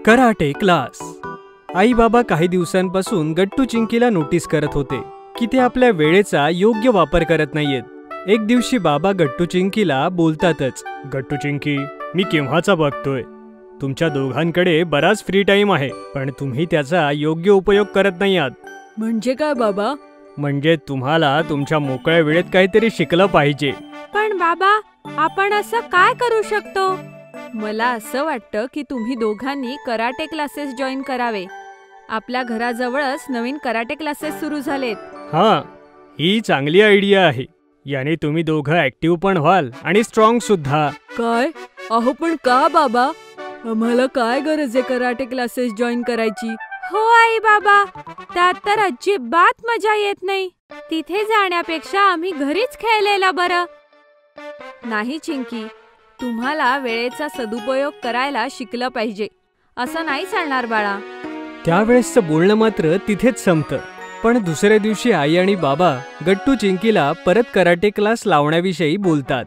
Karate class. आई बाबा काही दिवसांपासून गट्टू चिंकीला नोटीस करत होते की ते आपल्या वेळेचा योग्य वापर करत नाहीयेत. एक दिवशी बाबा गट्टू चिंकीला बोलतातच, गट्टू चिंकी, मी केव्हाचा बघतोय तुमच्या दोघांकडे बराच फ्री टाइम आहे, पण तुम्ही त्याचा योग्य उपयोग करत नाही आहात. म्हणजे काय बाबा? म्हणजे तुम्हाला तुमच्या मोकळ्या वेळेत काहीतरी शिकलं पाहिजे. पण बाबा, आपण असं काय करू शकतो? मला असं वाटतं की तुम्ही दोघांनी कराटे क्लासेस जॉईन करावे. आपल्या घराजवळच नवीन कराटे क्लासेस सुरू झालेत. हां, ही चांगली आयडिया आहे. याने तुम्ही दोघं ऍक्टिव्ह पण व्हाल आणि स्ट्रॉंग सुद्धा. काय? अहो पण का बाबा? आम्हाला काय गरज आहे कराटे क्लासेस जॉईन करायची? हो आई बाबा, त्यात तर अजिबात मजा येत नाही. तिथे जाण्यापेक्षा आम्ही घरीच खेळलेलं बरं. नाही चिंकी, तुम्हाला वेळेचा सदुपयोग करायला शिकलं पाहिजे. असं नाही चालणार बाळा. त्यावेळेसचं बोलणं मात्र तिथेच संपतं. पण दुसऱ्या दिवशी आई आणि बाबा गट्टू चिंकीला परत कराटे क्लास लावण्याविषयी बोलतात.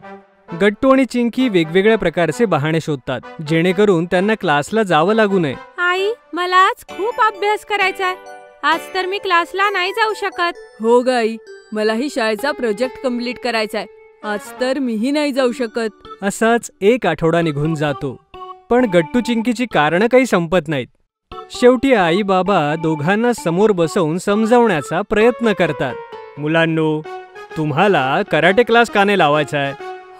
गट्टू आणि चिंकी वेगवेगळ्या प्रकारचे बहाणे शोधतात जेणेकरून त्यांना क्लासला जावं लागू नये. आई, मला आज खूप अभ्यास करायचा आहे. आज तर मी क्लासला नाही जाऊ शकत. हो गाई, मलाही शाळेचा प्रोजेक्ट कंप्लीट करायचा आहे. आज तर मीही नाही जाऊ शकत. असाच एक आठवडा निघून जातो, पण गट्टू चिंकीची कारणं काही संपत नाहीत. शेवटी आई बाबा दोघांना समोर बसवून समजावण्याचा प्रयत्न करतात. मुलांनो, तुम्हाला कराटे क्लास का नाही लावायचा आहे?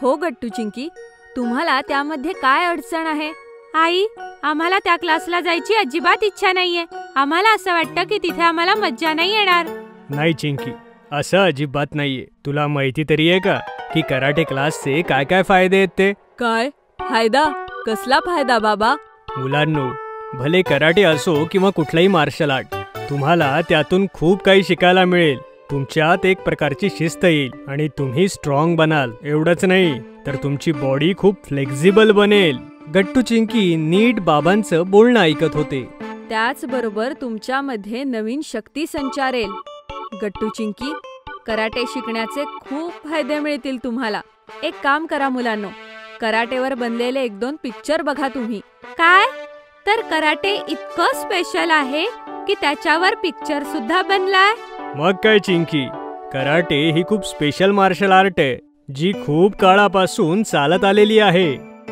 हो गट्टू चिंकी, तुम्हाला त्यामध्ये काय अडचण आहे? आई, आम्हाला त्या क्लासला जायची अजिबात इच्छा नाहीये. आम्हाला असं वाटतं की तिथे आम्हाला मज्जा नाही येणार. नाही चिंकी, असं अजिबात नाहीये. तुला माहिती तरी आहे का की कराटे क्लासचे काय काय फायदे आहेत ते? काय फायदा? कसला फायदा बाबा? मुलांनो, भले कराटे असो किंवा कुठलाही मार्शल आर्ट, तुम्हाला त्यातून खूप काही शिकायला मिळेल. तुमच्यात एक प्रकारची शिस्त येईल आणि तुम्ही स्ट्रॉंग बनाल. एवढंच नाही तर तुमची बॉडी खूप फ्लेक्झिबल बनेल. गट्टू चिंकी नीट बाबांचं बोलणं ऐकत होते. त्याचबरोबर तुमच्यामध्ये नवीन शक्ती संचारेल. गट्टू चिंकी, कराटे शिकण्याचे खूप फायदे मिळतील तुम्हाला. एक काम करा मुलांनो, कराटेवर बनलेले 1-2 पिक्चर बघा तुम्ही. काय? तर कराटे इतकं स्पेशल आहे की त्याच्यावर पिक्चर सुद्धा बनलाय. मग काय चिंकी, कराटे ही खूप स्पेशल मार्शल आर्ट आहे जी खूप काळापासून चालत आलेली आहे.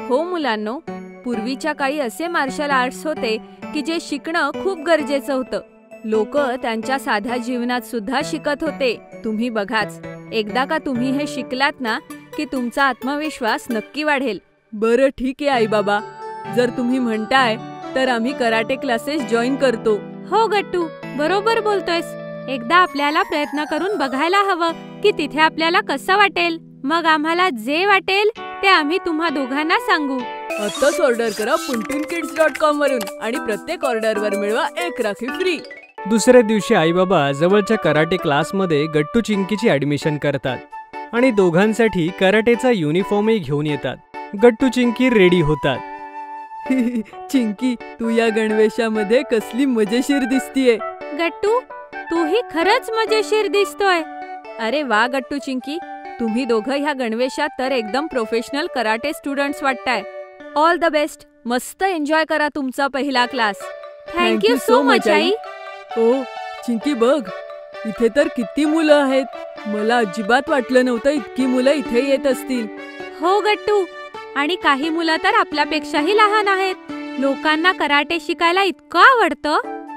हो मुलांनो, पूर्वीच्या काळी असे मार्शल आर्ट्स होते की जे शिकणं खूप गरजेचं होतं. लोक त्यांच्या साध्या जीवनात सुद्धा शिकत होते. तुम्ही बघाच, एकदा का तुम्ही हे शिकलात ना की तुमचा आत्मविश्वास नक्की वाढेल. बरं ठीक आहे आई बाबा, जर तुम्ही म्हणताय तर आम्ही कराटे क्लासेस जॉईन करतो. हो गट्टू, बरोबर बोलतोयस. एकदा आपल्याला प्रयत्न करून बघायला हवं की तिथे आपल्याला कसं वाटेल. मग आम्हाला जे वाटेल ते आम्ही तुम्हा दोघांना सांगू. आताच ऑर्डर करा puntunkids.com वरून आणि प्रत्येक ऑर्डरवर मिळवा 1 राखी फ्री. दुसऱ्या दिवशी आई बाबा जवळच्या कराटे क्लासमध्ये गट्टू चिंकीची ऍडमिशन करतात आणि दोघांसाठी कराटेचा युनिफॉर्मही घेऊन येतात. गट्टू चिंकी रेडी होतात. चिंकी, तू या गणवेशामध्ये कसली मजेशीर दिसतीये. गट्टू, तूही खरंच मजेशीर दिसतोय. अरे वा गट्टू चिंकी, तुम्ही दोघं ह्या गणवेशात तर एकदम प्रोफेशनल कराटे स्टुडंट्स वाटताय. All the best. मस्त एन्जॉय करा तुमचा पहिला क्लास. थँक्यू सो मच आई. ओ चिंकी, बघ इथे तर किती मुलं आहेत. मला अजिबात वाटलं नव्हतं इतकी मुलं इथे येत असतील. हो गट्टू, आणि काही मुलं तर आपल्यापेक्षाही लहान आहेत. लोकांना कराटे शिकायला इतकं आवडतं.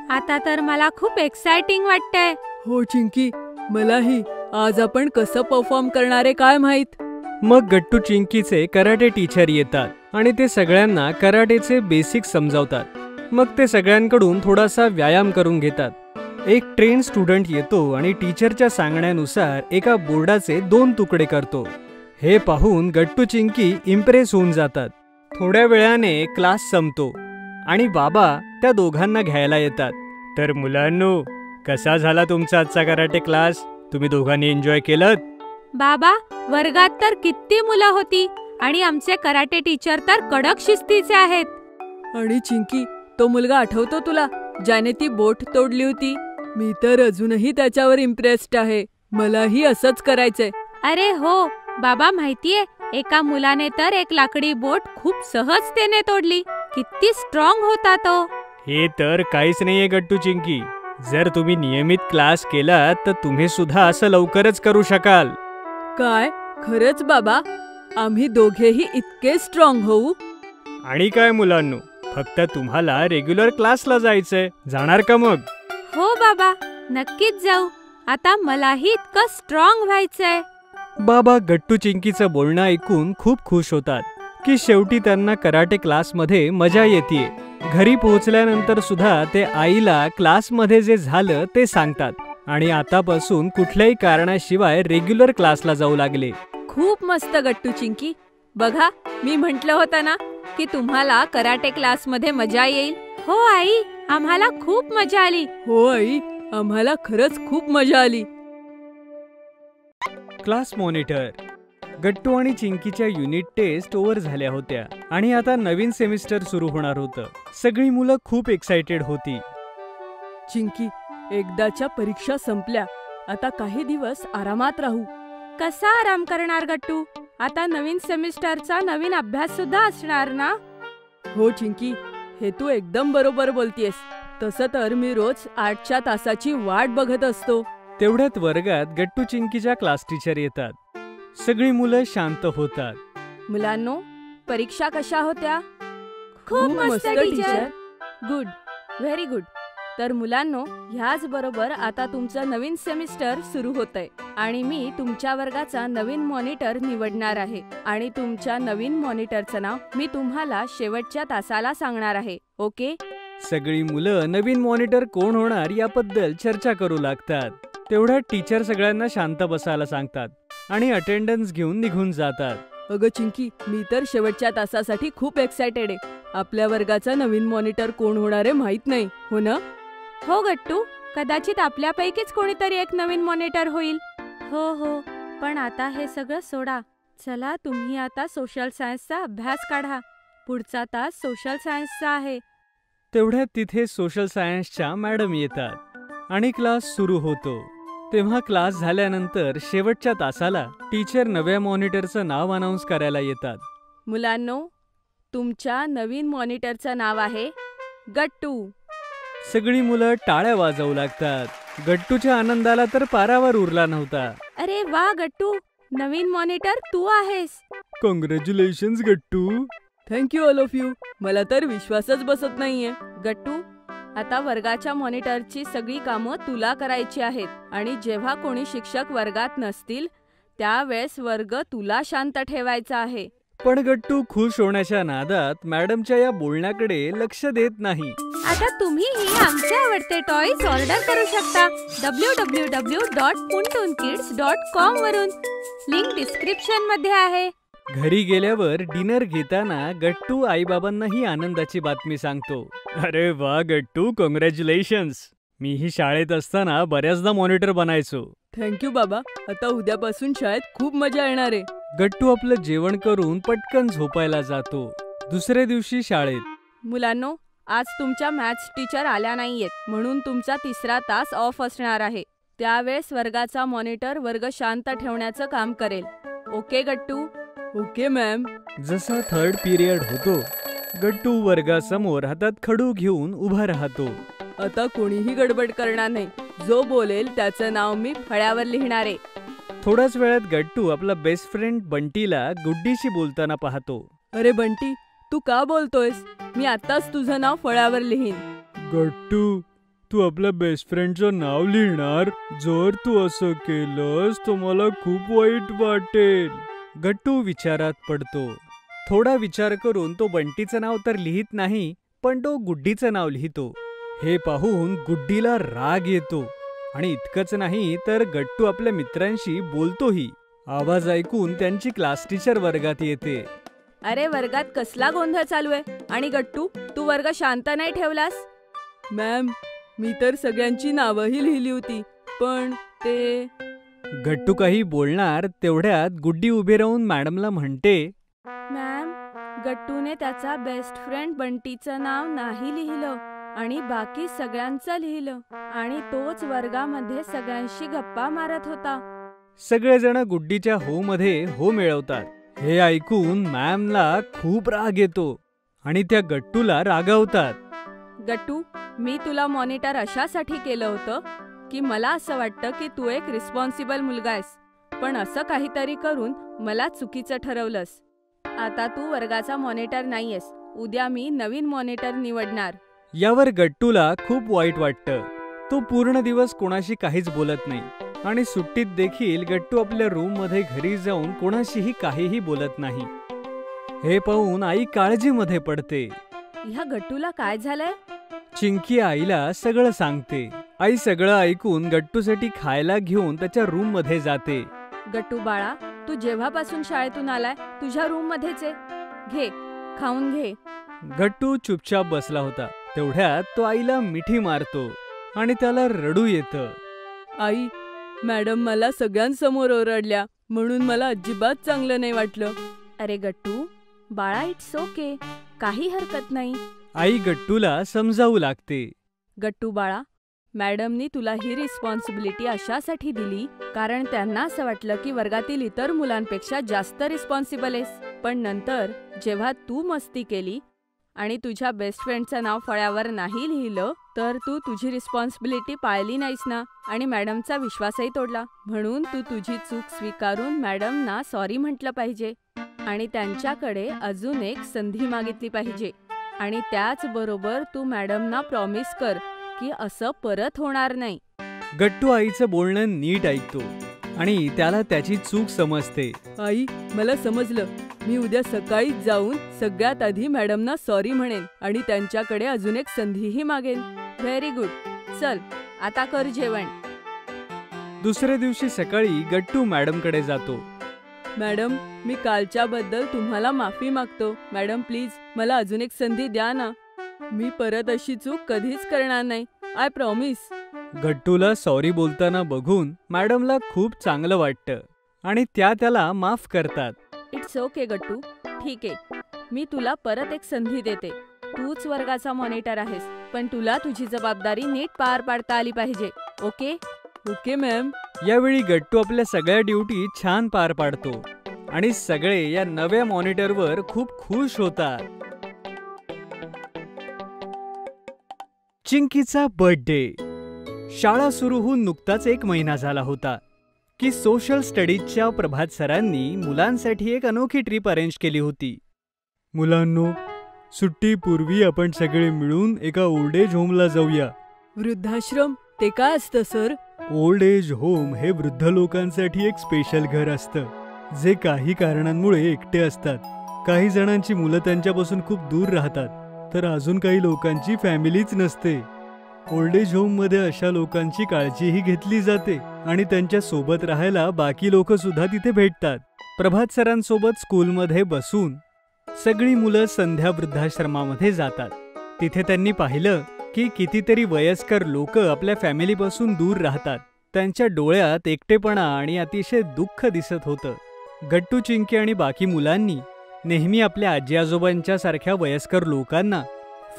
आता तर मला खूप एक्साइटिंग वाटतंय. हो चिंकी, मलाही. आज आपण कसं परफॉर्म करणारे काय माहित. मग गट्टू चिंकीचे कराटे टीचर येतात आणि ते सगळ्यांना कराटेचे बेसिक समजावतात. मग ते सगळ्यांकडून थोडासा व्यायाम करून घेतात. एक ट्रेन स्टुडंट येतो आणि टीचरच्या सांगण्यानुसार एका बोर्डाचे 2 तुकडे करतो. हे पाहून गट्टू चिंकी इम्प्रेस होऊन जातात. थोड्या वेळाने क्लास संपतो आणि बाबा त्या दोघांना घ्यायला येतात. तर मुलांनो, कसा झाला तुमचा आजचा कराटे क्लास? तुम्ही दोघांनी एन्जॉय केलं? बाबा, वर्गात तर किती मुलं होती आणि आमचे कराटे टीचर तर कडक शिस्तीचे आहेत. आणि चिंकी, तो मुलगा आठवतो तुला ज्याने ती बोट तोडली होती? मी तर अजूनही त्याच्यावर इम्प्रेस्ड आहे. मलाही असंच करायचंय. अरे हो बाबा, माहितीये, एका मुलाने तर एक लाकडी बोट खूप सहजतेने तोडली. किती स्ट्रॉंग होता तो. हे तर काहीच नाहीये गट्टू चिंकी. जर तुम्ही नियमित क्लास केलात तर तुम्ही सुद्धा असं लवकरच करू शकाल. काय खरंच बाबा? आम्ही दोघेही इतके स्ट्रॉंग होऊ? आणि काय मुलांनो, फक्त तुम्हाला रेग्युलर क्लासला जायचंय. जाणार का मग? हो बाबा, नक्कीच जाऊ. आता मलाही इतकं स्ट्रॉंग व्हायचंय. बाबा गट्टू चिंकीचं बोलणं ऐकून खूप खुश होतात की शेवटी त्यांना कराटे क्लासमध्ये मजा येते. घरी पोहोचल्यानंतर सुद्धा ते आईला क्लासमध्ये जे झालं ते सांगतात आणि आतापासून कुठल्याही कारणाशिवाय रेग्युलर क्लासला जाऊ लागले. खूप मस्त गट्टू चिंकी. बघा, मी म्हटलं होतं ना की तुम्हाला कराटे क्लासमध्ये मजा येईल. हो आई, आम्हाला खूप मजा आली. हो आई, आम्हाला खरंच खूप मजा आली. Class monitor. गट्टू आणि चिंकीच्या युनिट टेस्ट ओव्हर झाल्या होत्या आणि आता नवीन सेमिस्टर सुरू होणार होतं. सगळी मुलं खूप एक्साइटेड होती. चिंकी, एकदाच्या परीक्षा संपल्या. आता काही दिवस आरामात राहू. कसा आराम करणार गट्टू? आता नवीन सेमिस्टरचा नवीन अभ्यास सुद्धा असणार ना? हो चिंकी, हे तू एकदम बरोबर बोलतेस. तसं तर मी रोज 8च्या तासाची वाट बघत असतो. तेवढ्यात वर्गात गट्टू चिंकीच्या क्लास टीचर येतात. सगळी मुलं शांत होतात. मुलांनो, परीक्षा कशा होत्या? खूप मस्त टीचर. Good, very good. तर मुलांनो, ह्याच बरोबर आता तुमचं नवीन सेमिस्टर सुरू होतंय आणि मी तुमच्या वर्गाचा नवीन मॉनिटर निवडणार आहे आणि तुमच्या नवीन मॉनिटरचं नाव मी तुम्हाला शेवटच्या तासाला सांगणार आहे. ओके? सगळी मुलं नवीन मॉनिटर कोण होणार याबद्दल चर्चा करू लागतात. तेवढ्यात टीचर सगळ्यांना शांत बसायला सांगतात आणि अटेंडन्स घेऊन निघून जातात. अगं चिंकी, मी तर शेवटच्या तासासाठी खूप एक्सायटेड आहे. आपल्या वर्गाचा नवीन मॉनिटर कोण होणार आहे माहित नाही, हो ना? हो गट्टू, कदाचित आपल्यापैकीच कोणीतरी एक नवीन मॉनिटर होईल. हो, पण आता हे सगळं सोडा. चला, तुम्ही आता सोशल सायन्सचा अभ्यास काढा. पुढचा तास सोशल सायन्सचा आहे. तेवढ्यात तिथे सोशल सायन्सच्या मॅडम येतात आणि क्लास सुरू होतो. तेव्हा क्लास झाल्यानंतर शेवटच्या तासाला टीचर नव्या मॉनिटरचं नाव अनाउन्स करायला येतात. मुलांनो, तुमच्या नवीन मॉनिटरचं नाव आहे गट्टू. सगळी मुलं टाळ्या वाजवू लागतात. गट्टूच्या आनंदाला तर पारावर उरला नव्हता. अरे वा गट्टू, नवीन मॉनिटर तू आहेस. Congratulations Gattu. Thank you all of you. मला तर विश्वासच बसत नाहीये. गट्टू, आता वर्गाच्या मॉनिटरची सगळी कामं तुला करायची आहेत आणि जेव्हा कोणी शिक्षक वर्गात नसतील त्यावेळेस वर्ग तुला शांत ठेवायचा आहे. पण गट्टू खुश होण्याच्या नादात मॅडमच्या या बोलण्याकडे लक्ष देत नाही. आता तुम्हीही आमचे आवडते टॉयज ऑर्डर करू शकता www.puntunkids.com वरून. लिंक डिस्क्रिप्शन मध्ये आहे. घरी गेल्यावर डिनर घेताना गट्टू आईबाबांनाही आनंदाची बातमी सांगतो. अरे वा गट्टू, कॉंग्रॅच्युलेशन्स. मीही शाळेत असताना बऱ्याचदा मॉनिटर बनायचो. थँक्यू बाबा. आता उद्यापासून शाळेत खूप मजा येणार आहे. गट्टू आपलं जेवण करून पटकन झोपायला जातो. दुसऱ्या दिवशी शाळेत. मुलांनो, आज तुमच्या मॅथ्स टीचर आल्या नाहीयेत म्हणून तुमचा 3रा तास ऑफ असणार आहे. त्यावेळेस वर्गाचा मॉनिटर वर्ग शांत ठेवण्याचं काम करेल. ओके गट्टू? Okay ma'am. जसा 3rd पिरियड होतो, गट्टू वर्गासमोर हातात खडू घेऊन उभा राहतो. आता कोणीही गडबड करणार नाही. जो बोलेल त्याचं नाव मी फळ्यावर लिहिणार आहे. थोड्याच वेळात गट्टू आपला बेस्ट फ्रेंड बंटीला गुड्डीशी बोलताना पाहतो. अरे बंटी, तू का बोलतोयस? मी आताच तुझं नाव फळ्यावर लिहीन. गट्टू, तू आपल्या बेस्ट फ्रेंडचं नाव लिहिणार? जर तू असं केलंस तर मला खूप वाईट वाटेल. गट्टू विचारात पडतो. थोडा विचार करून तो बंटीचं नाव तर लिहित नाही, पण तो गुड्डीचं नाव लिहितो. हे पाहून गुड्डीला राग येतो आणि इतकंच नाही तर गट्टू आपल्या मित्रांशी बोलतोही. आवाज ऐकून त्यांची क्लास टीचर वर्गात येते. अरे वर्गात कसला गोंधळ चालू आहे? आणि गट्टू, तू वर्ग शांत नाही ठेवलास? मॅम, मी तर सगळ्यांची नावंही लिहिली होती, पण ते... गट्टू काही बोलणार तेवढ्यात गुड्डी उभी राहून मॅडमला म्हणते, मॅम, गट्टूने त्याचा बेस्ट फ्रेंड बंटीचं नाव नाही लिहिलं आणि बाकी सगळ्यांचं लिहिलं आणि तोच वर्गामध्ये सगळ्यांशी गप्पा मारत होता. सगळेजण गुड्डीच्या हो मध्ये हो मिळवतात. हे ऐकून मॅमला खूप राग येतो आणि त्या गट्टूला रागावतात. गट्टू, मी तुला मॉनिटर अशासाठी केलं होतं की मला असं वाटतं की तू एक रिस्पॉन्सिबल मुलगा आहेस, पण असं काहीतरी करून मला चुकीचं ठरवलंस. आता तू वर्गाचा मॉनिटर नाहीयेस. उद्या मी नवीन मॉनिटर निवडणार. यावर गट्टूला खूप वाईट वाटतं. तो पूर्ण दिवस कोणाशी काहीच बोलत नाही आणि सुट्टीत देखील गट्टू आपल्या रूममध्ये घरी जाऊन कोणाशीही काहीही बोलत नाही. हे पाहून आई काळजीमध्ये पडते. ह्या गट्टूला काय झालंय? चिंकी आईला सगळं सांगते. आई सगळं ऐकून गट्टूसाठी खायला घेऊन त्याच्या रूम मध्ये जाते. गट्टू बाळा, तू जेव्हापासून शाळेतून आलाय तुझ्या रूम मध्येच आहे. घे, खाऊन घे. गट्टू चुपचाप बसला होता. तेवढ्यात तो आईला मिठी मारतो आणि त्याला रडू येतं. आई, मॅडम मला सगळ्यांसमोर ओरडल्या म्हणून मला अजिबात चांगलं नाही वाटलं. अरे गट्टू बाळा, इट्स ओके, काही हरकत नाही. आई गट्टूला समजावू लागते. गट्टू बाळा, मॅडमनी तुला ही रिस्पॉन्सिबिलिटी अशासाठी दिली कारण त्यांना असं वाटलं की वर्गातील इतर मुलांपेक्षा जास्त रिस्पॉन्सिबल आहेस. पण नंतर जेव्हा तू मस्ती केली आणि तुझ्या बेस्ट फ्रेंडचं नाव फळ्यावर नाही लिहिलं तर तू तुझी रिस्पॉन्सिबिलिटी पाळली नाहीस ना, आणि मॅडमचा विश्वासही तोडला. म्हणून तू तुझी चूक स्वीकारून मॅडमना सॉरी म्हटलं पाहिजे आणि त्यांच्याकडे अजून एक संधी मागितली पाहिजे. आणि त्याचबरोबर तू मॅडमना प्रॉमिस कर की असं परत होणार नाही. गट्टू आईचं बोलणं नीट ऐकतो आणि त्याला त्याची चूक समजते. आई, मला समजलं. मी उद्या सकाळीच जाऊन सगळ्यात आधी मॅडमना सॉरी म्हणेन आणि त्यांच्याकडे अजून एक संधीही मागेन. Very good. चल आता कर जेवण. दुसऱ्या दिवशी सकाळी गट्टू मॅडमकडे जातो. मॅडम, मी कालच्याबद्दल तुम्हाला माफी मागतो. मॅडम प्लीज मला अजून एक संधी द्या ना. मी परत अशी चूक कधीच करणार नाही. I promise. गट्टूला सॉरी बोलताना बघून मॅडमला खूप चांगलं वाटतं आणि त्या त्याला माफ करतात. इट्स ओके गट्टू, ठीक आहे. मी तुला परत एक संधी देते. तूच वर्गाचा मॉनिटर आहेस, पण तुला तुझी जबाबदारी नीट पार पाडता आली पाहिजे. ओके? Okay ma'am. यावेळी गट्टू आपल्या सगळ्या ड्युटी छान पार पाडतो आणि सगळे या नव्या मॉनिटरवर खूप खुश होतात. चिंकीचा बर्थडे. शाळा सुरू होऊन नुकताच 1 महिना झाला होता की सोशल स्टडीजच्या प्रभात सरांनी मुलांसाठी एक अनोखी ट्रिप अरेंज केली होती. मुलांनो, सुट्टीपूर्वी आपण सगळे मिळून एका ओल्ड एज होमला जाऊया. वृद्धाश्रम? ते काय असतं सर? ओल्ड एज होम हे वृद्ध लोकांसाठी एक स्पेशल घर असतं जे काही कारणांमुळे एकटे असतात. काही जणांची मुलं त्यांच्यापासून खूप दूर राहतात, तर अजून काही लोकांची फॅमिलीच नसते. ओल्ड एज होम मध्ये अशा लोकांची काळजीही घेतली जाते आणि त्यांच्या सोबत राहायला बाकी लोक सुद्धा तिथे भेटतात. प्रभात सरांसोबत स्कूलमध्ये बसून सगळी मुलं संध्या वृद्धाश्रमामध्ये जातात. तिथे त्यांनी पाहिलं की कितीतरी वयस्कर लोक आपल्या फॅमिलीपासून दूर राहतात. त्यांच्या डोळ्यात एकटेपणा आणि अतिशय दुःख दिसत होतं. गट्टू, चिंकी आणि बाकी मुलांनी नेहमी आपल्या आजी आजोबांच्या सारख्या वयस्कर लोकांना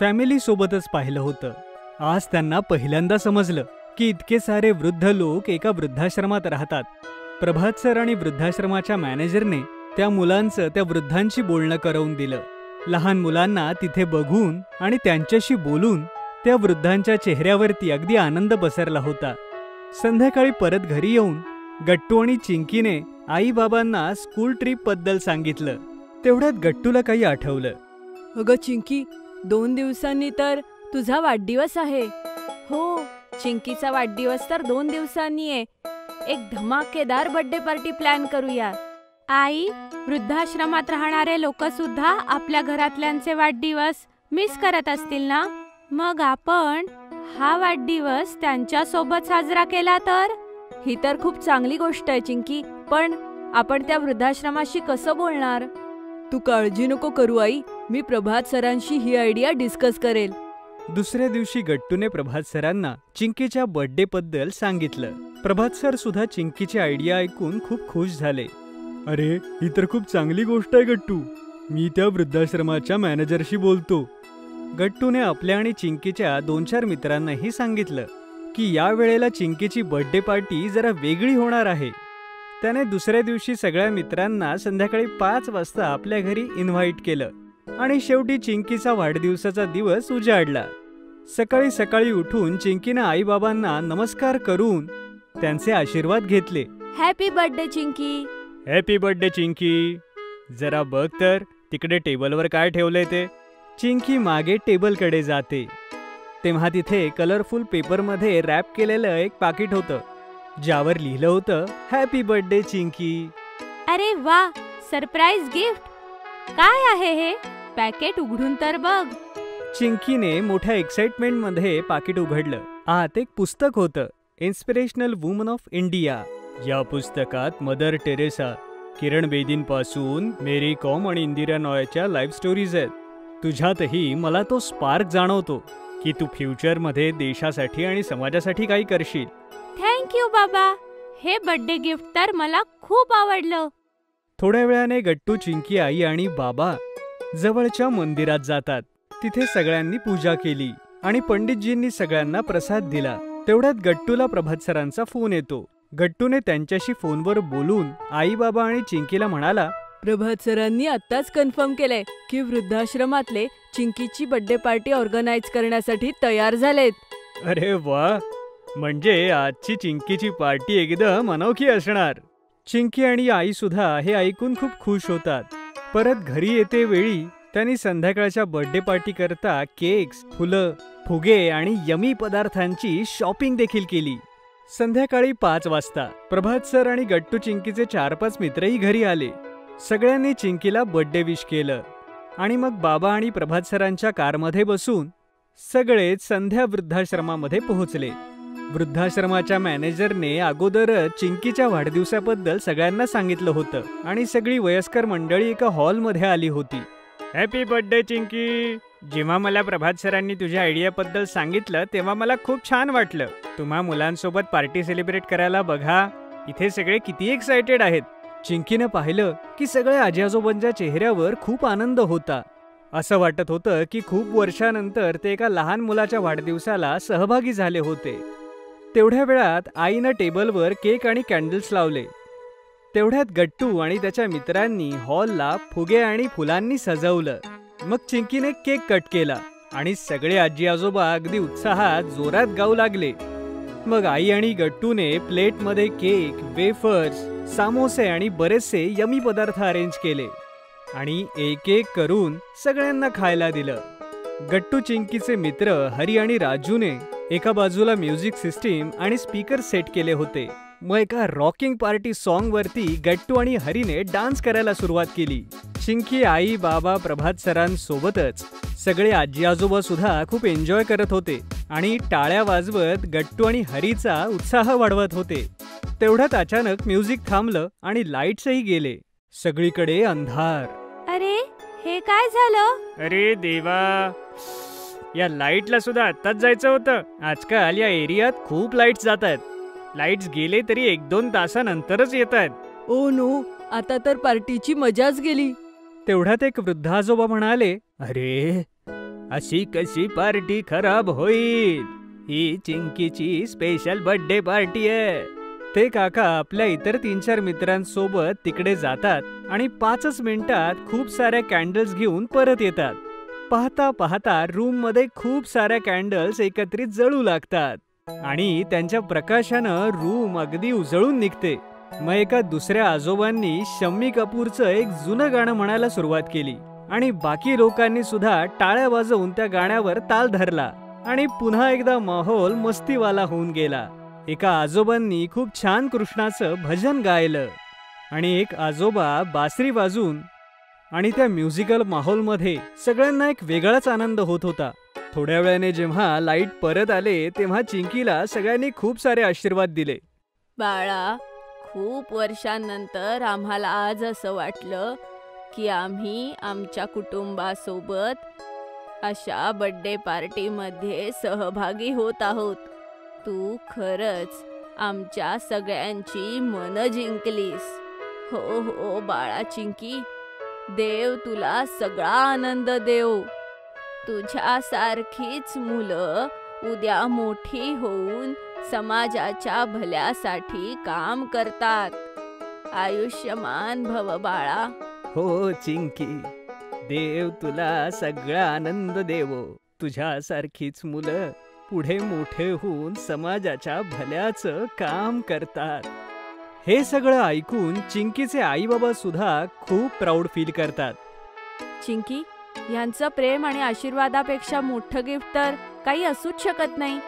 फॅमिली सोबतच पाहिलं होतं. आज त्यांना पहिल्यांदा समजलं की इतके सारे वृद्ध लोक एका वृद्धाश्रमात राहतात. प्रभात सर आणि वृद्धाश्रमाच्या मॅनेजरने त्या मुलांचं त्या वृद्धांशी बोलणं करवून दिलं. लहान मुलांना तिथे बघून आणि त्यांच्याशी बोलून त्या वृद्धांच्या चेहऱ्यावरती अगदी आनंद पसरला होता. संध्याकाळी परत घरी येऊन गट्टू आणि चिंकीने आई बाबांना स्कूल ट्रिप बद्दल सांगितलं. तेवढ्यात गट्टूला काही आठवलं. अगं चिंकी, 2 दिवसांनी तर तुझा वाढदिवस आहे. हो, चिंकीचा वाढदिवस तर 2 दिवसांनी आहे. एक धमाकेदार बर्थडे पार्टी प्लॅन करूया. आई, वृद्धाश्रमात राहणारे लोक सुद्धा आपल्या घरातल्यांचे वाढदिवस मिस करत असतील ना? मग आपण हा वाढदिवस त्यांच्या सोबत साजरा केला तर? ही तर खूप चांगली गोष्ट आहे चिंकी, पण आपण त्या वृद्धाश्रमाशी कसं बोलणार? तू काळजी नको करू आई, मी प्रभात सरांशी ही आयडिया डिस्कस करेल. दुसऱ्या दिवशी गट्टूने प्रभात सरांना चिंकीच्या बर्थडे बद्दल सांगितलं. प्रभात सर सुद्धा चिंकीची आयडिया ऐकून खूप खुश झाले. अरे, ही तर खूप चांगली गोष्ट आहे गट्टू. मी त्या वृद्धाश्रमाच्या मॅनेजरशी बोलतो. गट्टूने आपल्या आणि चिंकीच्या 2-4 मित्रांनाही सांगितलं की या वेळेला चिंकीची बर्थडे पार्टी जरा वेगळी होणार आहे. त्याने दुसऱ्या दिवशी सगळ्या मित्रांना संध्याकाळी 5 वाजता आपल्या घरी इन्व्हाइट केलं आणि शेवटी चिंकीचा वाढदिवसाचा दिवस उजाडला. सकाळी सकाळी उठून चिंकीनं आईबाबांना नमस्कार करून त्यांचे आशीर्वाद घेतले. Happy birthday Chinki. Happy birthday Chinki. जरा बघ तर तिकडे टेबलवर काय ठेवलंय ते. चिंकी मागे टेबलकडे जाते तेव्हा तिथे कलरफुल पेपरमध्ये रॅप केलेलं एक पाकिट होतं ज्यावर लिहिलं होतं हॅपी बर्थडे चिंकी. अरे वा, सरप्राईज गिफ्ट. काय आहे हे? पॅकेट उघडून तर बघ. चिंकीने मोठ्या एक्साइटमेंटमध्ये पाकिट उघडलं. आत एक पुस्तक होतं, इन्स्पिरेशनल वुमन ऑफ इंडिया. या पुस्तकात मदर टेरेसा, किरण बेदींपासून मेरी कॉम आणि इंदिरा नॉयच्या लाईफ स्टोरीज आहेत. तुझ्यातही मला तो स्पार्क जाणवतो की तू फ्युचरमध्ये देशासाठी आणि समाजासाठी काही करशील. थँक्यू बाबा. हे बर्थडे गिफ्ट तर मला खूप आवडलं. थोड्या वेळाने गट्टू, चिंकी आई आणि बाबा जवळच्या मंदिरात जातात. तिथे सगळ्यांनी पूजा केली आणि पंडितजींनी सगळ्यांना प्रसाद दिला. तेवढ्यात गट्टूला प्रभात सरांचा फोन येतो. गट्टूने त्यांच्याशी फोनवर बोलून आई बाबा आणि चिंकीला म्हणाला, प्रभात सरांनी आत्ताच कन्फर्म केलंय की वृद्धाश्रमातले चिंकीची बर्थडे पार्टी ऑर्गनाइज करण्यासाठी तयार झालेत. अरे वा, म्हणजे आजची चिंकीची पार्टी एकदम अनोखी असणार. चिंकी आणि आई सुद्धा हे ऐकून खूप खुश होतात. परत घरी येते वेळी त्यांनी संध्याकाळच्या बर्थडे पार्टी करता केक्स, फुलं, फुगे आणि यमी पदार्थांची शॉपिंग देखील केली. संध्याकाळी 5 वाजता प्रभात सर आणि गट्टू चिंकीचे 4-5 मित्रही घरी आले. सगळ्यांनी चिंकीला बर्थडे विश केलं आणि मग बाबा आणि प्रभात सरांच्या कारमध्ये बसून सगळेच संध्या वृद्धाश्रमामध्ये पोहोचले. वृद्धाश्रमाच्या मॅनेजरने अगोदरच चिंकीच्या वाढदिवसाबद्दल सगळ्यांना सांगितलं होतं आणि सगळी वयस्कर मंडळी एका हॉलमध्ये आली होती. Happy birthday Chinki. जेव्हा मला प्रभात सरांनी तुझ्या आयडियाबद्दल सांगितलं तेव्हा मला खूप छान वाटलं. तुम्हा मुलांसोबत पार्टी सेलिब्रेट करायला बघा. इथे सगळे किती एक्साइटेड आहेत. चिंकीनं पाहिलं की सगळ्या आजी आजोबांच्या चेहऱ्यावर खूप आनंद होता. असं वाटत होतं की खूप वर्षानंतर ते एका लहान मुलाच्या वाढदिवसाला सहभागी झाले होते. तेवढ्या वेळात आईनं टेबलवर केक आणि कॅन्डल्स लावले. तेवढ्यात गट्टू आणि त्याच्या मित्रांनी हॉलला फुगे आणि फुलांनी सजवलं. मग चिंकीने केक कट केला आणि सगळे आजी आजोबा अगदी उत्साहात जोरात गाऊ लागले. मग आई आणि गट्टूने प्लेटमध्ये केक, वेफर्स, सामोसे आणि बरेचसे यमी पदार्थ अरेंज केले आणि एक एक करून सगळ्यांना खायला दिलं. गट्टू चिंकीचे मित्र हरी आणि राजूने एका बाजूला म्युझिक सिस्टीम आणि स्पीकर सेट केले होते. मग एका रॉकिंग पार्टी सॉन्ग वरती गट्टू आणि हरीने डान्स करायला सुरुवात केली. चिंकी आई बाबा प्रभात सरांसोबतच सगळे आजी आजोबा सुद्धा खूप एन्जॉय करत होते आणि टाळ्या वाजवत गट्टू आणि हरीचा उत्साह वाढवत होते. तेवढ्यात अचानक म्युझिक थांबलं आणि लाईट्सही गेले. सगळीकडे अंधार. अरे, हे काय झालं? अरे देवा, या लाईटला सुद्धा आत्ताच जायचं होतं. आजकाल या एरियात खूप लाईट्स जात आहेत. लाईट्स गेले तरी 1-2 तासानंतरच येत आहेत. ओ नो, आता तर पार्टीची मजाच गेली. तेवढ्यात एक वृद्ध आजोबा म्हणाले, अरे अशी कशी पार्टी खराब होईल? ही चिंकीची स्पेशल बर्थडे पार्टी आहे. ते काका आपल्या इतर 3-4 मित्रांसोबत तिकडे जातात आणि 5च मिनिटात खूप साऱ्या कॅन्डल्स घेऊन परत येतात. पाहता पाहता रूम मध्ये खूप साऱ्या कॅन्डल्स एकत्रित जळू लागतात आणि त्यांच्या प्रकाशानं रूम अगदी उजळून निघते. मग एका दुसऱ्या आजोबांनी शम्मी कपूरचं एक जुनं गाणं म्हणायला सुरुवात केली आणि बाकी लोकांनी सुद्धा टाळ्या वाजवून त्या गाण्यावर ताल धरला आणि पुन्हा एकदा माहोल मस्तीवाला होऊन गेला. एका आजोबांनी खूप छान कृष्णाचं भजन गायलं आणि एक आजोबा बासरी वाजून आणि त्या म्युझिकल माहोलमध्ये सगळ्यांना एक वेगळाच आनंद होत होता. थोड्या वेळाने जेव्हा लाईट परत आले तेव्हा चिंकीला सगळ्यांनी खूप सारे आशीर्वाद दिले. बाळा, खूप वर्षांनंतर आम्हाला आज असं वाटलं की आम्ही आमच्या कुटुंबासोबत अशा बर्थडे पार्टीमध्ये सहभागी होत आहोत. तू खरंच आमच्या सगळ्यांची मन जिंकलीस. हो हो बाळा चिंकी, देव तुला सगळा आनंद देव. तुझ्यासारखीच मुलं उद्या मोठी होऊन समाजाच्या भल्यासाठी काम करतात. आयुष्यमान भव बाळा. हो चिंकी, देव तुला सगळा आनंद देवो. तुझ्यासारखीच मुलं पुढे मोठे होऊन समाजाच्या भल्याचं काम करतात. हे सगळं ऐकून चिंकीचे आई बाबा सुद्धा खूप प्राऊड फील करतात. चिंकी, यांचं प्रेम आणि आशीर्वादापेक्षा मोठं गिफ्ट तर काही असूच शकत नाही.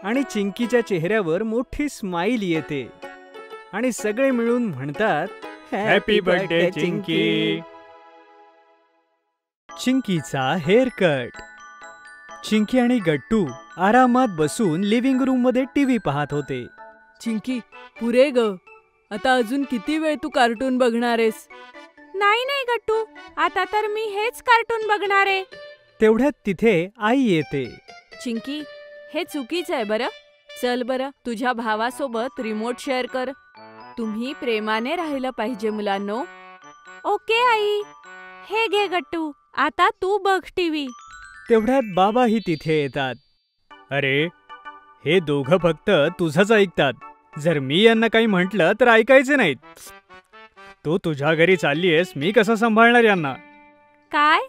आणि चिंकीच्या चेहऱ्यावर मोठी स्माईल येते आणि सगळे मिळून म्हणतात, हॅपी बर्थडे चिंकी. चिंकीचा हेअर कट. चिंकी आणि गट्टू आरामात बसून लिव्हिंग रूम मध्ये टीव्ही पाहत होते. चिंकी, पुरे ग. आता अजून किती वेळ तू कार्टून बघणार आहेस? नाही नाही गट्टू, आता तर मी हेच कार्टून बघणार आहे. तेवढ्यात तिथे आई येते. चिंकी, हे चुकीचं आहे बरं. चल बरं, तुझ्या भावासोबत रिमोट शेअर कर. तुम्ही प्रेमाने राहिलं पाहिजे मुलांनो. Okay I. हे घे गट्टू, आता तू बघ टीव्ही. तेवढ्यात बाबाही तिथे येतात. अरे, हे दोघं फक्त तुझंच ऐकतात. जर मी यांना काही म्हटलं तर ऐकायचे नाहीत. तू तुझ्या घरी चाललीयस, मी कसं सांभाळणार यांना? काय?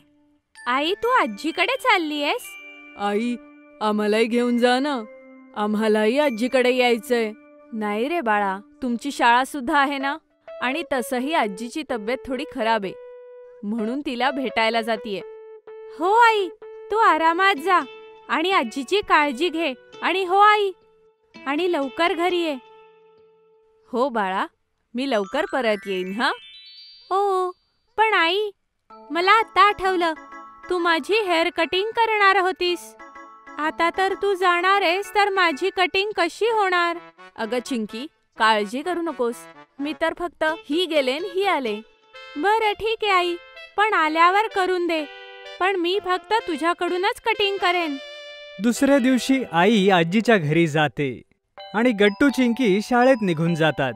आई, तू आजीकडे चाललीयस? आई, आम्हालाही घेऊन जा ना. आम्हालाही आजीकडे यायचंय. नाही रे बाळा, तुमची शाळा सुद्धा आहे ना. आणि तसंही आजीची तब्येत थोडी खराब आहे, म्हणून तिला भेटायला जातीये. हो आई, तू आरामात जा आणि आजीची काळजी घे. आणि हो आई, आणि लवकर घरी ये. हो बाळा, मी लवकर परत येईन. हा. हो, पण आई, मला आता आठवलं, तू माझी हेअर कटिंग करणार होतीस. आता तर तू जाणार आहेस, तर माझी कटिंग कशी होणार? अगं चिंकी, काळजी करू नकोस. मी तर फक्त ही गेले न ही आले. बरं ठीक आहे आई, पण आल्यावर करून दे. पण मी फक्त तुझ्याकडूनच कटिंग करेन. दुसऱ्या दिवशी आई आजीच्या घरी जाते आणि गट्टू चिंकी शाळेत निघून जातात.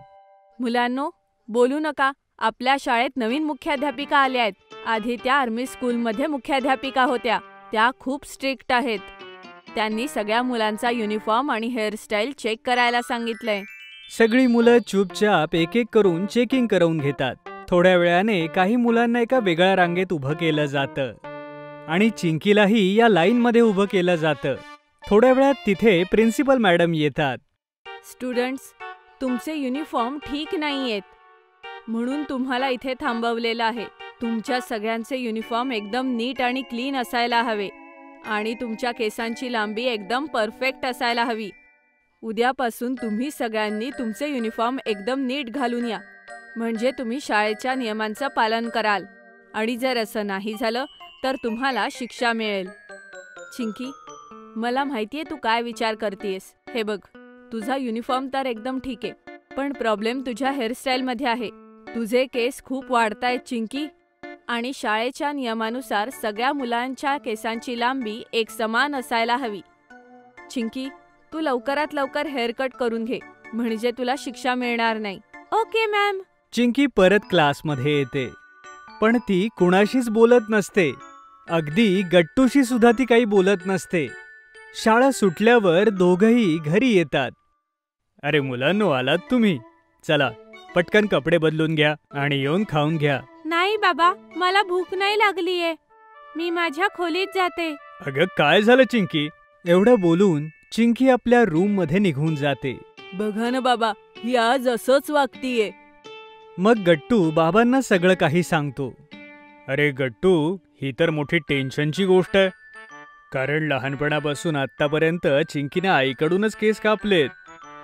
मुलांनो, बोलू नका. आपल्या शाळेत नवीन मुख्याध्यापिका आल्या आहेत. आधी त्या आर्मी स्कूलमध्ये मुख्याध्यापिका होत्या. त्या खूप स्ट्रिक्ट आहेत. त्यांनी सगळ्या मुलांचा युनिफॉर्म आणि हेअरस्टाईल चेक करायला सांगितलंय. सगळी मुलं चुपचाप एक एक करून चेकिंग करून घेतात. थोड्या वेळाने काही मुलांना एका वेगळ्या रांगेत उभं केलं जातं आणि चिंकीलाही या लाईन मध्ये उभं केलं जातं. थोड्या वेळात तिथे प्रिन्सिपल मॅडम येतात. स्टुडंट्स, तुमचे युनिफॉर्म ठीक नाहीयेत, म्हणून तुम्हाला इथे थांबवलेलं आहे. तुमच्या सगळ्यांचे युनिफॉर्म एकदम नीट आणि क्लीन असायला हवे आणि तुमच्या केसांची लांबी एकदम परफेक्ट असायला हवी. उद्यापासून तुम्ही सगळ्यांनी तुमचे युनिफॉर्म एकदम नीट घालून या, म्हणजे तुम्ही शाळेच्या नियमांचं पालन कराल. आणि जर असं नाही झालं तर तुम्हाला शिक्षा मिळेल. चिंकी, मला माहितीये तू काय विचार करतेयस. हे बघ, तुझा युनिफॉर्म तर एकदम ठीक आहे, पण प्रॉब्लेम तुझ्या हेअरस्टाईलमध्ये आहे. तुझे केस खूप वाढतायत चिंकी, आणि शाळेच्या नियमानुसार सगळ्या मुलांच्या केसांची लांबी एक समान असायला हवी. चिंकी, तू लवकरात लवकर हेअर कट करून घे, म्हणजे तुला शिक्षा मिळणार नाही. Okay ma'am. चिंकी परत क्लासमध्ये येते, पण ती कुणाशीच बोलत नसते. अगदी गट्टूशी सुद्धा ती काही बोलत नसते. शाळा सुटल्यावर दोघंही घरी येतात. अरे मुलांनो, आलात तुम्ही? चला पटकन कपडे बदलून घ्या आणि येऊन खाऊन घ्या. नाही बाबा, मला भूक नाही लागलीये. मी माझ्या खोलीत जाते. अगं काय झालं चिंकी? एवढं बोलून चिंकी आपल्या रूम मध्ये निघून जाते. बघा ना बाबा, ही आज असंच वागतीये. मग गट्टू बाबांना सगळं काही सांगतो. अरे गट्टू, ही तर मोठी टेन्शनची गोष्ट आहे, कारण लहानपणापासून आतापर्यंत चिंकीने आईकडूनच केस कापलेत.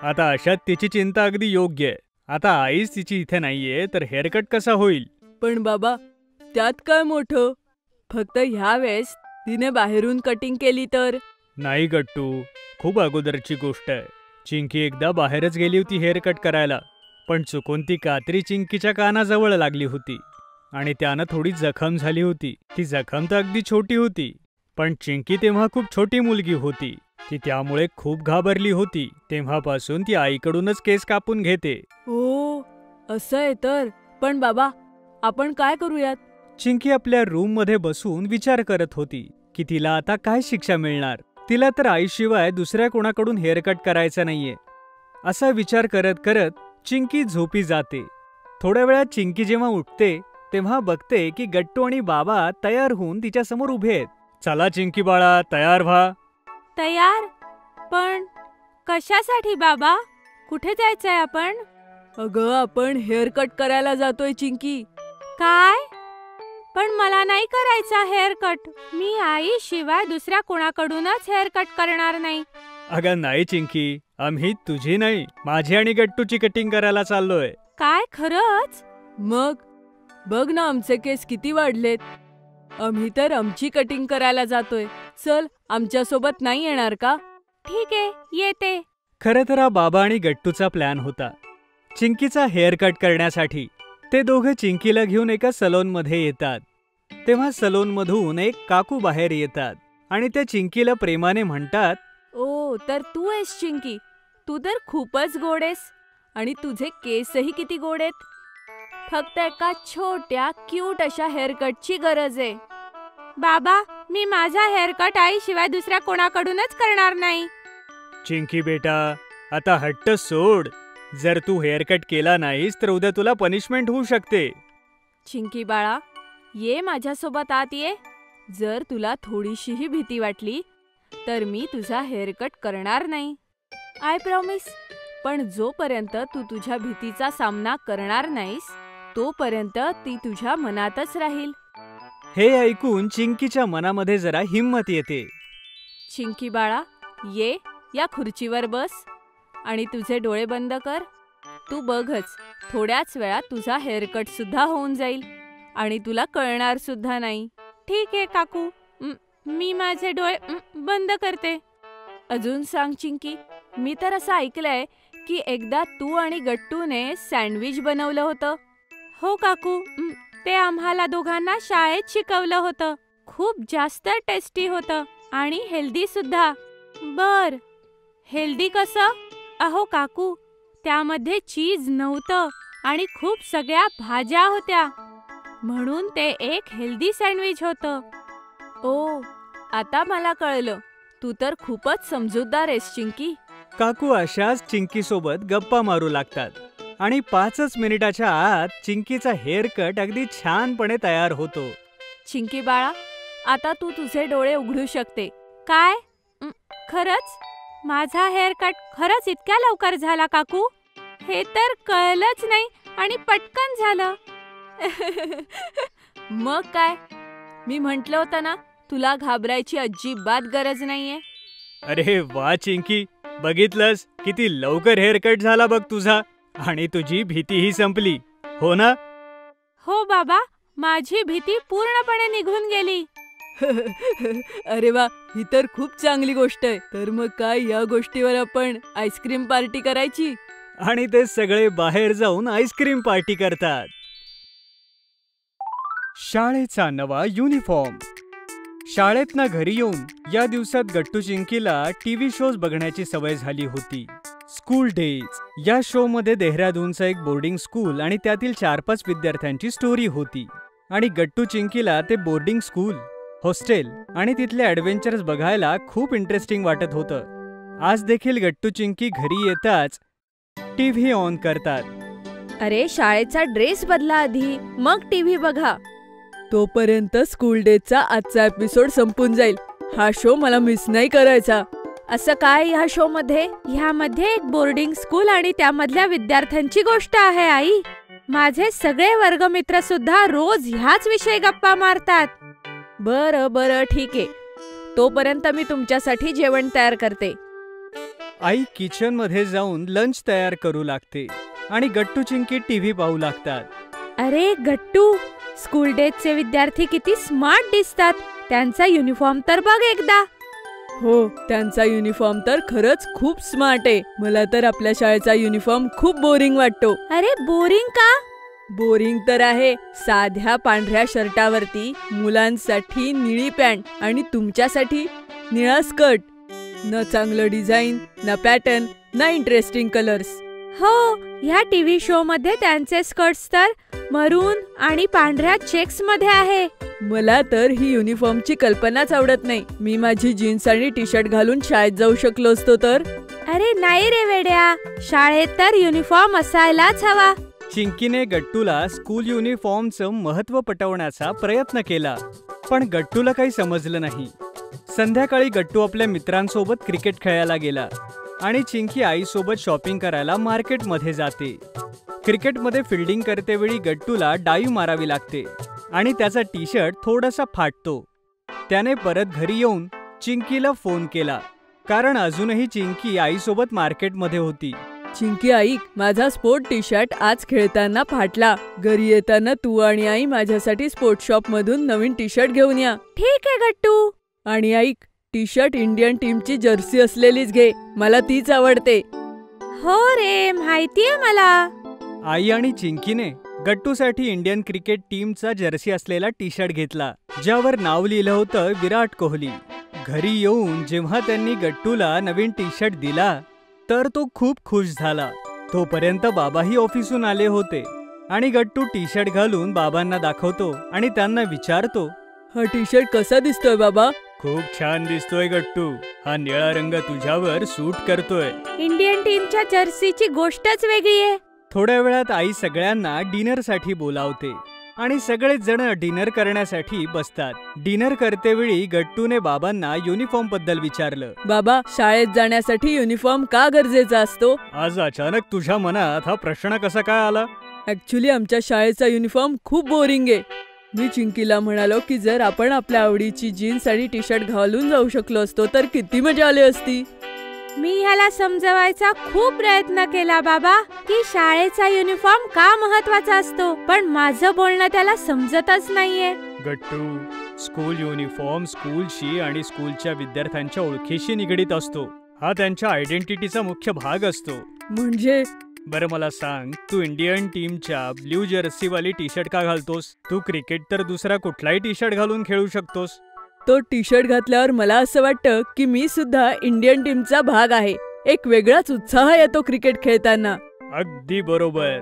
आता अशात तिची चिंता अगदी योग्य आहे. आता आईच तिची इथे नाहीये, तर हेअरकट कसा होईल? पण बाबा, त्यात काय मोठं? फक्त ह्या वेळेस तिने बाहेरून कटिंग केली तर? नाही गट्टू, खूप अगोदरची गोष्ट आहे. चिंकी एकदा बाहेरच गेली होती हेअर कट करायला, पण चुकून ती कात्री चिंकीच्या कानाजवळ लागली होती आणि त्यानं थोडी जखम झाली होती. ती जखम तर अगदी छोटी होती, पण चिंकी तेव्हा खूप छोटी मुलगी होती. ती त्यामुळे खूप घाबरली होती. तेव्हापासून ती आईकडूनच केस कापून घेते. ओ, असं आहे तर. पण बाबा, आपण काय करूयात? चिंकी आपल्या रूम मध्ये बसून विचार करत होती की तिला आता काय शिक्षा मिळणार. तिला तर आईशिवाय दुसऱ्या कोणाकडून हेअरकट करायचा नाहीये. असा विचार करत करत चिंकी झोपी जाते. थोड्या वेळात चिंकी जेव्हा उठते तेव्हा बघते की गट्टू आणि बाबा तयार होऊन तिच्या समोर उभे आहेत. चला चिंकी बाळा, तयार व्हा. तयार? पण कशासाठी बाबा? कुठे जायचंय आपण? अगं, आपण हेअर कट करायला जातोय चिंकी. काय? पण मला नाही करायचा हेअर कट. मी आई शिवाय दुसऱ्या कोणाकडूनच हेअर कट करणार नाही. अगं नाही चिंकी, आम्ही तुझी नाही, माझी आणि गट्टूची कटिंग करायला चाललोय. काय, खरंच? मग बघ ना, आमचे केस किती वाढलेत. आम्ही तर आमची कटिंग करायला जातोय. चल, आमच्या सोबत नाही येणार का? ठीक आहे, येते. खरं तर हा बाबा आणि गट्टूचा प्लॅन होता चिंकीचा हेअर कट करण्यासाठी. ते दोघं चिंकीला घेऊन एका सलोनमध्ये येतात. तेव्हा सलोनमधून एक काकू बाहेर येतात आणि त्या चिंकीला प्रेमाने म्हणतात, ओ, तर तू आहेस चिंकी. तू तर खूपच गोड आहेस आणि तुझे केसही किती गोड आहेत. फक्त एका छोट्या क्यूट अशा हेअरकटची गरज आहे. बाबा, मी माझा हेअरकट आईशिवाय दुसऱ्या कोणाकडूनच करणार नाही. चिंकी बेटा, आता हट्ट सोड. जर तू हेअर कट केला नाहीस तर उद्या तुला पनिशमेंट होऊ शकते. चिंकी बाळा, ये माझ्यासोबत आत ये. जर तुला थोडीशीही भीती वाटली तर मी तुझा हेअरकट करणार नाही. I promise. पण जोपर्यंत तू तुझ्या भीतीचा सामना करणार नाहीस तोपर्यंत ती तुझ्या मनातच राहील. हे ऐकून चिंकीच्या मनामध्ये जरा हिम्मत येते. चिंकी बाळा, ये, या खुर्चीवर बस आणि तुझे डोळे बंद कर. तू बघच, थोड्याच वेळात तुझा हेअरकट सुद्धा होऊन जाईल आणि तुला कळणार सुद्धा नाही. ठीक आहे काकू, मी माझे डोळे बंद करते. अजून सांग चिंकी, मी तर असं ऐकलंय की एकदा तू आणि गट्टूने सँडविच बनवलं होतं. हो काकू, ते आम्हाला दोघांना शाळेत शिकवलं होतं. खूप जास्त टेस्टी होतं आणि हेल्दी सुद्धा. बर, हेल्दी कसं? अहो काकू, त्यामध्ये चीज नव्हतं आणि खूप सगळ्या भाज्या होत्या, म्हणून ते एक हेल्दी सँडविच होतं. ओ, आता मला कळलं. तू तर खूपच समजूतदार आहेस चिंकी. काकू अशाच चिंकी सोबत गप्पा मारू लागतात आणि 5 मिनिटाच्या आत चिंकीचा हेअर कट अगदी छानपणे तयार होतो. चिंकी बाळा, आता तू तुझे डोळे उघडू शकते. काय? खरंच? माझा हेअर कट खरंच इतक्या लवकर झाला काकू? हे तर कळलंच नाही आणि पटकन झालं. मग काय, मी म्हटलं होतं ना, तुला घाबरायची अजिबात गरज नाहीये. अरे वा चिंकी, बघितलंस किती लवकर हेअर कट झाला बघ तुझा, आणि तुझी भीतीही संपली, हो ना? हो बाबा, माझी भीती पूर्णपणे निघून गेली. अरे वा, ही तर खूप चांगली गोष्ट आहे. तर मग काय, या गोष्टीवर आपण आईस्क्रीम पार्टी करायची? आणि ते सगळे बाहेर जाऊन आईस्क्रीम पार्टी करतात. शाळेचा नवा युनिफॉर्म. शाळेतनं घरी येऊन या दिवसात गट्टू चिंकीला टीव्ही शोज बघण्याची सवय झाली होती. स्कूल डेज या शो मध्ये देहरादूनचं एक बोर्डिंग स्कूल आणि त्यातील 4-5 विद्यार्थ्यांची स्टोरी होती. आणि गट्टू चिंकीला ते बोर्डिंग स्कूल, हॉस्टेल आणि तिथले ॲडव्हेंचर्स बघायला खूप इंटरेस्टिंग वाटत होतं. आज देखील गट्टू चिंकी घरी येताच टीव्ही ऑन करतात. अरे, शाळेचा ड्रेस बदला आधी, मग टीव्ही बघा. तोपर्यंत स्कूल डेचा आजचा एपिसोड संपून जाईल. हा शो मला मिस नाही करायचा. असं काय ह्या शो मध्ये? ह्यामध्ये एक बोर्डिंग स्कूल आणि त्यामधल्या विद्यार्थ्यांची गोष्ट आहे आई. माझे सगळे वर्गमित्र सुद्धा रोज ह्याच विषयी गप्पा मारतात. बरं ठीक आहे. तोपर्यंत मी तुमच्यासाठी जेवण तयार करते. आई किचन मध्ये जाऊन लंच तयार करू लागते आणि गट्टू चिंकी टीव्ही पाहू लागतात. अरे गट्टू, स्कूल डेजचे विद्यार्थी किती स्मार्ट दिसतात. त्यांचा युनिफॉर्म तर बघ एकदा. हो, त्यांचा युनिफॉर्म तर खरंच खूप स्मार्ट आहे. मला तर आपल्या शाळेचा युनिफॉर्म खूप बोरिंग वाटतो. अरे बोरिंग का? बोरिंग तर आहे. साध्या पांढऱ्या शर्टावरती मुलांसाठी निळी पॅन्ट आणि तुमच्यासाठी निळा स्कर्ट. न चांगलं डिझाईन, ना पॅटर्न, ना इंटरेस्टिंग कलर्स. हो, ह्या टीव्ही शो मध्ये त्यांचे स्कर्ट्स तर मरून आणि पांढऱ्या चेक्स मध्ये आहे. मला तर ही युनिफॉर्मची कल्पनाच आवडत नाही. मी माझी जीन्स आणि टी शर्ट घालून शाळेत जाऊ शकलो असतो तर. अरे नाही रे वेड्या, शाळेत तर युनिफॉर्म असायलाच हवा. चिंकीने गट्टूला स्कूल युनिफॉर्मचं महत्त्व पटवण्याचा प्रयत्न केला, पण गट्टूला काही समजलं नाही. संध्याकाळी गट्टू आपल्या मित्रांसोबत क्रिकेट खेळायला गेला आणि चिंकी आईसोबत शॉपिंग करायला मार्केटमध्ये जाते. क्रिकेटमध्ये फिल्डिंग करतेवेळी गट्टूला डाईव्ह मारावी लागते आणि त्याचा टी शर्ट थोडासा फाटतो. त्याने परत घरी येऊन चिंकीला फोन केला, कारण अजूनही चिंकी आईसोबत मार्केटमध्ये होती. चिंकी ऐक, माझा स्पोर्ट टी शर्ट आज खेळताना फाटला. घरी येताना तू आणि आई माझ्यासाठी स्पोर्ट शॉप मधून नवीन टी शर्ट घेऊन या. ठीक आहे गट्टू. आणि ऐक, टी शर्ट इंडियन टीमची जर्सी असलेलीच घे, मला तीच आवडते. हो रे, माहितीये मला. आई आणि चिंकीने गट्टूसाठी इंडियन क्रिकेट टीमचा जर्सी असलेला टी शर्ट घेतला, ज्यावर नाव लिहिलं होतं विराट कोहली. घरी येऊन जेव्हा त्यांनी गट्टूला नवीन टी शर्ट दिला तर तो खूप खुश झाला. तोपर्यंत बाबाही ऑफिसून आले होते आणि गट्टू टी शर्ट घालून बाबांना दाखवतो आणि त्यांना विचारतो, हा टी शर्ट कसा दिसतोय बाबा? खूप छान दिसतोय गट्टू, हा निळा रंग तुझ्यावर सूट करतोय. इंडियन टीमच्या जर्सीची गोष्टच वेगळी आहे. थोड्या वेळात आई सगळ्यांना डिनरसाठी बोलावते आणि सगळेच जण डिनर करण्यासाठी बसतात. डिनर करतेवेळी गट्टूने बाबांना युनिफॉर्म बद्दल विचारलं. बाबा, शाळेत जाण्यासाठी युनिफॉर्म का गरजेचा असतो? आज अचानक तुझ्या मनात हा प्रश्न कसा काय आला? ऍक्च्युली आमच्या शाळेचा युनिफॉर्म खूप बोरिंग आहे. मी चिंकीला म्हणालो की जर आपण आपल्या आवडीची जीन्स आणि टी शर्ट घालून जाऊ शकलो असतो तर किती मजा आली असती. मी ह्याला समजवायचा खूप प्रयत्न केला बाबा की शाळेचा युनिफॉर्म का महत्वाचा असतो, पण माझं बोलणं त्याला समजतच नाहीये. गट्टू, स्कूल युनिफॉर्म स्कूलशी आणि स्कूलच्या विद्यार्थ्यांच्या ओळखीशी निगडीत असतो. हा त्यांच्या आयडेंटिटीचा मुख्य भाग असतो. म्हणजे? बरं मला सांग, तू इंडियन टीमच्या ब्ल्यू जर्सी वाली टी शर्ट का घालतोस? तू क्रिकेट तर दुसरा कुठलाही टी शर्ट घालून खेळू शकतोस. तो टी शर्ट घातल्यावर मला असं वाटतं की मी सुद्धा इंडियन टीमचा भाग आहे. एक वेगळाच उत्साह येतो क्रिकेट खेळताना. अगदी बरोबर.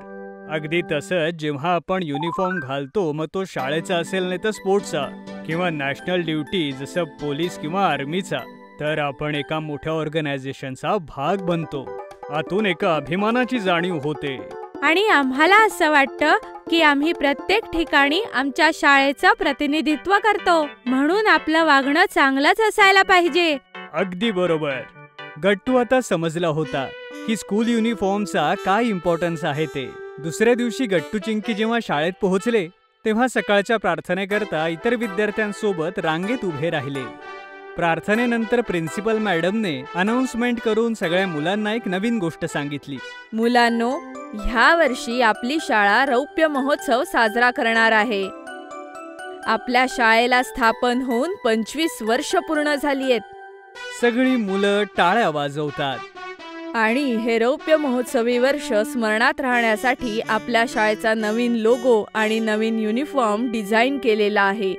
अगदी तसंच जेव्हा आपण युनिफॉर्म घालतो, मग तो शाळेचा असेल नाही तर स्पोर्ट्सचा किंवा नॅशनल ड्युटी जसं पोलीस किंवा आर्मीचा, तर आपण एका मोठ्या ऑर्गनायझेशनचा भाग बनतो. आतून एका अभिमानाची जाणीव होते. आणि आम्हाला असं वाटतं की आम्ही प्रत्येक ठिकाणी आमच्या शाळेचं प्रतिनिधित्व करतो, म्हणून आपलं वागणं चांगलंच असायला पाहिजे. अगदी बरोबर. गट्टू आता समजला होता की स्कूल युनिफॉर्मचा काय इम्पॉर्टन्स आहे ते. दुसऱ्या दिवशी गट्टू चिंकी जेव्हा शाळेत पोहोचले तेव्हा सकाळच्या प्रार्थनेकरता इतर विद्यार्थ्यांसोबत रांगेत उभे राहिले. प्रार्थनेनंतर प्रिन्सिपल मॅडमने अनाउन्समेंट करून सगळ्या मुलांना एक नवीन गोष्ट सांगितली. मुलांनो, ह्या वर्षी आपली शाळा रौप्य महोत्सव साजरा करणार आहे. आपल्या शाळेला स्थापन होऊन 25 वर्ष पूर्ण झाली आहेत. सगळी मुलं टाळ्या वाजवतात. आणि हे रौप्य महोत्सवी वर्ष स्मरणात राहण्यासाठी आपल्या शाळेचा नवीन लोगो आणि नवीन युनिफॉर्म डिझाईन केलेला आहे.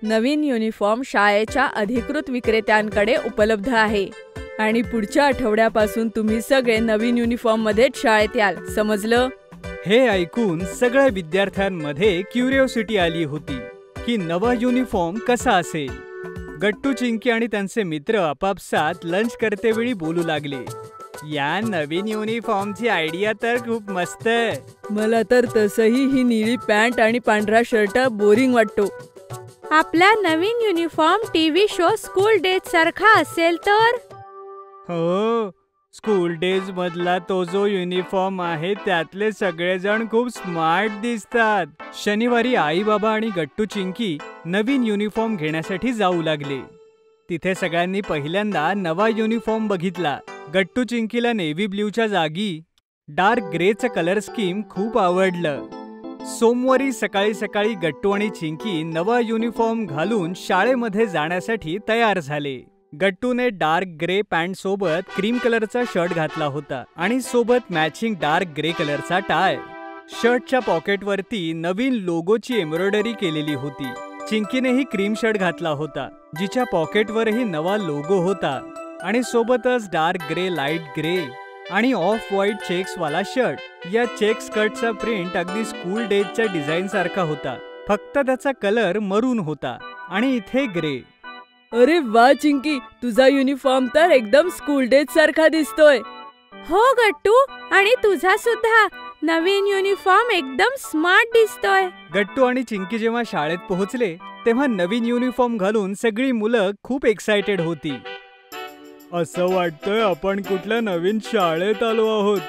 नवीन युनिफॉर्म शाळेच्या अधिकृत विक्रेत्यांकडे उपलब्ध आहे आणि पुढच्या आठवड्यापासून तुम्ही सगळे नवीन युनिफॉर्म मध्येच शाळेत याल, समजलं? हे ऐकून सगळ्या विद्यार्थ्यांमध्ये क्युरिओसिटी आली होती की नवा युनिफॉर्म कसा असेल. गट्टू चिंकी आणि त्यांचे मित्र आपापसात लंच करतेवेळी बोलू लागले. या नवीन युनिफॉर्मची आयडिया तर खूप मस्त आहे. मला तर तसंही ही निळी पॅन्ट आणि पांढरा शर्ट बोरिंग वाटतो. आपला नवीन uniform TV show school days सारखा असेल तर? हो, स्कूल डेज मधला तो जो युनिफॉर्म आहे त्यातले सगळेजण खूप स्मार्ट दिसतात. शनिवारी आई बाबा आणि गट्टू चिंकी नवीन युनिफॉर्म घेण्यासाठी जाऊ लागले. तिथे सगळ्यांनी पहिल्यांदा नवा युनिफॉर्म बघितला. गट्टू चिंकीला नेव्ही ब्ल्यूच्या जागी डार्क ग्रेचं कलर स्कीम खूप आवडलं. सोमवारी सकाळी सकाळी गट्टू आणि चिंकी नवा युनिफॉर्म घालून शाळेमध्ये जाण्यासाठी तयार झाले. गट्टूने डार्क ग्रे पॅन्ट सोबत क्रीम कलरचा शर्ट घातला होता आणि सोबत मॅचिंग डार्क ग्रे कलरचा टाय. शर्टच्या पॉकेटवरती नवीन लोगोची एम्ब्रॉयडरी केलेली होती. चिंकीनेही क्रीम शर्ट घातला होता, जिच्या पॉकेटवरही नवा लोगो होता आणि सोबतच डार्क ग्रे, लाईट ग्रे आणि ऑफ व्हाईट चेक्स वाला शर्ट. या चेक स्कर्टचा प्रिंट अगदी स्कूल डेजच्या डिझाईन सारखा होता, फक्त त्याचा कलर मरून होता आणि इथे ग्रे. अरे वा चिंकी, तुझा युनिफॉर्म तर एकदम स्कूल डेज सारखा दिसतोय. हो गट्टू, आणि तुझा सुद्धा नवीन युनिफॉर्म एकदम स्मार्ट दिसतोय. गट्टू आणि चिंकी जेव्हा शाळेत पोहोचले तेव्हा नवीन युनिफॉर्म घालून सगळी मुलं खूप एक्सायटेड होती. असं वाटतंय आपण कुठल्या नवीन शाळेत आलो आहोत.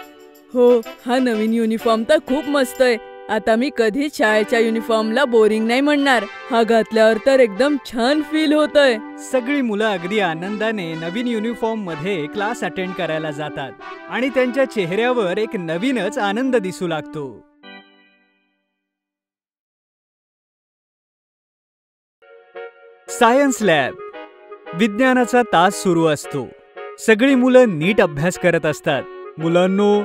हो, हा नवीन युनिफॉर्म तर खूप मस्त आहे. आता मी कधीच शाळेच्या युनिफॉर्मला बोरिंग नाही म्हणणार. हा घातल्यावर तर एकदम छान फील होतंय. सगळी मुलं अगदी आनंदाने नवीन युनिफॉर्म मध्ये क्लास अटेंड करायला जातात आणि त्यांच्या चेहऱ्यावर एक नवीनच आनंद दिसू लागतो. Science lab. विज्ञानाचा तास सुरू असतो. सगळी मुलं नीट अभ्यास करत असतात. मुलांनो,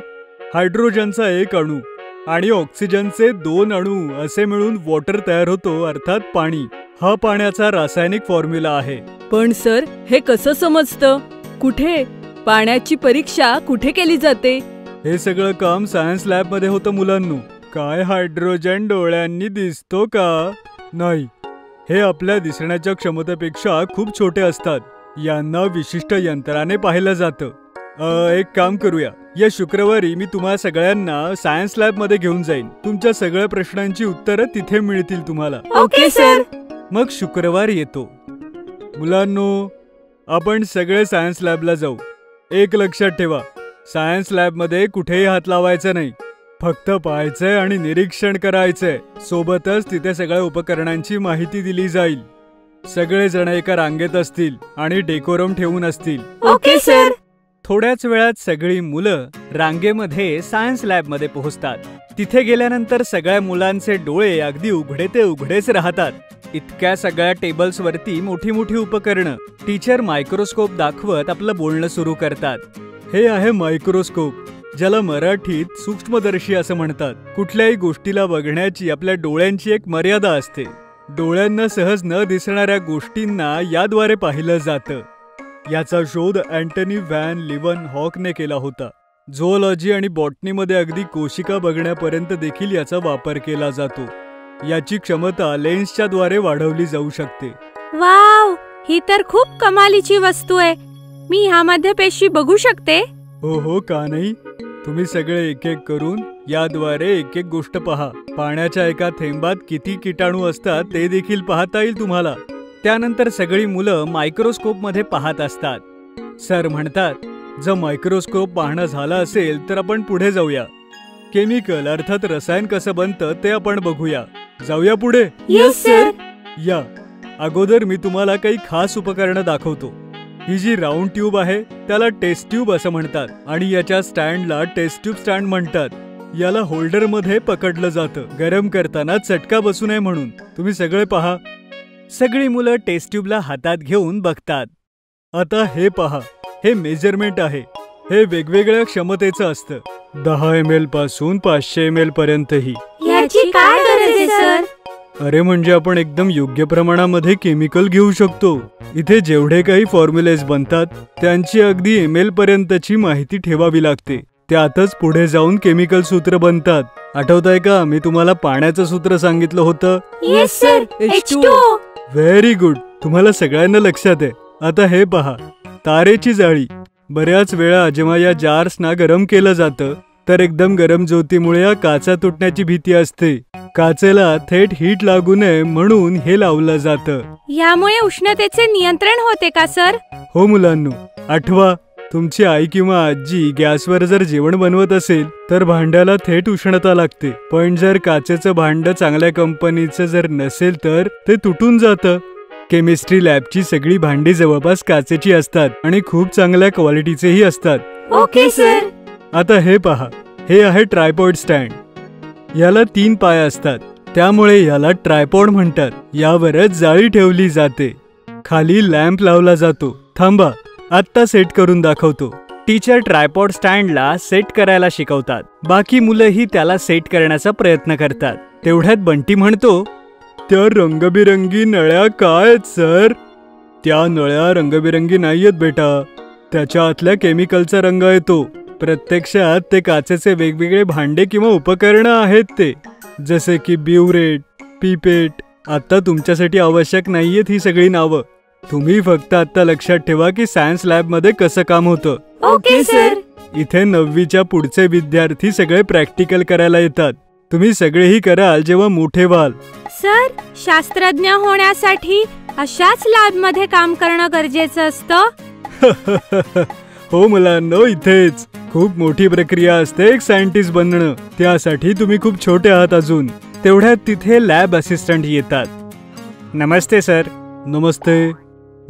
हायड्रोजनचा एक अणू आणि ऑक्सिजनचे 2 अणू असे मिळून वॉटर तयार होतो, अर्थात पाणी. हा पाण्याचा रासायनिक फॉर्म्युला आहे. पण सर, हे कसं समजतं? कुठे? पाण्याची परीक्षा कुठे केली जाते? हे सगळं काम सायन्स लॅब मध्ये होतं मुलांनो. काय हायड्रोजन डोळ्यांनी दिसतो का? नाही, हे आपल्या दिसण्याच्या क्षमतेपेक्षा खूप छोटे असतात. यांना विशिष्ट यंत्राने पाहिलं जातं. एक काम करूया, या शुक्रवारी मी तुम्हा सगळ्यांना सायन्स लॅब मध्ये घेऊन जाईन. तुमच्या सगळ्या प्रश्नांची उत्तरं तिथे मिळतील तुम्हाला. Okay sir. मग शुक्रवार येतो. मुलांनो, आपण सगळे सायन्स लॅबला जाऊ. एक लक्षात ठेवा, सायन्स लॅब मध्ये कुठेही हात लावायचा नाही. फक्त पाहायचंय आणि निरीक्षण करायचंय. सोबतच तिथे सगळ्या उपकरणांची माहिती दिली जाईल. सगळेजण एका रांगेत असतील आणि डेकोरम ठेवून असतील. Okay sir. थोड्याच वेळात सगळी मुलं रांगेमध्ये सायन्स लॅब मध्ये पोहोचतात. तिथे गेल्यानंतर सगळ्या मुलांचे डोळे अगदी उघडे ते उघडेच राहतात. इतक्या सगळ्या टेबल्स वरती मोठी मोठी उपकरणं. टीचर मायक्रोस्कोप दाखवत आपलं बोलणं सुरू करतात. हे आहे मायक्रोस्कोप, ज्याला मराठीत सूक्ष्मदर्शी असं म्हणतात. कुठल्याही गोष्टीला बघण्याची आपल्या डोळ्यांची एक मर्यादा असते. डोळ्यांना सहज न दिसणाऱ्या गोष्टींना याद्वारे पाहिलं जातं. याचा शोध अँटनी व्हॅन लिव्हनहॉकने केला होता. झूऑलॉजी आणि बॉटनीमध्ये अगदी कोशिका बघण्यापर्यंत देखील याचा वापर केला जातो. याची क्षमता लेन्सच्या द्वारे वाढवली जाऊ शकते. वाव, ही तर खूप कमालीची वस्तू आहे. मी ह्यामध्ये पेशी बघू शकते? हो, का नाही? तुम्ही सगळे एक एक करून याद्वारे एक एक गोष्ट पहा. पाण्याच्या एका थेंबात किती किटाणू असतात ते देखील पाहता येईल तुम्हाला. त्यानंतर सगळी मुलं मायक्रोस्कोप मध्ये पाहत असतात. सर म्हणतात, जर मायक्रोस्कोप पाहणं झालं असेल तर आपण पुढे जाऊया. केमिकल अर्थात रसायन कसं बनतं ते आपण बघूया. जाऊया पुढे. Yes sir. या अगोदर मी तुम्हाला काही खास उपकरणं दाखवतो. ही जी राऊंड ट्यूब आहे त्याला टेस्ट ट्यूब असं म्हणतात आणि याच्या स्टँडला टेस्ट ट्यूब स्टँड म्हणतात. याला होल्डर मध्ये पकडलं जातं, गरम करताना चटका बसू नये म्हणून. तुम्ही सगळे पहा. सगळी मुलं टेस्ट ट्यूबला हातात घेऊन बघतात. आता हे पहा, हे मेजरमेंट आहे. हे वेगवेगळ्या क्षमतेचं असतं. 10 ml पासून 500 ml पर्यंतही. याची काय गरज आहे सर? अरे म्हणजे आपण एकदम योग्य प्रमाणामध्ये केमिकल घेऊ शकतो. इथे जेवढे काही फॉर्म्युलेज बनतात त्यांची अगदी ml पर्यंतची माहिती ठेवावी लागते. त्यातच पुढे जाऊन केमिकल सूत्र बनतात. आठवतंय का, मी तुम्हाला पाण्याचं सूत्र सांगितलं होतं? Yes sir, H2O. Very good, तुम्हाला सगळ्यांना लक्षात आहे. आता हे पहा, तारेची जाळी. बऱ्याच वेळा जेव्हा या जार्सना गरम केलं जातं तर एकदम गरम ज्योतीमुळे या काचा तुटण्याची भीती असते. काचेला थेट हीट लागू नये म्हणून हे लावलं जातं. यामुळे उष्णतेचे नियंत्रण होते का सर? हो मुलांनो, आठवा, तुमची आई किंवा आजी गॅसवर जर जेवण बनवत असेल तर भांड्याला थेट उष्णता लागते. पण जर काचेचं भांड चांगल्या कंपनीचं जर नसेल तर ते तुटून जातं. केमिस्ट्री लॅबची सगळी भांडी जवळपास काचेची असतात आणि खूप चांगल्या क्वालिटीचेही असतात. Okay sir. आता हे पहा, हे आहे ट्रायपॉड स्टँड. याला 3 पाय असतात, त्यामुळे याला ट्रायपॉड म्हणतात. यावरच जाळी ठेवली जाते. खाली लॅम्प लावला जातो. थांबा, आत्ता सेट करून दाखवतो. टीचर ट्रायपॉड स्टँडला सेट करायला शिकवतात. बाकी मुलंही त्याला सेट करण्याचा प्रयत्न करतात. तेवढ्यात बंटी म्हणतो, त्या रंगबिरंगी नळ्या काय आहेत सर? त्या नळ्या रंगबिरंगी नाहीयेत बेटा, त्याच्या आतल्या केमिकलचा रंग येतो. प्रत्यक्षात ते काचेचे वेगवेगळे भांडे किंवा उपकरणं आहेत ते, जसे की ब्युरेट, पिपेट. आता तुमच्यासाठी आवश्यक नाहीयेत ही सगळी नावं. तुम्ही फक्त आता लक्षात ठेवा की सायन्स लॅब मध्ये कसं काम होतं. Okay sir. इथे 9वीच्या पुढचे विद्यार्थी सगळे प्रॅक्टिकल करायला येतात. तुम्ही सगळेही कराल जेव्हा मोठे व्हाल. सर, शास्त्रज्ञ होण्यासाठी अशाच लॅबमध्ये काम करणं गरजेचं असतं? हो मुलांनो, इथेच खूप मोठी प्रक्रिया असते एक सायंटिस्ट बनणं. त्यासाठी तुम्ही खूप छोटे आहात अजून. तेवढ्यात तिथे लॅब असिस्टंट येतात. नमस्ते सर. नमस्ते.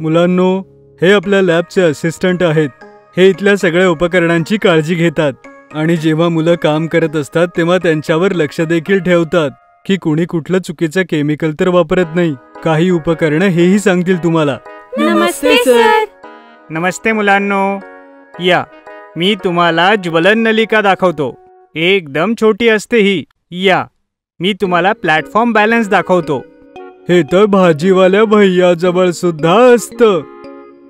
मुलांनो, हे आपल्या लॅबचे असिस्टंट आहेत. हे इथल्या सगळ्या उपकरणांची काळजी घेतात आणि जेव्हा मुलं काम करत असतात तेव्हा त्यांच्यावर लक्ष देखील ठेवतात की कुणी कुठलं चुकीचं केमिकल तर वापरत नाही. काही उपकरणं हेही सांगतील तुम्हाला. नमस्ते सर. नमस्ते मुलांनो, या मी तुम्हाला ज्वलन नलिका दाखवतो. एकदम छोटी असते ही. या मी तुम्हाला प्लॅटफॉर्म बॅलन्स दाखवतो. हे तर भाजीवाल्या भैयाजवळ सुद्धा असतं.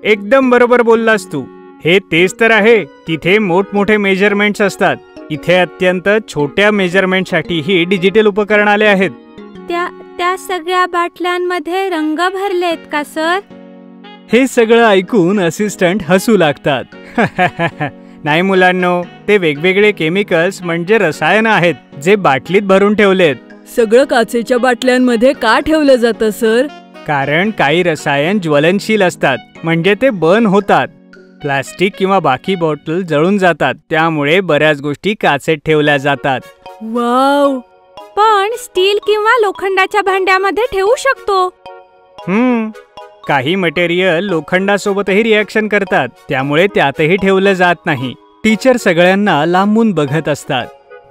एकदम बरोबर बोललास तू. हे तेच तर आहे. तिथे मोठमोठे मेजरमेंट्स असतात. इथे अत्यंत छोट्या मेजरमेंटसाठीही डिजिटल उपकरण आले आहेत. त्या सगळ्या बाटल्यांमध्ये रंग भरलेत का सर? हे सगळं ऐकून असिस्टंट हसू लागतात. नाही मुलांनो, ते वेगवेगळे केमिकल्स म्हणजे रसायन आहेत जे बाटलीत भरून ठेवलेत. सगळं काचेच्या बाटल्यांमध्ये का ठेवलं जातं सर? कारण काही रसायन ज्वलनशील असतात, म्हणजे ते बर्न होतात. प्लास्टिक किंवा बाकी बॉटल जळून जातात, त्यामुळे बऱ्याच गोष्टी काचेत ठेवल्या जातात. वाव. पण स्टील किंवा लोखंडाच्या भांड्यामध्ये ठेवू शकतो. काही मटेरियल लोखंडासोबतही रिॲक्शन करतात, त्यामुळे त्यातही ठेवलं जात नाही. टीचर सगळ्यांना लांबून बघत असतात.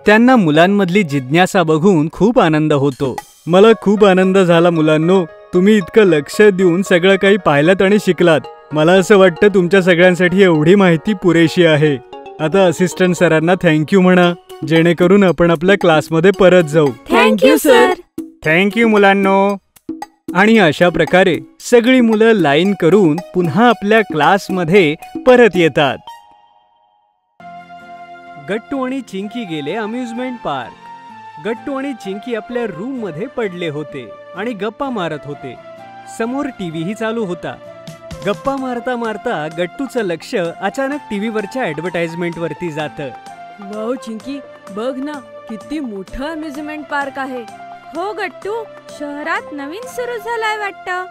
त्यांना मुलांमधली जिज्ञासा बघून खूप आनंद होतो. मला खूप आनंद झाला मुलांनो. तुम्ही इतकं लक्ष देऊन सगळं काही पाहिलात आणि शिकलात. मला असं वाटतं तुमच्या सगळ्यांसाठी एवढी माहिती पुरेशी आहे. आता असिस्टंट सरांना थँक्यू म्हणा, जेणेकरून आपण आपल्या क्लासमध्ये परत जाऊ. Thank you sir. थँक्यू मुलांनो. आणि अशा प्रकारे सगळी मुलं लाईन करून पुन्हा आपल्या क्लासमध्ये परत येतात. गट्टू आणि चिंकी गेले अम्युजमेंट पार्क. गट्टू आणि चिंकी आपल्या रूम मध्ये पडले होते आणि गप्पा मारत होते. समोर टीव्हीही चालू होता. गप्पा मारता मारता गट्टूचं लक्ष अचानक टीव्हीवरच्या ऍडव्हर्टाइजमेंट वरती जातं. वाव चिंकी, बघ ना, किती मोठं अम्युजमेंट पार्क आहे. हो गट्टू, शहरात नवीन सुरू झालाय वाटतं.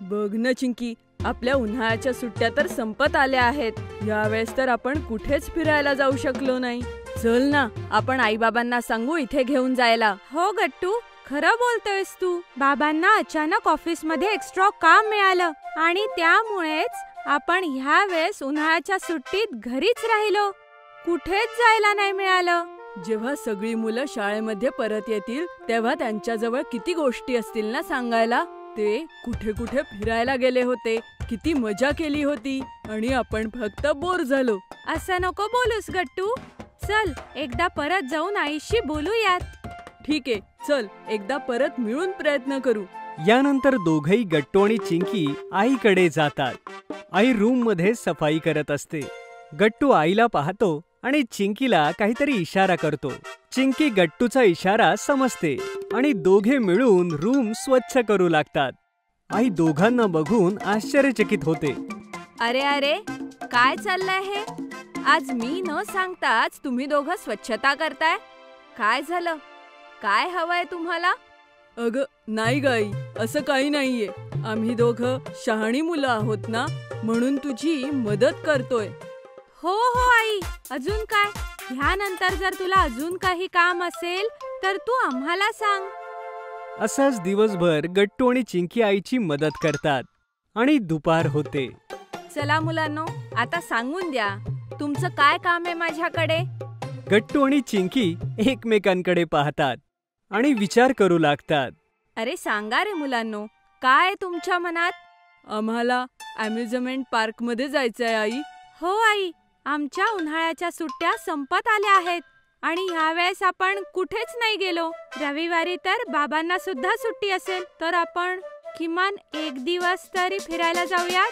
बघ ना चिंकी, आपल्या उन्हाळ्याच्या सुट्ट्या तर संपत आल्या आहेत. यावेळेस तर आपण कुठेच फिरायला जाऊ शकलो नाही. चल ना, आपण आई बाबांना सांगू इथे घेऊन जायला. हो गट्टू, खरं बोलतोयस तू. बाबांना अचानक ऑफिस मध्ये एक्स्ट्रा काम मिळालं आणि त्यामुळेच आपण ह्या वेळेस उन्हाळ्याच्या सुट्टीत घरीच राहिलो. कुठेच जायला नाही मिळालं. जेव्हा सगळी मुलं शाळेमध्ये परत येतील तेव्हा त्यांच्याजवळ किती गोष्टी असतील ना सांगायला. ते कुठे कुठे फिरायला गेले होते, किती मजा केली होती आणि आपण फक्त बोर झालो. असं नको बोलूस गट्टू. चल, एकदा परत जाऊन आईशी बोलूयात. ठीक आहे, चल एकदा परत मिळून प्रयत्न करू. यानंतर दोघही गट्टू आणि चिंकी आईकडे जातात. आई रूम मध्ये सफाई करत असते. गट्टू आईला पाहतो आणि चिंकीला काहीतरी इशारा करतो. चिंकी गट्टूचा इशारा समजते आणि दोघे मिळून रूम स्वच्छ करू लागतात. आई दोघांना बघून आश्चर्यचकित होते. अरे अरे, काय चाललंय हे? आज मी न सांगताच तुम्ही दोघं स्वच्छता करताय. काय झालं? काय हवंय तुम्हाला? अगं नाही गाई, असं काही नाहीये. आम्ही दोघं शहाणी मुलं आहोत ना, म्हणून तुझी मदत करतोय. हो हो आई, अजून काय? ह्यानंतर जर तुला अजून काही काम असेल तर तू आम्हाला सांग. असाच दिवसभर गट्टू आणि चिंकी आईची मदत करतात आणि दुपार होते. चला मुलांनो, आता सांगून द्या, तुमचं काय काम आहे माझ्याकडे? गट्टू आणि चिंकी एकमेकांकडे पाहतात आणि विचार करू लागतात. अरे सांगा रे मुलांनो, काय तुमच्या मनात? आम्हाला अम्युजमेंट पार्क मध्ये जायचंय आई. हो आई, आमच्या उन्हाळ्याच्या सुट्ट्या संपत आल्या आहेत आणि ह्यावेळेस आपण कुठेच नाही गेलो. रविवारी तर बाबांना सुद्धा सुट्टी असेल, तर आपण किमान एक दिवस तरी फिरायला जाऊयात.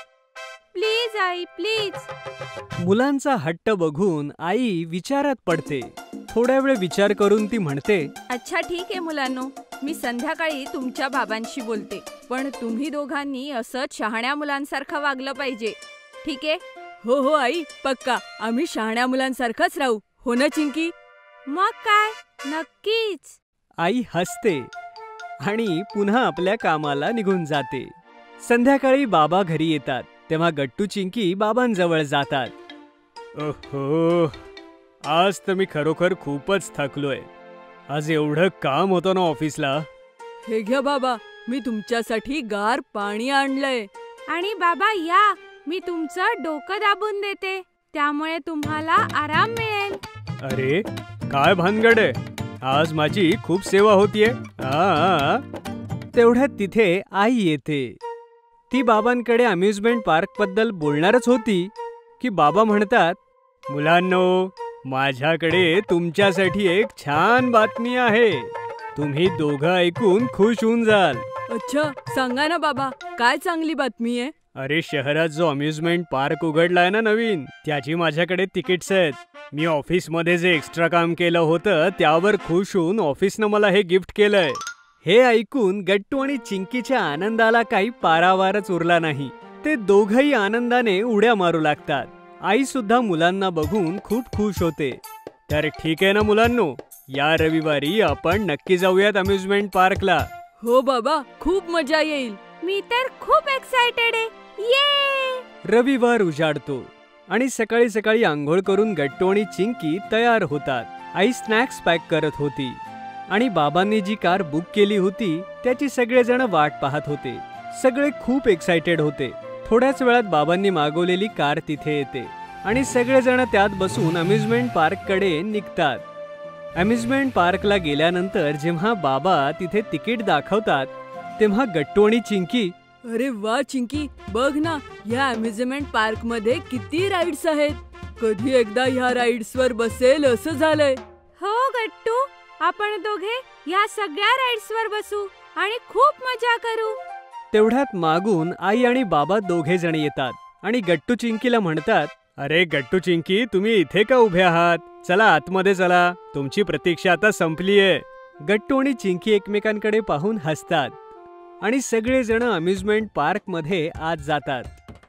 Please I, please. मुलांचा हट्ट बघून आई विचारात पडते. थोड्या वेळ विचार करून ती म्हणते, अच्छा ठीक आहे मुलांनो, मी संध्याकाळी तुमच्या बाबांशी बोलते. पण तुम्ही दोघांनी असंच शहाण्या मुलांसारखं वागलं पाहिजे, ठीक आहे? हो हो आई, पक्का. आम्ही शहाण्या मुलांसारखंच राहू. हो ना चिंकी? मग काय, नक्कीच. आई हसते आणि पुन्हा आपल्या कामाला निघून जाते. संध्याकाळी बाबा घरी येतात तेव्हा गट्टू चिंकी बाबांजवळ जातात. ओहो, आज तर मी खरोखर खूपच थकलोय. आज एवढं काम होतं ना ऑफिसला. हे घ्या बाबा, मी तुमच्यासाठी गार पाणी आणलंय. आणि बाबा या, मी तुमचं डोकं दाबून देते, त्यामुळे तुम्हाला आराम मिळेल. अरे काय भानगड आहे, आज माझी खूप सेवा होतीये. तेवढ्यात तिथे आई येते. ती बाबांकडे अम्युजमेंट पार्क बद्दल बोलणारच होती की बाबा म्हणतात, मुलांनो, माझ्याकडे तुमच्यासाठी एक छान बातमी आहे. तुम्ही दोघं ऐकून खुश होऊन जाल. अच्छा, सांगा ना बाबा, काय चांगली बातमी आहे? अरे शहरात जो अम्युजमेंट पार्क उघडलाय ना नवीन, त्याची माझ्याकडे तिकीट्स आहेत. मी ऑफिसमध्ये जे एक्स्ट्रा काम केलं होतं त्यावर खुश होऊन ऑफिसनं मला हे गिफ्ट केलंय. हे ऐकून गट्टू आणि चिंकीच्या आनंदाला काही पारावारच उरला नाही. ते दोघंही आनंदाने उड्या मारू लागतात. आई सुद्धा मुलांना बघून खूप खुश होते. तर ठीक आहे ना मुलांनो, या रविवारी आपण नक्की जाऊयात अम्युजमेंट पार्कला. हो बाबा, खूप मजा येईल. मी तर खूप एक्साइटेड आहे. ये! रविवार उजाडतो आणि सकाळी सकाळी आंघोळ करून गट्टू आणि चिंकी तयार होतात. आई स्नॅक्स पॅक करत होती आणि बाबांनी जी कार बुक केली होती त्याची सगळेजण वाट पाहत होते. सगळे खूप एक्साइटेड होते. थोड्याच वेळात बाबांनी मागवलेली कार तिथे येते आणि सगळेजण त्यात बसून अम्युजमेंट पार्ककडे निघतात. अम्युजमेंट पार्कला गेल्यानंतर जेव्हा बाबा तिथे तिकीट दाखवतात तेव्हा गट्टू आणि चिंकी, अरे वा चिंकी, बघ ना, या अम्युजमेंट पार्क मध्ये किती राईड्स आहेत. कधी एकदा ह्या राईड्स वर बसेल असं झालंय. हो गट्टू, आपण दोघे या सगळ्या राईड्स वर बसू आणि खूप मजा करू. तेवढ्यात मागून आई आणि बाबा दोघे जण येतात आणि गट्टू चिंकीला म्हणतात, अरे गट्टू चिंकी, तुम्ही इथे का उभे आहात? चला आतमध्ये चला, तुमची प्रतीक्षा आता संपलीये. गट्टू आणि चिंकी एकमेकांकडे पाहून हसतात आणि सगळेजण अम्युजमेंट पार्क मध्ये आत जातात.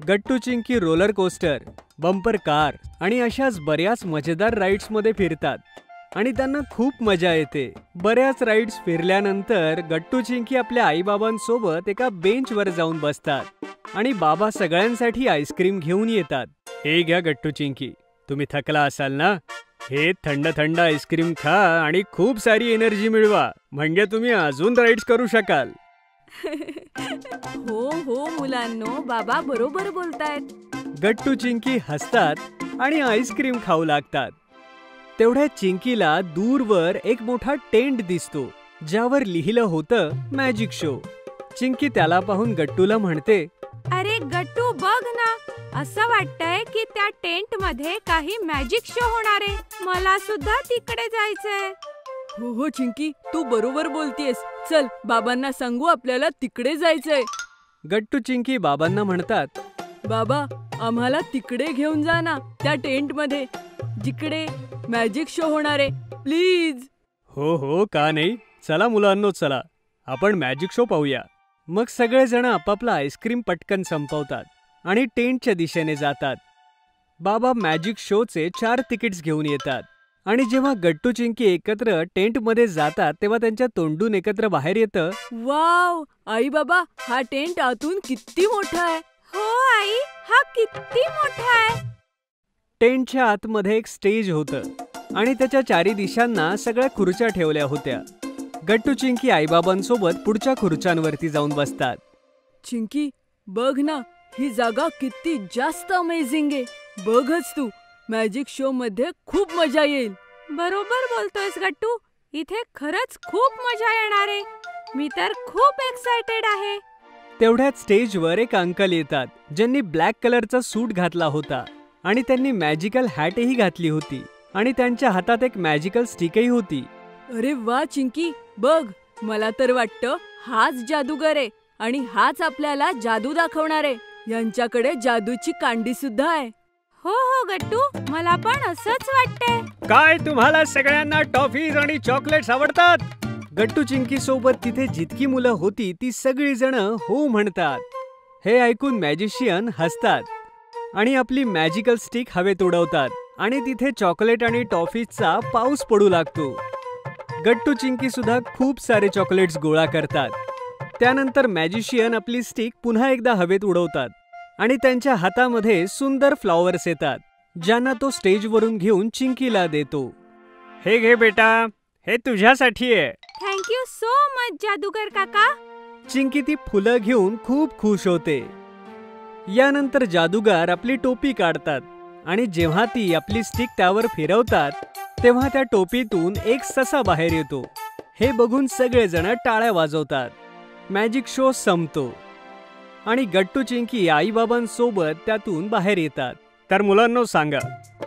Gattu Chinki roller coaster, bumper car आणि अशाच बऱ्याच मजेदार राईड्स मध्ये फिरतात आणि त्यांना खूप मजा येते. बऱ्याच राईड्स फिरल्यानंतर गट्टू चिंकी आपल्या आईबाबांसोबत एका बेंचवर जाऊन बसतात आणि बाबा सगळ्यांसाठी आईस्क्रीम घेऊन येतात. हे घ्या गट्टू चिंकी, तुम्ही थकला असाल ना, हे थंड थंड आईस्क्रीम खा आणि खूप सारी एनर्जी मिळवा, म्हणजे तुम्ही अजून राईड्स करू शकाल. हो हो मुलांनो, बाबा बरोबर बोलतायत. गट्टू चिंकी हसतात आणि आईस्क्रीम खाऊ लागतात. तेवढ्यात चिंकीला दूरवर एक मोठा टेंट दिसतो ज्यावर लिहिलं होतं मॅजिक शो. चिंकी त्याला पाहून गट्टूला म्हणते, अरे गट्टू बघ ना, असं वाटतंय की त्या टेंट मध्ये काही मॅजिक शो होणार आहे. मला सुद्धा तिकडे जायचंय. हो हो चिंकी, तू बरोबर बोलतेस. चल बाबांना सांगू आपल्याला तिकडे जायचंय. गट्टू चिंकी बाबांना म्हणतात, बाबा आम्हाला तिकडे घेऊन जा ना, त्या टेंट मध्ये जिकडे मॅजिक शो होणार आहे, प्लीज. हो हो, का नाही, चला मुलांनो, चला आपण मॅजिक शो पाहूया. मग सगळेजण आपापला आईस्क्रीम पटकन संपवतात आणि टेंटच्या दिशेने जातात. बाबा मॅजिक शोचे 4 तिकीट्स घेऊन येतात आणि जेव्हा गट्टू चिंकी एकत्र टेंट मध्ये जातात तेव्हा त्यांच्या तोंडून एकत्र बाहेर येतं, वाव आई बाबा, हा टेंट आतून किती मोठा आहे. हो आई, हा किती मोठा आहे. टेंटच्या आतमध्ये एक स्टेज होतं आणि त्याच्या 4 दिशांना सगळ्या खुर्च्या ठेवल्या होत्या. गट्टू चिंकी आईबाबांसोबत पुढच्या खुर्च्यांवरती जाऊन बसतात. चिंकी बघ ना, ही जागा किती जास्त अमेझिंग आहे. बघच तू, मॅजिक शो मध्ये खूप मजा येईल. बरोबर बोलतोयस गट्टू, इथे खरंच खूप मजा येणार आहे. मी तर खूप एक्साइटेड आहे. तेवढ्यात स्टेजवर एक अंकल येतात ज्यांनी ब्लॅक कलरचा सूट घातला होता आणि त्यांनी मॅजिकल हॅटही घातली होती आणि त्यांच्या हातात एक मॅजिकल स्टिकही होती. अरे वा चिंकी, बघ, मला तर वाटतं हाच जादूगर आहे आणि हाच आपल्याला जादू दाखवणार आहे. यांच्याकडे जादूची कांडी सुद्धा आहे. हो हो गट्टू, मला पण असंच वाटतंय. काय तुम्हाला सगळ्यांना टॉफीज आणि चॉकलेट्स आवडतात? गट्टू चिंकी सोबत तिथे जितकी मुलं होती ती सगळी जण हो म्हणतात. हे ऐकून मॅजिशियन हसतात आणि आपली मॅजिकल स्टिक हवेत उडवतात आणि तिथे चॉकलेट आणि टॉफीजचा पाऊस पडू लागतो. गट्टू चिंकी सुद्धा खूप सारे चॉकलेट्स गोळा करतात. त्यानंतर मॅजिशियन आपली स्टिक पुन्हा एकदा हवेत उडवतात आणि त्यांच्या हातामध्ये सुंदर फ्लॉवर्स येतात, ज्यांना तो स्टेजवरून घेऊन चिंकीला देतो. हे घे बेटा, हे तुझ्यासाठी आहे. थँक्यू सो मच जादूगर काका. चिंकी ती फुलं घेऊन खूप खुश होते. यानंतर जादूगार आपली टोपी काढतात आणि जेव्हा ती आपली स्टिक त्यावर फिरवतात तेव्हा त्या टोपीतून एक ससा बाहेर येतो. हे बघून सगळेजण टाळ्या वाजवतात. मॅजिक शो संपतो आणि गट्टू चिंकी आईबाबांसोबत त्यातून बाहेर येतात. तर मुलांनो सांगा,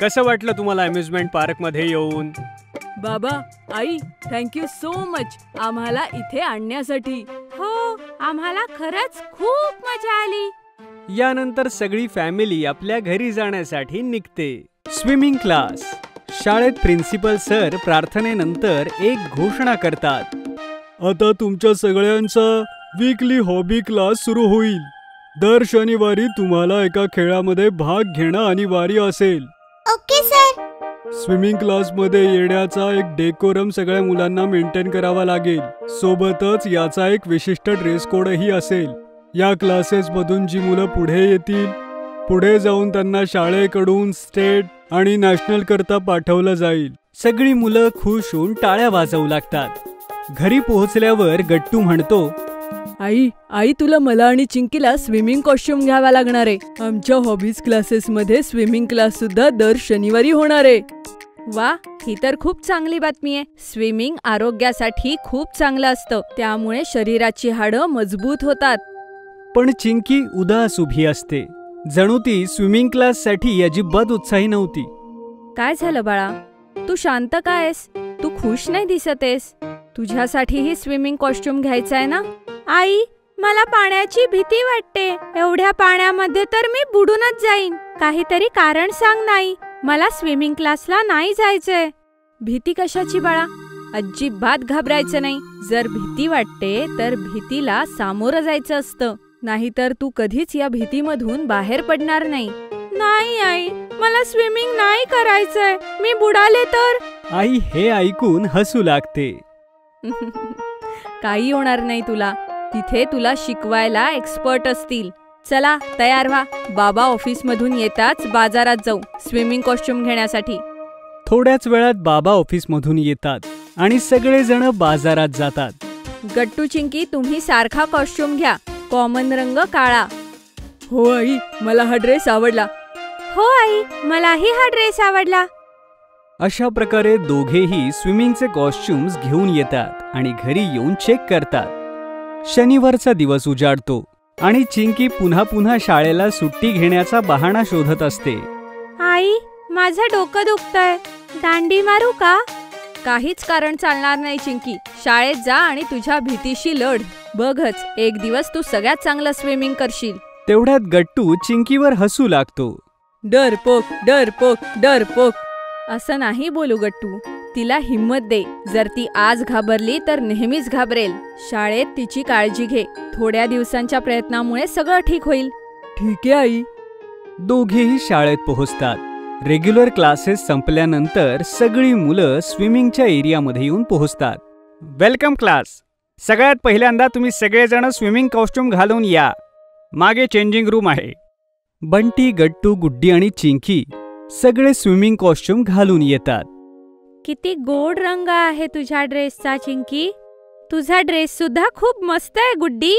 कसं वाटलं तुम्हाला अम्युजमेंट पार्क मध्ये येऊन? बाबा, आई, थँक्यू सो मच आम्हाला इथे आणण्यासाठी. हो, आम्हाला खरंच खूप मजा आली. यानंतर सगळी फॅमिली आपल्या घरी जाण्यासाठी निघते. Swimming class. शाळेत प्रिन्सिपल सर प्रार्थनेनंतर एक घोषणा करतात. आता तुमच्या सगळ्यांचा वीकली हॉबी क्लास सुरू होईल. दर शनिवारी तुम्हाला एका खेळामध्ये भाग घेणं अनिवार्य असेल. Okay sir. स्विमिंग क्लासमध्ये येण्याचा एक डेकोरम सगळ्या मुलांना मेंटेन करावा लागेल. सोबतच याचा एक विशिष्ट ड्रेस कोडही असेल. या क्लासेस मधून जी मुलं पुढे येतील, पुढे जाऊन त्यांना शाळेकडून स्टेट आणि नॅशनल करता पाठवलं जाईल. सगळी मुलं खुश होऊन टाळ्या वाजवू लागतात. घरी पोहोचल्यावर गट्टू म्हणतो, आई, तुला मला आणि चिंकीला स्विमिंग कॉस्ट्युम घ्यावा लागणार आहे. आमच्या हॉबीज क्लासेस मध्ये स्विमिंग क्लास सुद्धा दर शनिवारी होणार आहे. वा, ही तर खूप चांगली बातमी आहे. स्विमिंग आरोग्यासाठी खूप चांगलं असतं, त्यामुळे शरीराची हाडं मजबूत होतात. पण चिंकी उदास उभी असते, जणू ती स्विमिंग क्लाससाठी अजिबात उत्साही नव्हती. काय झालं बाळा, तू शांत का आहेस? तू खुश नाही दिसतेस. तुझ्यासाठीही स्विमिंग कॉस्ट्युम घ्यायचा आहे ना? आई, मला पाण्याची भीती वाटते. एवढ्या पाण्यामध्ये तर मी बुडूनच जाईन. काहीतरी कारण सांग. नाही, मला स्विमिंग क्लासला नाही जायचंय. भीती कशाची बाळा? अजिबात घाबरायचं नाही. जर भीती वाटते तर भीतीला सामोरं जायचं असतं, नाहीतर तू कधीच या भीतीमधून बाहेर पडणार नाही. नाही आई, मला स्विमिंग नाही करायचंय. मी बुडाले तर? आई हे ऐकून हसू लागते. काही होणार नाही तुला. तिथे तुला शिकवायला एक्सपर्ट असतील. चला तयार व्हा. बाबा ऑफिस मधून येताच बाजारात जाऊ स्विमिंग कॉस्ट्युम घेण्यासाठी. थोड्याच वेळात बाबा ऑफिस मधून येतात आणि सगळेजण बाजारात जातात. गट्टू चिंकी, तुम्ही सारखा कॉस्ट्युम घ्या. कॉमन रंग काळा. हो आई, मला हा ड्रेस आवडला. हो आई, मलाही हा ड्रेस आवडला. अशा प्रकारे दोघेही स्विमिंगचे कॉस्ट्युम्स घेऊन येतात आणि घरी येऊन चेक करतात. शनिवारचा दिवस उजाडतो आणि चिंकी पुन्हा पुन्हा शाळेला सुट्टी घेण्याचा बहाणा शोधत असते. आई, माझं डोकं दुखतंय. दांडी मारू का? काहीच कारण चालणार नाही चिंकी. शाळेत जा आणि तुझ्या भीतीशी लढ. बघच, एक दिवस तू सगळ्यात चांगलं स्विमिंग करशील. तेवढ्यात गट्टू चिंकीवर हसू लागतो. डरपोक, डरपोक, डरपोक. असं नाही बोलू गट्टू. तिला हिम्मत दे. जर ती आज घाबरली तर नेहमीच घाबरेल. शाळेत तिची काळजी घे. थोड्या दिवसांच्या प्रयत्नामुळे सगळं ठीक होईल. ठीक आहे आई. दोघेही शाळेत पोहोचतात. रेग्युलर क्लासेस संपल्यानंतर सगळी मुलं स्विमिंगच्या एरियामध्ये येऊन पोहोचतात. Welcome class. सगळ्यात पहिल्यांदा तुम्ही सगळेजण स्विमिंग कॉस्ट्युम घालून या. मागे चेंजिंग रूम आहे. बंटी, गट्टू, गुड्डी आणि चिंकी सगळे स्विमिंग कॉस्ट्युम घालून येतात. किती गोड रंग आहे तुझ्या ड्रेसचा चिंकी. तुझा ड्रेस सुद्धा खूप मस्त आहे गुड्डी.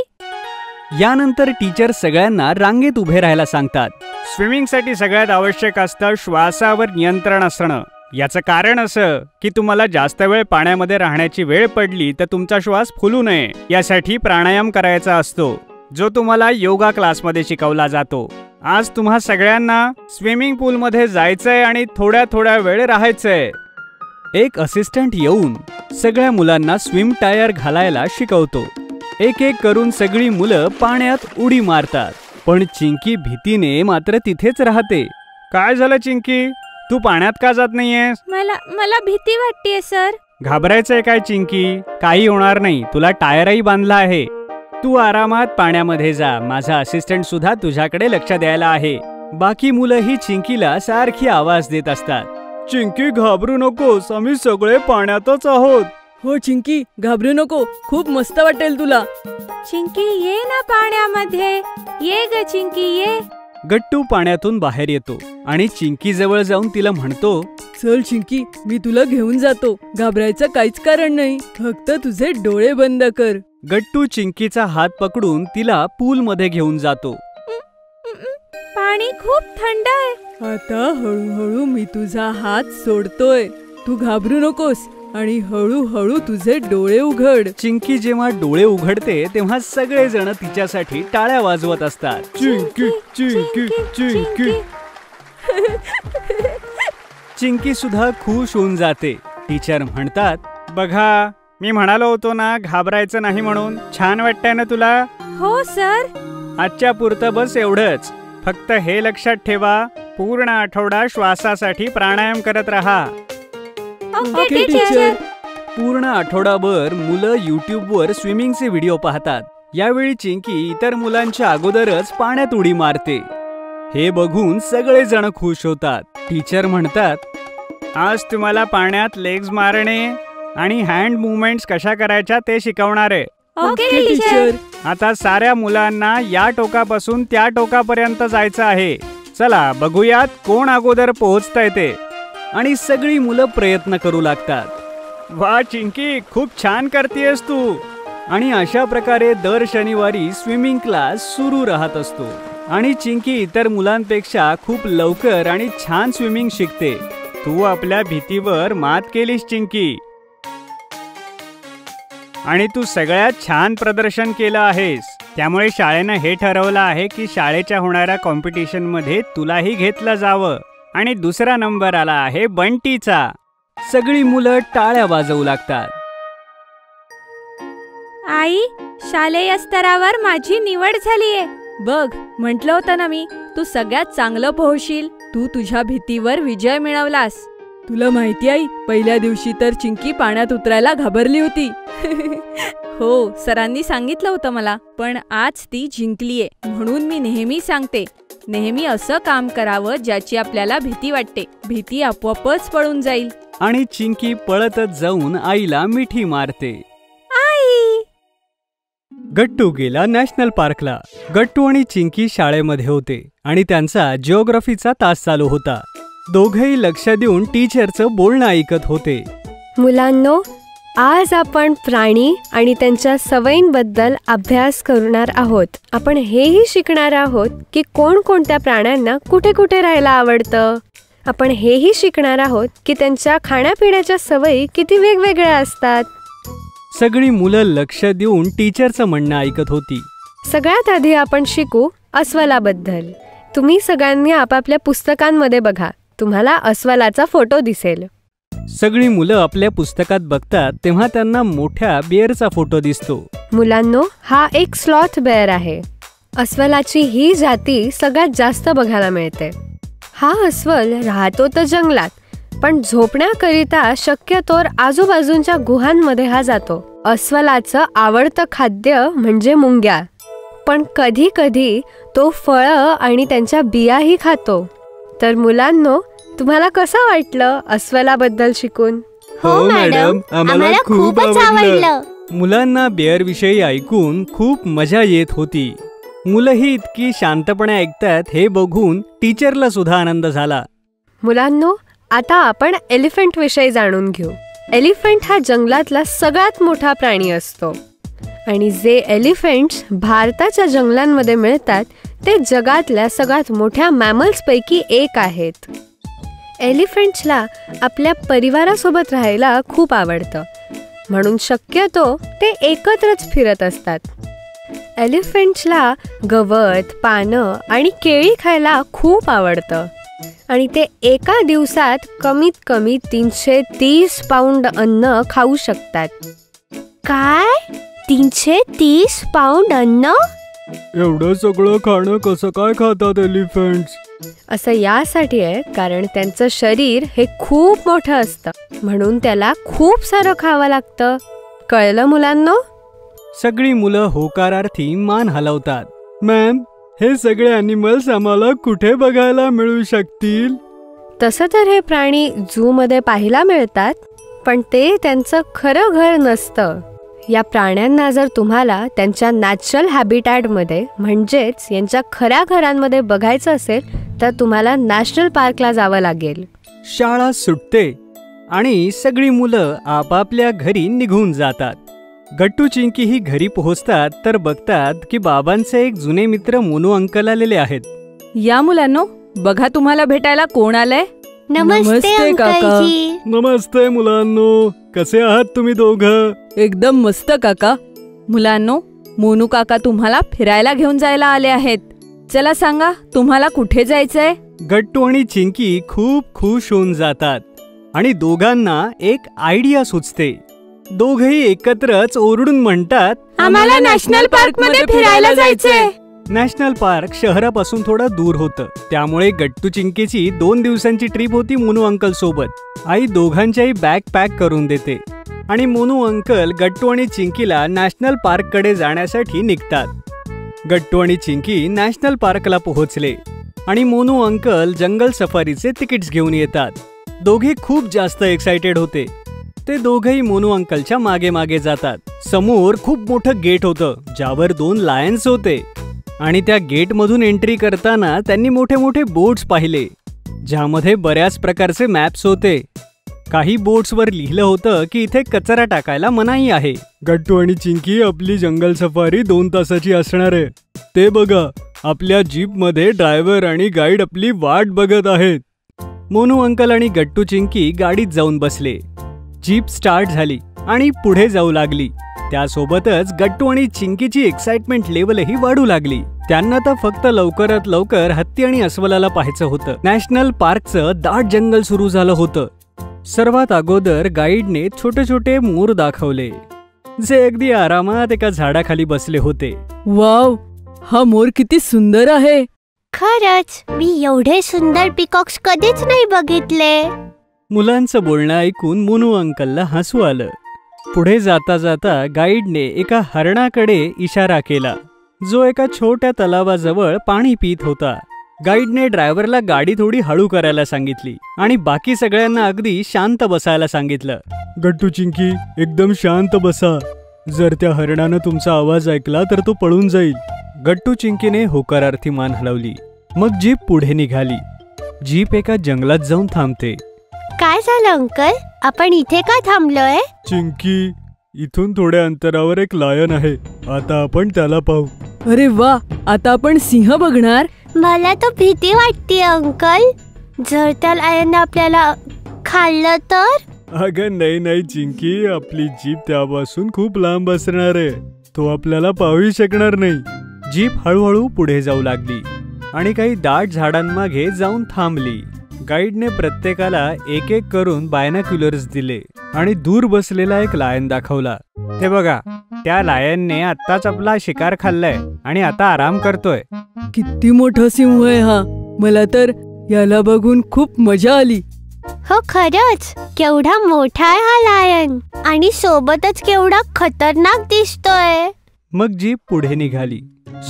यानंतर टीचर सगळ्यांना रांगेत उभे राहायला सांगतात. स्विमिंगसाठी सगळ्यात आवश्यक असतं श्वासावर नियंत्रण असणं. याचं कारण असं की तुम्हाला जास्त वेळ पाण्यामध्ये राहण्याची वेळ पडली तर तुमचा श्वास फुलू नये यासाठी प्राणायाम करायचा असतो, जो तुम्हाला योगा क्लासमध्ये शिकवला जातो. आज तुम्हा सगळ्यांना स्विमिंग पूलमध्ये जायचंय आणि थोड्या थोड्या वेळ राहायचंय. एक असिस्टंट येऊन सगळ्या मुलांना स्विम टायर घालायला शिकवतो. एक एक करून सगळी मुलं पाण्यात उडी मारतात, पण चिंकी भीतीने मात्र तिथेच राहते. काय झालं चिंकी, तू पाण्यात का जात नाहीयेस? मला भीती वाटतेय सर. घाबरायचंय काय चिंकी? काही होणार नाही. तुला टायरही बांधला आहे. तू आरामात पाण्यामध्ये जा. माझा असिस्टंट सुद्धा तुझ्याकडे लक्ष द्यायला आहे. बाकी मुलंही चिंकीला सारखी आवाज देत असतात. चिंकी घाबरू नकोस, आम्ही सगळे पाण्यातच आहोत. हो चिंकी, घाबरू नको, खूप मस्त वाटेल तुला. चिंकी ये ना पाण्यामध्ये, ये ग चिंकी ये. गट्टू पाण्यातून बाहेर येतो आणि चिंकी जवळ जाऊन तिला म्हणतो, चल चिंकी, मी तुला घेऊन जातो. घाबरायचं काहीच कारण नाही, फक्त तुझे डोळे बंद कर. गट्टू चिंकीचा हात पकडून तिला पूल मध्ये घेऊन जातो. पाणी खूप थंड आहे. आता हळूहळू मी तुझा हात सोडतोय. तू घाबरू नकोस आणि हळूहळू तुझे डोळे उघड. चिंकी जेव्हा डोळे उघडते तेव्हा सगळेजण तिच्यासाठी टाळ्या वाजवत असतात. चिंकी चिंकी चिंकी. चिंकी सुद्धा खुश होऊन जाते. टीचर म्हणतात, बघा मी म्हणालो होतो ना घाबरायचं नाही म्हणून. छान वाटतंय ना तुला? हो सर. आजच्या पुरतं बस एवढंच. फक्त हे लक्षात ठेवा, पूर्ण आठवडा श्वासासाठी प्राणायाम करत राहा. Okay teacher. पूर्ण आठवडाभर मुलं YouTubeवर स्विमिंगचे व्हिडिओ पाहतात. यावेळी चिंकी इतर मुलांच्या अगोदरच पाण्यात उडी मारते. हे बघून सगळेजण खुश होतात. टीचर म्हणतात, आज तुम्हाला पाण्यात लेग्स मारणे आणि हँड मुवमेंट्स कशा करायच्या ते शिकवणार आहे. Okay teacher. आता साऱ्या मुलांना या टोकापासून त्या टोकापर्यंत जायचं आहे. चला बघूयात कोण अगोदर पोहोचतंय ते. आणि सगळी मुलं प्रयत्न करू लागतात. वा चिंकी, खूप छान करतेयस तू. आणि अशा प्रकारे दर शनिवारी स्विमिंग क्लास सुरू राहत असतो. आणि चिंकी इतर मुलांपेक्षा खूप लवकर आणि छान स्विमिंग शिकते. तू आपल्या भीतीवर मात केलीस चिंकी. आणि तू सगळ्यात छान प्रदर्शन केलं आहेस. त्यामुळे शाळेनं हे ठरवलं आहे की शाळेच्या होणाऱ्या कॉम्पिटिशन मध्ये तुलाही घेतलं जावं. आणि दुसरा नंबर आला आहे बंटीचा. सगळी मुलं टाळ्या वाजवू लागतात. आई, शालेय स्तरावर माझी निवड झालीये. बघ, म्हटलं होतं ना मी, तू सगळ्यात चांगलं पोहशील. तू तुझ्या भीतीवर विजय मिळवलास. तुला माहिती आहे, पहिल्या दिवशी तर चिंकी पाण्यात उतरायला घाबरली होती. हो, सरांनी सांगितलं होतं मला. पण आज ती जिंकलीये. म्हणून मी नेहमी सांगते, नेहमी असं काम करावं ज्याची आपल्याला भीती वाटते. भीती आपोआपच पळून जाईल. आणि चिंकी पळतच जाऊन आईला मिठी मारते. आई. गट्टू गेला नॅशनल पार्कला. गट्टू आणि चिंकी शाळेमध्ये होते आणि त्यांचा जिओग्राफीचा तास चालू होता. दोघेही लक्ष देऊन टीचरचं बोलणं ऐकत होते. मुलांनो, आज आपण प्राणी आणि त्यांच्या सवयींबद्दल अभ्यास करणार आहोत. आपण हेही शिकणार आहोत की कोणकोणत्या प्राण्यांना कुठे कुठे राहायला आवडतं. आपण हेही शिकणार आहोत की त्यांच्या खाण्यापिण्याच्या सवयी किती वेगवेगळ्या असतात. सगळी मुलं लक्ष देऊन टीचरचं म्हणणं ऐकत होती. सगळ्यात आधी आपण शिकू अस्वलाबद्दल. तुम्ही सगळ्यांनी आपापल्या पुस्तकांमध्ये बघा. तुम्हाला अस्वलाचा फोटो दिसेल. सगळी मुलं आपल्या पुस्तकात बघतात तेव्हा त्यांना मोठ्या बेअरचा फोटो दिसतो. मुलांनो, हा एक स्लॉथ बेअर आहे. अस्वलाची ही जाती सगळ्यात जास्त बघायला मिळते. हा अस्वल राहतो तर जंगलात, पण झोपण्याकरिता शक्यतोवर आजूबाजूंच्या गुहांमध्ये हा जातो. अस्वलाचं आवडतं खाद्य म्हणजे मुंग्या, पण कधी कधी तो फळं आणि त्यांच्या बियाही खातो. तर मुलांनो, तुम्हाला कसं वाटलं अस्वलाबद्दल शिकून? हो मॅडम, आम्हाला खूपच आवडलं. मुलांना बेअर विषयी ऐकून खूप मजा येत होती. मुलंही इतकी शांतपणे ऐकतात हे बघून टीचरला सुद्धा आनंद झाला. मुलांनो, आता आपण एलिफंट विषयी जाणून घेऊ. एलिफंट हा जंगलातला सगळ्यात मोठा प्राणी असतो. आणि जे एलिफंट्स भारताच्या जंगलांमध्ये मिळतात ते जगातल्या सगळ्यात मोठ्या मॅमल्सपैकी एक आहेत. एलिफंट्सला आपल्या परिवारासोबत राहायला खूप आवडतं, म्हणून शक्यतो ते एकत्रच फिरत असतात. एलिफंट्सला गवत, पानं आणि केळी खायला खूप आवडतं. आणि ते एका दिवसात कमीत कमी 330 पाऊंड अन्न खाऊ शकतात. काय? 330 पाऊंड अन्न? एवढं सगळं खाणं कसं काय खातात एलिफंट्स? असं यासाठी आहे कारण त्यांचं शरीर हे खूप मोठं असतं, म्हणून त्याला खूप सारं खावं लागतं. कळलं मुलांनो? सगळी मुलं होकारार्थी मान हलवतात. मॅम, हे सगळे ॲनिमल्स आम्हाला कुठे बघायला मिळू शकतील? तसं तर हे प्राणी झू मध्ये पाहायला मिळतात, पण ते त्यांचं खरं घर नसतं. या प्राण्यांना जर तुम्हाला त्यांच्या नॅचरल हॅबिटॅटमध्ये म्हणजेच यांच्या खऱ्या घरांमध्ये बघायचं असेल तर तुम्हाला नॅशनल पार्कला जावं लागेल. शाळा सुटते आणि सगळी मुलं आपापल्या घरी निघून जातात. गट्टू चिंकी ही घरी पोहोचतात तर बघतात की बाबांचे एक जुने मित्र मोनू अंकल आलेले आहेत. या मुलांनो, बघा तुम्हाला भेटायला कोण आलंय. नमस्ते काकाजी. नमस्ते मुलांनो, कसे आहात तुम्ही दोघं? एकदम मस्त काका. मुलांनो, मोनू काका तुम्हाला फिरायला घेऊन जायला आले आहेत. चला सांगा, तुम्हाला कुठे जायचंय? गट्टू आणि चिंकी खूप खुश होऊन जातात आणि दोघांना एक आयडिया सुचते. दोघही एकत्रच ओरडून म्हणतात, आम्हाला नॅशनल पार्क मध्ये फिरायला जायचंय. नॅशनल पार्क शहरापासून थोडं दूर होतं, त्यामुळे गट्टू चिंकीची 2 दिवसांची ट्रिप होती मोनू अंकल सोबत. आई दोघांच्याही बॅग पॅक करून देते आणि मोनू अंकल गट्टू आणि चिंकीला नॅशनल पार्क कडे जाण्यासाठी निघतात. गट्टू आणि चिंकी नॅशनल पार्कला पोहोचले आणि मोनू अंकल जंगल सफारीचे तिकीट्स घेऊन येतात. दोघे खूप जास्त एक्साइटेड होते. ते दोघेही मोनू अंकलच्या मागे मागे जातात. समोर खूप मोठं गेट होतं ज्यावर 2 लायन्स होते आणि त्या गेटमधून एंट्री करताना त्यांनी मोठे मोठे बोर्ड्स पाहिले ज्यामध्ये बऱ्याच प्रकारचे मॅप्स होते. काही बोर्ड्सवर लिहिलं होतं की इथे कचरा टाकायला मनाई आहे. गट्टू आणि चिंकी, आपली जंगल सफारी 2 तासाची असणार आहे. ते बघा, आपल्या जीपमध्ये ड्रायव्हर आणि गाईड आपली वाट बघत आहेत. मोनू अंकल आणि गट्टू चिंकी गाडीत जाऊन बसले. जीप स्टार्ट झाली आणि पुढे जाऊ लागली. त्यासोबतच गट्टू आणि चिंकीची एक्साइटमेंट लेवलही वाढू लागली. त्यांना तर फक्त लवकरात लवकर हत्ती आणि अस्वलाला पाहायचं होतं. नॅशनल पार्कचं दाट जंगल सुरू झालं होतं. सर्वात अगोदर गाईडने छोटे छोटे मोर दाखवले जे अगदी आरामात एका झाडाखाली बसले होते. वाव, हा मोर किती सुंदर आहे. खरंच, मी एवढे सुंदर पिकॉक्स कधीच नाही बघितले. मुलांचं बोलणं ऐकून मोनू अंकलला हसू आलं. पुढे जाता जाता गाईडने एका हरणाकडे इशारा केला जो एका छोट्या तलावाजवळ पाणी पित होता. गाईडने ड्रायव्हरला गाडी थोडी हळू करायला सांगितली आणि बाकी सगळ्यांना अगदी शांत बसायला सांगितलं. गट्टू चिंकी, एकदम शांत बसा. जर त्या हरणानं तुमचा आवाज ऐकला तर तो पळून जाईल. गट्टू चिंकीने होकारार्थी मान हलवली. मग जीप पुढे निघाली. जीप एका जंगलात जाऊन थांबते. काय झालं अंकल, आपण इथे का थांबलोय? चिंकी, इथून थोड्या अंतरावर एक लायन आहे. आता आपण त्याला पाहू. अरे वा, आता आपण सिंह बघणार. मला तर भीती वाटते अंकल. जर त्या लायनने आपल्याला खाल्लं तर? अगं नाही चिंकी, आपली जीप त्यापासून खूप लांब असणार आहे. तो आपल्याला पाहू शकणार नाही. जीप हळूहळू पुढे जाऊ लागली आणि काही दाट झाडांमागे जाऊन थांबली. गाईडने प्रत्येकाला एक एक करून बायनॉक्युलर्स दिले आणि दूर बसलेला एक लायन दाखवला. ते बघा, त्या लायनने आत्ताच आपला शिकार खाल्लाय आणि आता आराम करतोय. किती मोठा सिंह आहे हा. मला तर याला बघून खूप मजा आली. हो खरंच, केवढा मोठा आहे हा लायन आणि सोबतच केवढा खतरनाक दिसतोय. मग जीप पुढे निघाली.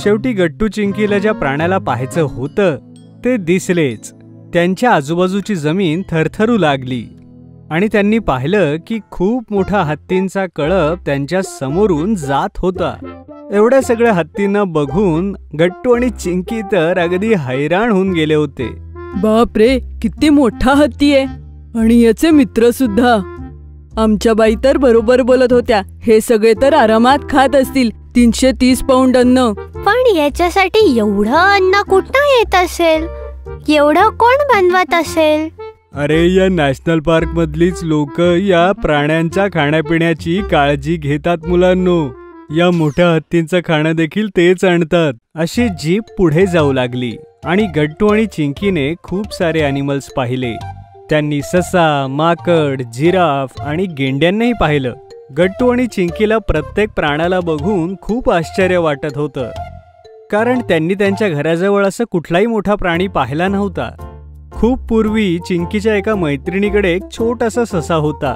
शेवटी गट्टू चिंकीला ज्या प्राण्याला पाहायचं होतं ते दिसलेच. त्यांच्या आजूबाजूची जमीन थरथरू लागली आणि त्यांनी पाहिलं की खूप मोठा हत्तींचा कळप त्यांच्या समोरून जात होता. एवढ्या सगळ्या हत्तींना बघून गट्टू आणि चिंकी तर अगदी हैराण होऊन गेले होते. बापरे, किती मोठा हत्ती आहे आणि याचे मित्र सुद्धा. आमच्या बाई तर बरोबर बोलत होत्या, हे सगळे तर आरामात खात असतील 330 पाऊंड अन्न. पण याच्यासाठी एवढं अन्न कुठं येत असेल? एवढं कोण बनवत असेल? अरे, या नॅशनल पार्क मधलीच लोक या प्राण्यांच्या खाण्यापिण्याची काळजी घेतात मुलांनो. या मोठ्या हत्तींचं खाणं देखील तेच आणतात. अशी जीप पुढे जाऊ लागली आणि गट्टू आणि चिंकीने खूप सारे ॲनिमल्स पाहिले. त्यांनी ससा, माकड, जिराफ आणि गेंड्यांनाही पाहिलं. गट्टू आणि चिंकीला प्रत्येक प्राण्याला बघून खूप आश्चर्य वाटत होतं, कारण त्यांनी त्यांच्या घराजवळ असं कुठलाही मोठा प्राणी पाहिला नव्हता. खूप पूर्वी चिंकीच्या एका मैत्रिणीकडे एक छोटासा ससा होता,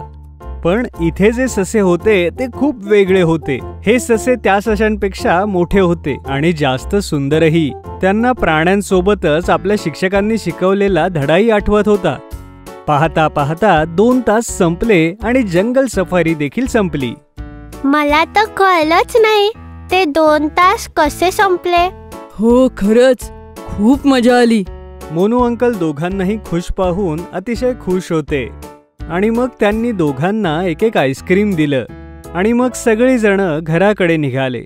पण इथे जे ससे होते ते खूप वेगळे होते. हे ससे त्या सशांपेक्षा मोठे होते आणि जास्त सुंदरही. त्यांना प्राण्यांसोबतच आपल्या शिक्षकांनी शिकवलेला धडाही आठवत होता. पाहता पाहता 2 तास संपले आणि जंगल सफारी देखील संपली. मला तर कळलंच नाही ते 2 तास कसे संपले. हो, खरंच खूप मजा आली. मोनू अंकल दोघांनाही खुश पाहून अतिशय खुश होते आणि मग त्यांनी दोघांना एक आईस्क्रीम दिलं आणि मग सगळेजण घराकडे निघाले.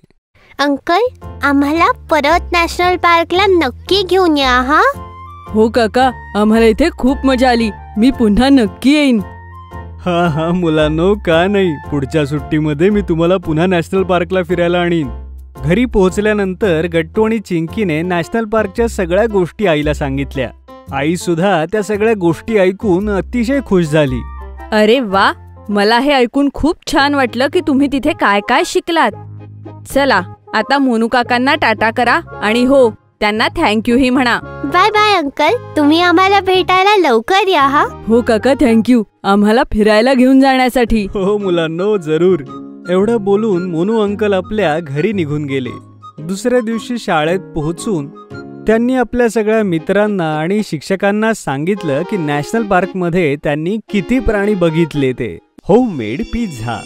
अंकल, आम्हाला परत नॅशनल पार्कला नक्की घेऊन या हा. हो काका, आम्हाला इथे खूप मजा आली. मी पुन्हा नक्की येईन. हा मुलांनो, का नाही, पुढच्या सुट्टीमध्ये मी तुम्हाला पुन्हा नॅशनल पार्कला फिरायला आणीन. घरी पोहोचल्यानंतर गट्टू आणि चिंकीने नॅशनल पार्कच्या सगळ्या गोष्टी आईला सांगितल्या. आई सुद्धा त्या सगळ्या गोष्टी ऐकून अतिशय खुश झाली. अरे वा, मला हे ऐकून खूप छान वाटलं की तुम्ही तिथे काय काय शिकलात. चला आता मोनू काकांना टाटा करा आणि हो, त्यांना थँक्यू ही म्हणा. बाय बाय अंकल, तुम्ही आम्हाला भेटायला लवकर या हा. हो काका, थँक्यू आम्हाला फिरायला घेऊन जाण्यासाठी. हो मुलांनो, जरूर. एवढं बोलून मोनू अंकल आपल्या घरी निघून गेले. दुसऱ्या दिवशी शाळेत पोहोचून त्यांनी आपल्या सगळ्या मित्रांना आणि शिक्षकांना सांगितलं की नॅशनल पार्कमध्ये त्यांनी किती प्राणी बघितले ते. Homemade pizza.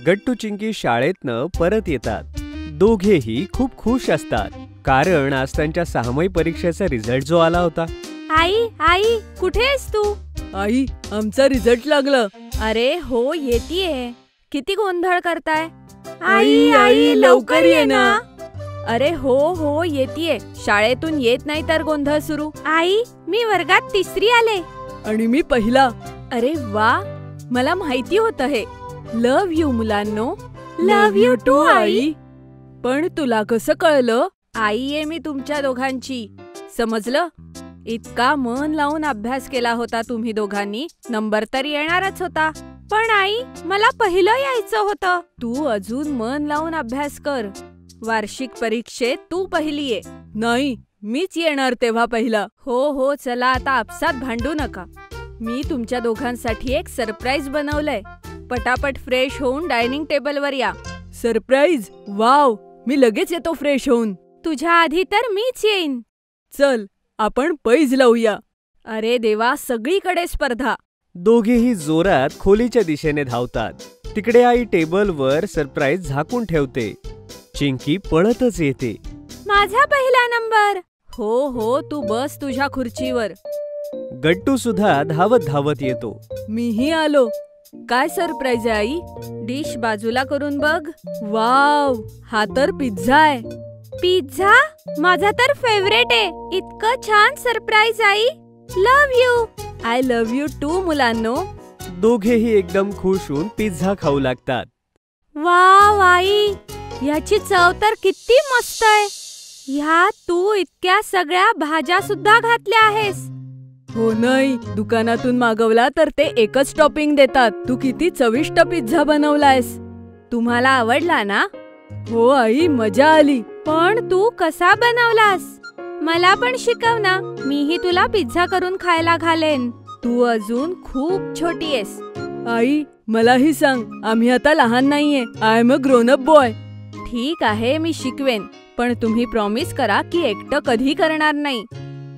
गट्टू चिंकी शाळेतनं परत येतात. दोघेही खूप खुश असतात कारण आज त्यांच्या 6वी परीक्षेचा रिझल्ट जो आला होता. आई कुठे आहेस तू? आई, आमचा रिझल्ट लागला. अरे हो, येतीये. किती गोंधळ करताय? आई लवकर ये ना. अरे हो येतीये. शाळेतून येत नाही तर गोंधळ सुरू. आई, मी वर्गात 3री आले. आणि मी पहिला. अरे वा, मला माहिती होतं हे. लव्ह यू मुलांनो. लव्ह यू टू आई. पण तुला कसं कळलं? आई आहे मी तुमच्या दोघांची. समजलं? इतका मन लावून अभ्यास केला होता तुम्ही दोघांनी, नंबर तर येणारच होता. पण आई, मला पहिलं यायचं होतं. तू अजून मन लावून अभ्यास कर. वार्षिक परीक्षेत तू पहिली ये. नाही, मीच येणार तेव्हा पहिला. हो, चला आता आपसात भांडू नका. मी तुमच्या दोघांसाठी एक सरप्राईज बनवलंय. पटापट फ्रेश होऊन डायनिंग टेबलवर या. सरप्राईज? वाव, मी लगेच येतो फ्रेश होऊन. तुझ्या आधी तर मीच येईन. चल, आपण पैज लावूया. अरे देवा, सगळीकडे स्पर्धा. दोघेही जोरात खोलीच्या दिशेने धावतात. तिकडे आई टेबलवर सरप्राईज झाकून ठेवते. चिंकी पळतच येते. माझा पहिला नंबर. हो, तू बस तुझ्या खुर्चीवर. गट्टू सुद्धा धावत धावत येतो. मीही आलो. काय सरप्राईज आहे आई? डिश बाजूला करून बघ. वाव, हा तर पिझ्झा आहे. पिझ्झा? माझा तर फेवरेट आहे. इतकं छान सरप्राईज आई. Love you. I love you too मुलांनो. दोघेही एकदम खुश होऊन पिझ्झा खाऊ लागतात. वाव आई, याची चव तर किती मस्त आहे. ह्यात तू इतक्या सगळ्या भाज्या सुद्धा घातल्या आहेस. हो नाही, दुकानातून मागवला तर ते एकच टॉपिंग देतात. तू किती चविष्ट पिझ्झा बनवलायस. तुम्हाला आवडला ना? हो आई, मजा आली. पण तू कसा बनवलास? मला पण शिकव ना, मीही तुला पिझ्झा करून खायला घालेन. तू अजून खूप छोटी आहेस. आई, मलाही सांग. आम्ही आता लहान नाहीये. I am a grown up boy. ठीक आहे, मी शिकवेन. पण तुम्ही प्रॉमिस करा की एकटं कधी करणार नाही.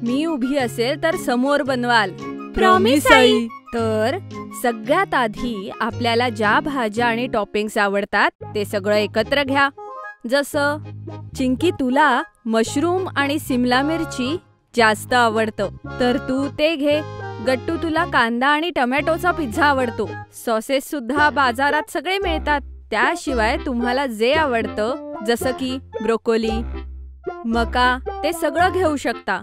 मी उभी असेल तर समोर बनवाल. Promise I. तर सगळ्यात आधी आपल्याला ज्या भाज्या आणि टॉपिंग्स आवडतात ते सगळं एकत्र घ्या. जसं चिंकी, तुला मशरूम आणि सिमला मिरची जास्त आवडतं तर तू ते घे. गट्टू, तुला कांदा आणि टोमॅटोचा पिझ्झा आवडतो. सॉसेस सुद्धा बाजारात सगळे मिळतात. त्याशिवाय तुम्हाला जे आवडतं जसं की ब्रोकोली, मका, ते सगळं घेऊ शकता.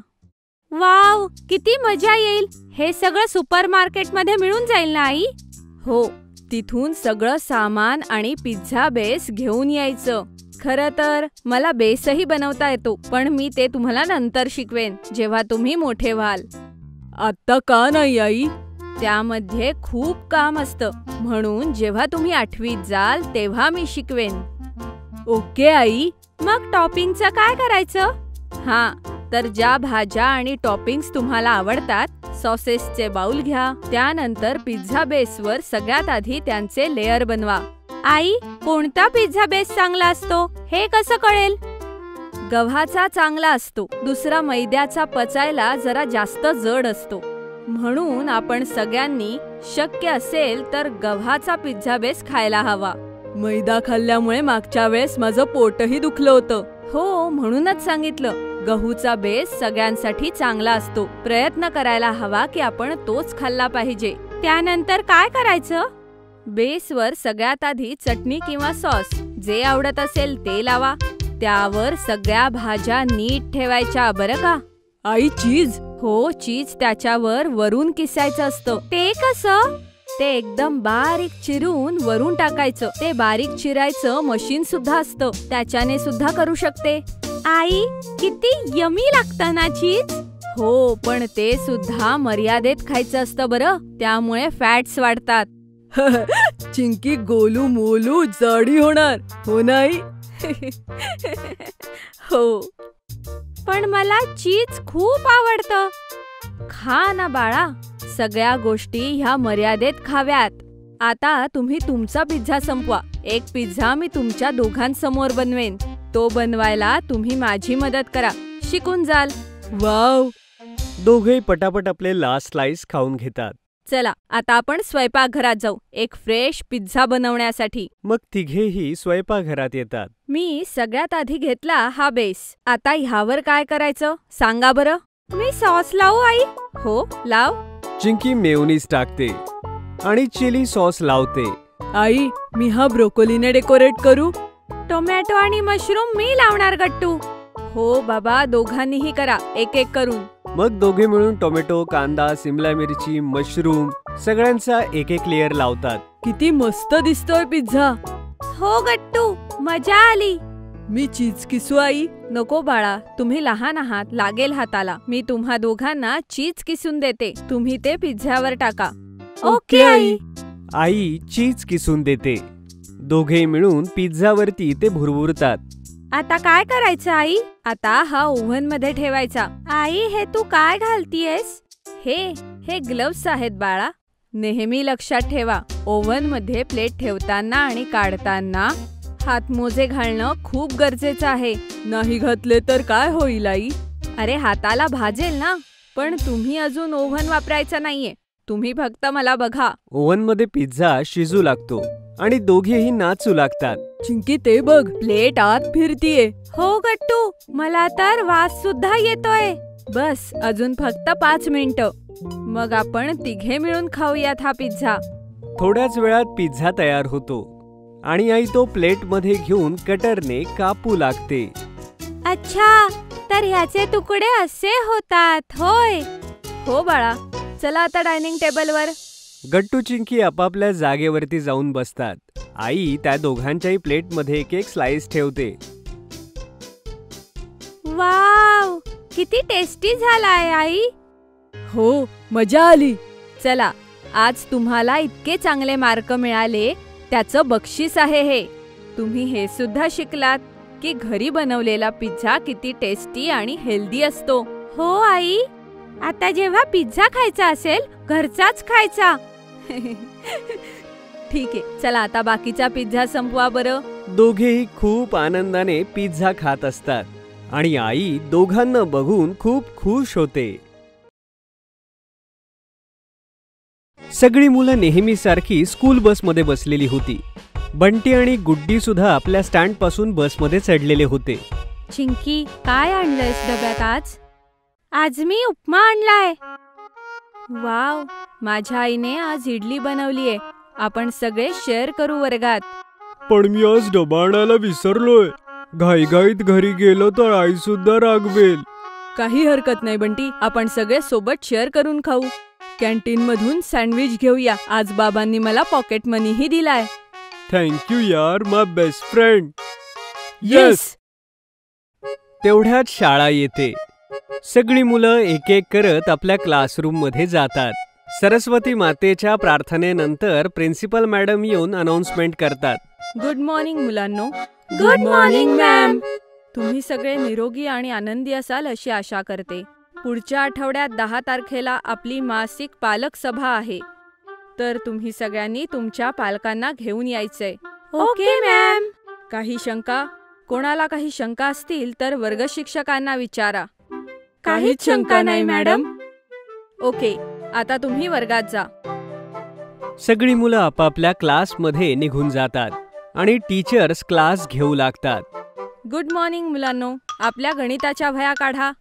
वाव, किती मजा येईल. हे सगळं सुपरमार्केटमध्ये मिळून जाईल ना आई? हो, तिथून सगळं सामान आणि पिझ्झा बेस घेऊन यायचं. खरं तर मला बेसही बनवता येतो, पण मी ते तुम्हाला नंतर शिकवेन जेव्हा तुम्ही मोठे व्हाल. आता का नाही आई? त्यामध्ये खूप काम असतं, म्हणून जेव्हा तुम्ही 8वीत जाल तेव्हा मी शिकवेन. Okay I. मग टॉपिंगचं काय करायचं? हा, तर ज्या भाज्या आणि टॉपिंग्स तुम्हाला आवडतात, सॉसेसचे बाउल घ्या. त्यानंतर पिझ्झा बेसवर सगळ्यात आधी त्यांचे लेयर बनवा. आई, कोणता पिझ्झा बेस चांगला असतो हे कसं कळेल? गव्हाचा चांगला असतो. दुसरा मैद्याचा पचायला जरा जास्त जड असतो. म्हणून आपण सगळ्यांनी शक्य असेल तर गव्हाचा पिझ्झा बेस खायला हवा. मैदा खाल्ल्यामुळे मागच्या वेळेस माझं पोटही दुखलं होतं. हो, म्हणूनच सांगितलं, गहूचा बेस सगळ्यांसाठी चांगला असतो. प्रयत्न करायला हवा की आपण तोच खाल्ला पाहिजे. त्यानंतर काय करायचं? बेसवर सगळ्यात आधी चटणी किंवा सॉस जे आवडत असेल ते लावा. त्यावर सगळ्या भाज्या नीट ठेवायच्या, बरं का? आई, चीज? हो, चीज त्याच्यावर वरून किसायचं असतं. ते कसं? ते एकदम बारीक चिरून वरून टाकायचं. ते बारीक चिरायचं मशीन सुद्धा असतं, त्याच्याने सुद्धा करू शकते. आई, किती यमी लागतं ना चीज. हो, पण ते सुद्धा मर्यादेत खायचं असतं बरं, त्यामुळे फॅट्स वाढतात. चिंकी गोलू मोलू जाडी होणार, हो नाही? हो, पण मला चीज खूप आवडतं. खा ना बाळा, सगळ्या गोष्टी ह्या मर्यादेत खाव्यात. आता तुम्ही तुमचा पिझ्झा संपवा. एक पिझ्झा मी तुमच्या दोघांसमोर बनवेन. तो बनवायला तुम्ही माझी मदत करा, शिकून जाल. वाव. दोघे पटापट आपले लास्ट स्लाइस खाऊन घेतात. चला, आता आपण स्वयंपाकघरात जाऊ एक फ्रेश पिझ्झा बनवण्यासाठी. मग तिघेही स्वयंपाकघरात येतात. मी सगळ्यात आधी घेतला हा बेस. आता ह्यावर काय करायचं सांगा बरं. मी सॉस लावू आई? हो, लाव. चिंकी मेयोनीज टाकते आणि चिली सॉस लावते. आई, मी हा ब्रोकोलीने डेकोरेट करू? टोमॅटो आणि मशरूम मी लावणार गट्टू. हो बाबा, दोघांनीही करा, एक एक करून. मग दोघे मिळून टोमॅटो, कांदा, सिमला मिरची, मशरूम सगळ्यांचा एक एक लेयर लावतात. किती मस्त दिसतोय पिझ्झा. हो गट्टू, मजा आली. मी चीज किसू आई? नको बाळा, तुम्ही लहान आहात, लागेल हाताला. मी तुम्हा दोघांना चीज किसून देते, तुम्ही ते पिझ्झ्यावर टाका. Okay I. आई चीज किसून देते. दोघे मिळून पिझ्झावरती ते भुरभुरतात. आता काय करायचं आई? आता हा ओव्हन मध्ये ठेवायचा. आई, हे तू काय घालतीयस? हे ग्लव्स आहेत बाळा. नेहमी लक्षात ठेवा, ओव्हन मध्ये प्लेट ठेवताना आणि काढताना हातमोजे घालणं खूप गरजेचं आहे. नाही घातले तर काय होईल आई? अरे, हाताला भाजेल ना. पण तुम्ही अजून ओव्हन वापरायचा नाहीये, तुम्ही फक्त मला बघा. ओव्हन मध्ये पिझ्झा शिजू लागतो आणि दोघेही नाचू लागतात. चिंकी, ते बघ, प्लेट आत फिरतीये. हो गट्टू, मला तर वास सुद्धा येतोय. बस, अजून फक्त 5 मिनिटं, मग आपण तिघे मिळून खाऊयात हा पिझ्झा. थोड्याच वेळात पिझ्झा तयार होतो आणि आई तो प्लेट मध्ये घेऊन कटरने कापू लागते. अच्छा, तर ह्याचे तुकडे असे होतात होय? हो बाळा, चला आता डायनिंग टेबलवर. गट्टू चिंकी आपापल्या जागेवरती जाऊन बसतात. आई त्या दोघांच्याही प्लेट मध्ये एक एक स्लाइस ठेवते. वाव, किती टेस्टी झालाय आई. हो, मजा आली. चला, आज तुम्हाला इतके चांगले मार्क मिळाले, त्याचं बक्षीस आहे हे. तुम्ही हे सुद्धा शिकलात की घरी बनवलेला पिझ्झा किती टेस्टी आणि हेल्दी असतो. हो आई, आता जेव्हा पिझ्झा खायचा असेल, घरचाच खायचा. ठीक आहे, चला आता बाकीचा पिझ्झा संपवा बरं. दोघेही खूप आनंदाने पिझ्झा खात असतात आणि आई दोघांना बघून खूप खुश होते. सगळी मुलं नेहमीसारखी स्कूल बसमध्ये बसलेली होती. बंटी आणि गुड्डी सुद्धा आपल्या स्टँड पासून बसमध्ये चढलेले होते. चिंकी, काय आणलंयस डब्यात आज? आज मी उपमा आणलाय. वाव, माझ्या आईने आज इडली बनवलीये. आपण सगळे शेअर करू वर्गात. पण मी आज डबा आणायला विसरलोय. घाईघाईत घरी गेलो तर आई सुद्धा रागवेल. काही हरकत नाही बंटी, आपण सगळे सोबत शेअर करून खाऊ. कॅन्टीन मधून सँडविच घेऊया. आज बाबांनी मला पॉकेट मनीही दिलाय. थँक्यू यार, माय बेस्ट फ्रेंड. येस. तेवढ्यात शाळा येते. सगळी मुलं एक एक करत आपल्या क्लासरूम मध्ये जातात. सरस्वती मातेच्या प्रार्थनेनंतर प्रिन्सिपल मॅडम येऊन अनाउन्समेंट करतात. गुड मॉर्निंग मुलांनो. Good morning ma'am. तुम्ही सगळे निरोगी आणि आनंदी असाल अशी आशा करते. पुढच्या आठवड्यात 10 तारखेला आपली मासिक पालक सभा आहे, तर तुम्ही सगळ्यांनी तुमच्या पालकांना घेऊन यायचंय. Okay ma'am. कोणाला काही शंका असतील तर वर्ग शिक्षकांना विचारा. काहीच शंका नाही मॅडम. ओके, आता तुम्ही वर्गात जा. सगळी मुलं आपापल्या क्लासमध्ये निघून जातात आणि टीचर्स क्लास घेऊ लागतात. गुड मॉर्निंग मुलांनो, आपल्या गणिताच्या वह्या काढा.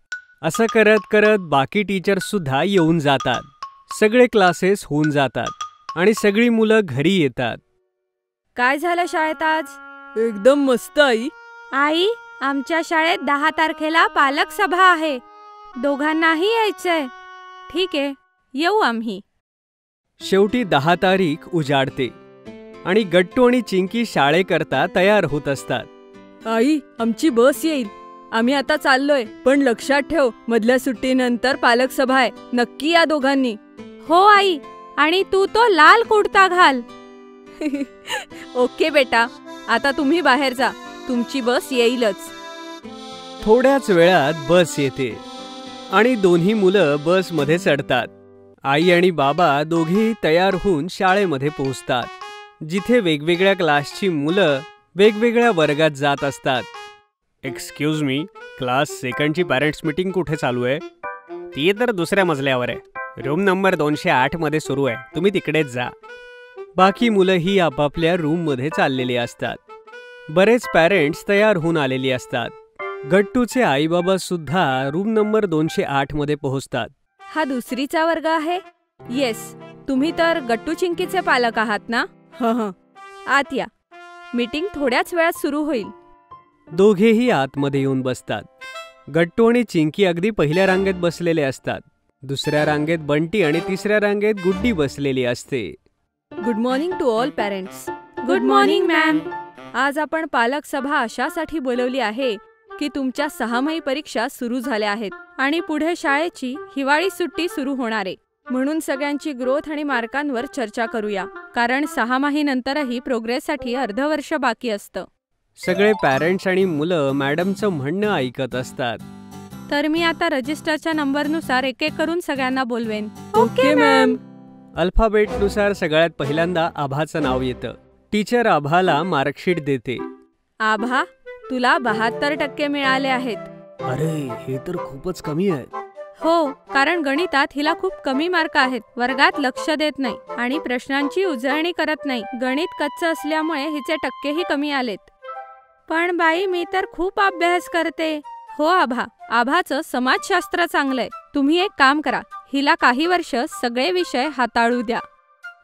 असं करत करत बाकी टीचर्स सुद्धा येऊन जातात. सगळे क्लासेस होऊन जातात आणि सगळी मुलं घरी येतात. काय झालं शाळेत आज? एकदम मस्त आई. आई, आमच्या शाळेत 10 तारखेला पालक सभा आहे. दोघांनाही यायचंय. ठीक आहे, येऊ आम्ही. शेवटी 10 तारीख उजाडते आणि गट्टू आणि चिंकी शाळेकरता तयार होत असतात. आई, आमची बस येईल. आम्ही आता चाललोय, पण लक्षात ठेव, मधल्या सुट्टीनंतर पालक सभा आहे. नक्की या दोघांनी. हो आई, आणि तू तो लाल कुर्ता घाल. ओके बेटा, आता तुम्ही बाहेर जा. तुमची बस येईलच. थोड्याच वेळात बस येते आणि दोन्ही मुलं बसमध्ये चढतात. आई आणि बाबा दोघेही तयार होऊन शाळेमध्ये पोहोचतात, जिथे वेगवेगळ्या क्लासची मुलं वेगवेगळ्या वर्गात जात असतात. एक्सक्यूज मी, क्लास सेकंडची पॅरेंट्स मीटिंग कुठे चालू आहे? ती तर दुसऱ्या मजल्यावर आहे. रूम नंबर 208 मध्ये सुरू आहे. तुम्ही तिकडेच जा. बाकी मुलंही आपापल्या रूममध्ये चाललेली असतात. बरेच पॅरेंट्स तयार होऊन आलेली असतात. गट्टूचे आई बाबा सुद्धा रूम नंबर 208 मध्ये पोहोचतात. हा दुसरीचा वर्ग आहे? येस, तुम्ही तर गट्टू चिंकीचे पालक आहात ना? हा. आत या. मीटिंग थोड्याच वेळात सुरू होईल. दोघेही आतमध्ये येऊन बसतात. गट्टू आणि चिंकी अगदी पहिल्या रांगेत बसलेले असतात. दुसऱ्या रांगेत बंटी आणि तिसऱ्या रांगेत गुड्डी बसलेली असते. Good morning to all parents. Good morning ma'am. आज आपण पालक सभा अशासाठी बोलवली आहे की तुमच्या 6माही परीक्षा सुरू झाल्या आहेत आणि पुढे शाळेची हिवाळी सुट्टी सुरू होणार आहे. म्हणून सगळ्यांची ग्रोथ आणि मार्कांवर चर्चा करूया, कारण 6माही नंतरही प्रोग्रेससाठी अर्धवर्ष बाकी असतं. सगळे पॅरेंट्स आणि मुलं मॅडमचं म्हणणं ऐकत असतात. तर मी आता रजिस्टरच्या नंबरनुसार एक एक करून सगळ्यांना बोलवेन. Okay ma'am. अल्फाबेटनुसार सगळ्यात पहिल्यांदा आभाचं नाव येतं. टीचर आभाला मार्कशीट देते. आभा, तुला 72% मिळाले आहेत. अरे, हे तर खूपच कमी आहे. हो, कारण गणितात हिला खूप कमी मार्क आहेत. वर्गात लक्ष देत नाही आणि प्रश्नांची उजळणी करत नाही. गणित कच्चं असल्यामुळे हिचे टक्केही कमी आलेत. पण बाई, मी तर खूप अभ्यास करते. हो आभा, आभाचं समाजशास्त्र चांगलंय. तुम्ही एक काम करा, हिला काही वर्ष सगळे विषय हाताळू द्या.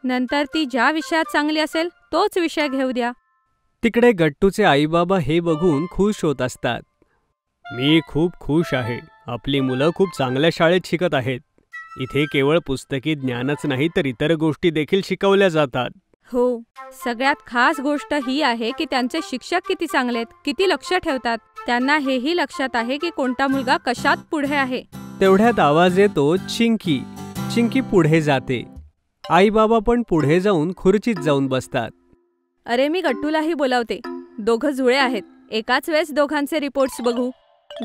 नंतर ती ज्या विषयात चांगली असेल तोच विषय घेऊ द्या. तिकडे गट्टूचे आई बाबा हे बघून खुश होत असतात. मी खूप खुश आहे. आपली मुलं खूप चांगल्या शाळेत शिकत आहेत. इथे केवळ पुस्तकी ज्ञानच नाही तर इतर गोष्टी देखील शिकवल्या जातात. हो, सगळ्यात खास गोष्ट ही आहे की त्यांचे शिक्षक किती चांगलेत, किती लक्ष ठेवतात. त्यांना हेही लक्षात आहे की कोणता मुलगा कशात पुढे आहे. तेवढ्यात आवाज येतो चिंकी. चिंकी पुढे जाते. आई बाबा पण पुढे जाऊन खुर्चीत जाऊन बसतात. अरे, मी गट्टूलाही बोलावते. दोघं जुळे आहेत. एकाच वेळेस दोघांचे रिपोर्ट्स बघू.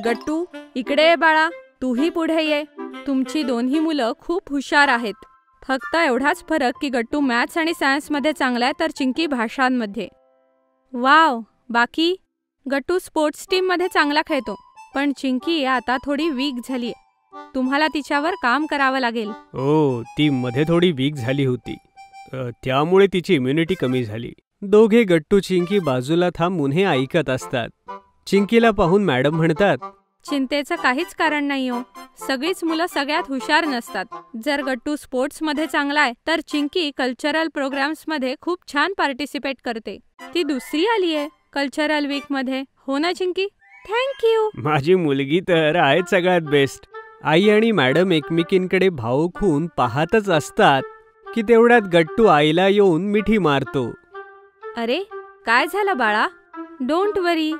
गट्टू, इकडे ये बाळा. तूही पुढे ये. तुमची दोन्ही मुलं खूप हुशार आहेत. फक्त एवढाच फरक की गट्टू मॅथ्स आणि सायन्समध्ये चांगला आहे तर चिंकी भाषांमध्ये. वाव. बाकी? गट्टू स्पोर्ट्स टीममध्ये चांगला खेळतो, पण चिंकी आता थोडी वीक झालीये. तुम्हाला तिच्यावर काम करावं लागेल. ओ, ती मध्ये थोडी वीक झाली होती, त्यामुळे तिची इम्युनिटी कमी झाली. दोघे गट्टू चिंकी बाजूला थांबून हे ऐकत असतात. चिंकीला पाहून मॅडम म्हणतात, चिंतेचं काहीच कारण नाही हो. सगळीच मुलं सगळ्यात हुशार नसतात. जर गट्टू स्पोर्ट्समध्ये चांगला आहे तर चिंकी कल्चरल प्रोग्राम्समध्ये खूप छान पार्टिसिपेट करते. ती दुसरी आलीये कल्चरल वीकमध्ये. हो ना चिंकी? थँक्यू. माझी मुलगी तर आहे सगळ्यात बेस्ट. आई आणि मॅडम एकमेकींकडे भावुक होऊन पाहतच असतात की तेवढ्यात गट्टू आईला येऊन मिठी मारतो. अरे, काय झालं बाळा? डोंट वरी.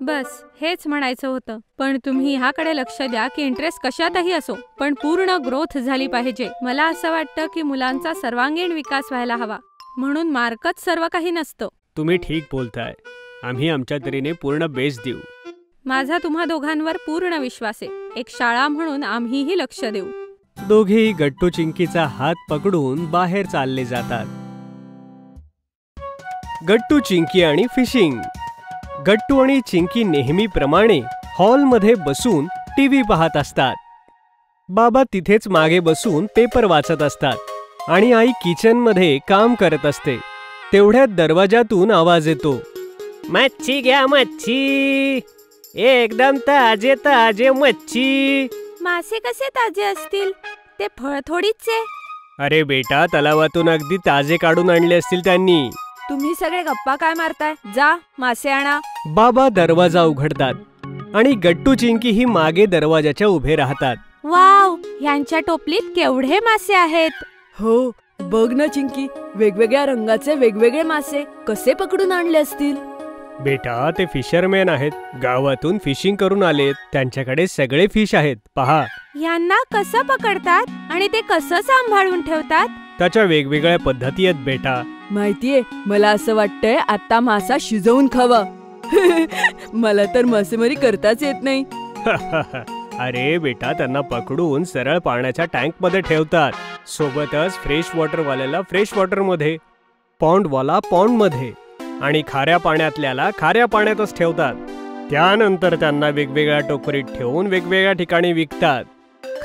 बस हेच म्हणायचं होतं. पण तुम्ही ह्याकडे लक्ष द्या की इंटरेस्ट कशातही असो पण पूर्ण ग्रोथ झाली पाहिजे. मला असं वाटतं की मुलांचा सर्वांगीण विकास व्हायला हवा, म्हणून मार्कच सर्व काही नसतं. तुम्ही ठीक बोलताय. आम्ही आमच्या तऱ्हेने पूर्ण बेस देऊ. माझा तुम्हा दोघांवर पूर्ण विश्वास आहे. एक शाळा म्हणून आम्हीही लक्ष देऊ. दोघेही गट्टू चिंकीचा हात पकडून बाहेर चालले जातात. गट्टू चिंकी आणि फिशिंग. गट्टू आणि चिंकी नेहमीप्रमाणे हॉलमध्ये बसून टीव्ही पाहत असतात. बाबा तिथेच मागे बसून पेपर वाचत असतात आणि आई किचन मध्ये काम करत असते. तेवढ्यात दरवाजातून आवाज येतो, मच्छी घ्या मच्छी, एकदम ताजे ताजे मच्छी. मासे कसे ताजे असतील? ते फळ थोडीच आहे. अरे बेटा, तलावातून अगदी ताजे काढून आणले असतील त्यांनी. तुम्ही सगळे गप्पा काय मारताय? जा मासे आणा. बाबा दरवाजा उघडतात आणि गट्टू चिंकी ही मागे दरवाजाच्या उभे राहतात. वाव, ह्यांच्या टोपलीत केवढे मासे आहेत. हो, बघ ना चिंकी, वेगवेगळ्या रंगाचे वेगवेगळे मासे कसे पकडून आणले असतील. बेटा, ते फिशरमॅन आहेत. गावातून फिशिंग करून आलेत. त्यांच्याकडे सगळे फिश आहेत. पहा, यांना कसं पकडतात आणि ते कसं सांभाळून ठेवतात? त्याच्या वेगवेगळ्या पद्धती आहेत बेटा. माहितीये, मला असं वाटतंय आता मासा शिजवून खावा. मला तर मासेमारी करताच येत नाही. अरे बेटा, त्यांना पकडून सरळ पाण्याच्या टँक मध्ये ठेवतात. सोबतच फ्रेश वॉटर वाल्याला फ्रेश वॉटर मध्ये, पॉन्ड वाला पॉन्ड मध्ये आणि खाऱ्या पाण्यातल्याला खाऱ्या पाण्यातच ठेवतात. त्यानंतर त्यांना वेगवेगळ्या टोकरीत ठेवून वेगवेगळ्या ठिकाणी विकतात.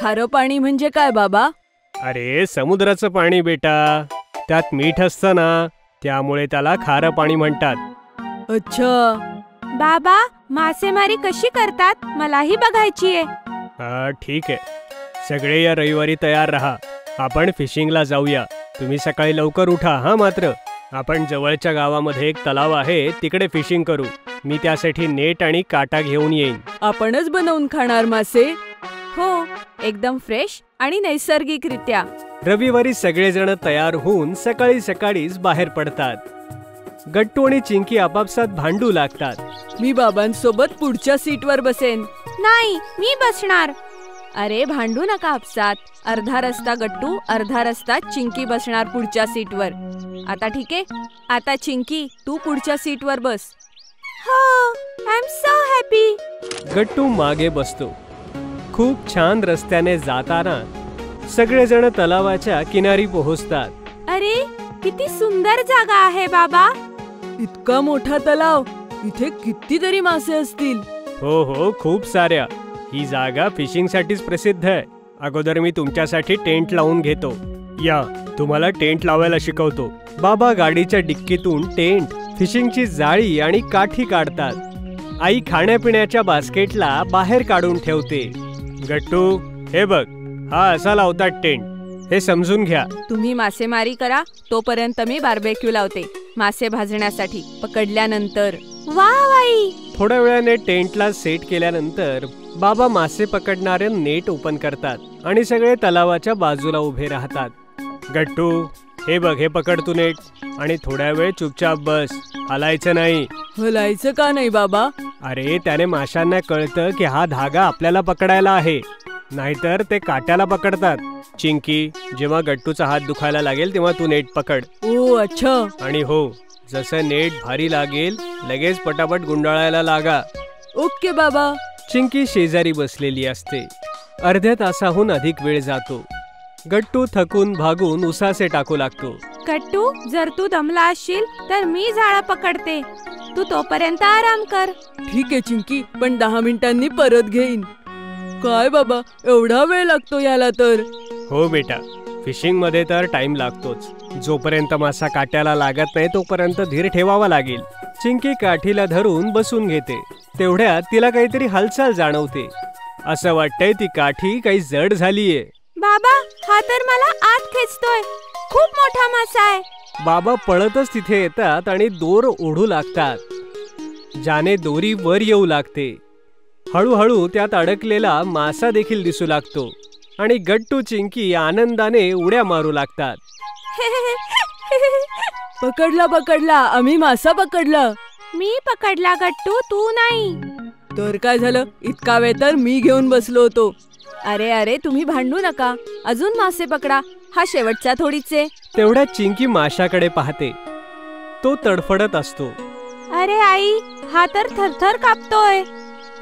खारं पाणी म्हणजे काय बाबा? अरे, समुद्राचं पाणी बेटा. त्यात मीठ असतं ना, त्यामुळे त्याला खारं पाणी म्हणतात. अच्छा. बाबा, मासेमारी कशी करतात मलाही बघायची आहे. हा, ठीक आहे. सगळे या रविवारी तयार राहा. आपण फिशिंगला जाऊया. तुम्ही सकाळी लवकर उठा हा. मात्र आपण जवळच्या गावामध्ये एक तलाव आहे, तिकडे फिशिंग करू. मी त्यासाठी नेट आणि काटा घेऊन येईन. आपणच बनवून खाणार मासे? हो, एकदम फ्रेश आणि नैसर्गिकरित्या. रविवारी सगळेजण तयार होऊन सकाळी सकाळीच बाहेर पडतात. गट्टू आणि चिंकी आपापसात भांडू लागतात. मी बाबांसोबत पुढच्या सीटवर बसेन. नाही, मी बसणार. अरे, भांडू नका आपसात. अर्धा रस्ता गट्टू, अर्धा रस्ता चिंकी बसणार पुढच्या सीटवर. आता ठीक आहे? आता चिंकी, तू पुढच्या सीटवर बस. हो, आय एम सो हॅपी. गट्टू मागे बसतो. खूप छान रस्त्याने जाताना सगळेजण तलावाच्या किनारी पोहोचतात. अरे, किती सुंदर जागा आहे बाबा. इतका मोठा तलाव, इथे कितीतरी मासे असतील. हो हो, खूप साऱ्या. ही जागा फिशिंग साठीच प्रसिद्ध आहे. अगोदर मी तुमच्यासाठी टेंट लावून घेतो. या, तुम्हाला टेंट लावायला शिकवतो. बाबा गाडीच्या डिक्कीतून टेंट, फिशिंगची जाळी आणि काठी काढतात. आई खाण्यापिण्याच्या बास्केटला बाहेर काढून ठेवते. गट्टू, हे बघ, हा असा लावतात टेंट. हे समजून घ्या. तुम्ही मासेमारी करा, तोपर्यंत मी बार्बेक्यू लावते मासे भाजण्यासाठी. पकडल्यानंतर. वा बाई. थोड्या वेळाने टेंटला सेट केल्यानंतर बाबा मासे पकडणारे नेट ओपन करतात आणि सगळे तलावाच्या बाजूला उभे राहतात. गट्टू, हे बघ, हे पकड तू नेट आणि थोड्या वेळ चुपचाप बस. हलायचं नाही. हलायचं का नाही बाबा? अरे, त्याने माशांना कळतं की हा धागा आपल्याला पकडायला आहे, नाहीतर ते काट्याला पकडतात. चिंकी, जेव्हा गट्टूचा हात दुखायला लागेल तेव्हा तू नेट पकड. ओ, अच्छा. आणि हो, जसं नेट भारी लागेल लगेच पटापट गुंडाळायला लागा. ओके बाबा. चिंकी शेजारी बसलेली असते. अर्ध्या तासाहून अधिक वेळ जातो. गट्टू थकून भागून उसासे टाकू लागतो. गट्टू, जर तू दमला असशील तर मी जाळं पकडते. तू तोपर्यंत आराम कर. ठीक आहे चिंकी, पण 10 मिनिटांनी परत घेईन. काय बाबा, एवढा वेळ लागतो याला तर? हो बेटा, फिशिंग मध्ये तर टाइम लागतोच. जोपर्यंत मासा काट्याला लागत नाही तोपर्यंत धीर ठेवावा लागेल. चिंकी काठीला धरून बसून घेते. तेवढ्यात तिला काहीतरी हालचाल जाणवते. असं वाटतंय ती काठी काही जड झालीये. बाबा, हा तर मला आत खेचतोय. खूप मोठा मासा आहे. बाबा पळतच तिथे येतात आणि दोर ओढू लागतात. ज्याने दोरी वर येऊ लागते. हळूहळू त्यात अडकलेला मासा देखील दिसू लागतो आणि गट्टू चिंकी आनंदाने उड्या मारू लागतात. पकडला पकडला, आम्ही मासा पकडला. मी पकडला गट्टू, तू नाही. तर काय झालं? इतका वेळ तर मी घेऊन बसलो होतो. अरे अरे, तुम्ही भांडू नका. अजून मासे पकडा. हा शेवटचा थोडीचे. तेवढ्यात चिंकी माशाकडे पाहते. तो तडफडत असतो. अरे आई, हा तर थरथर कापतोय.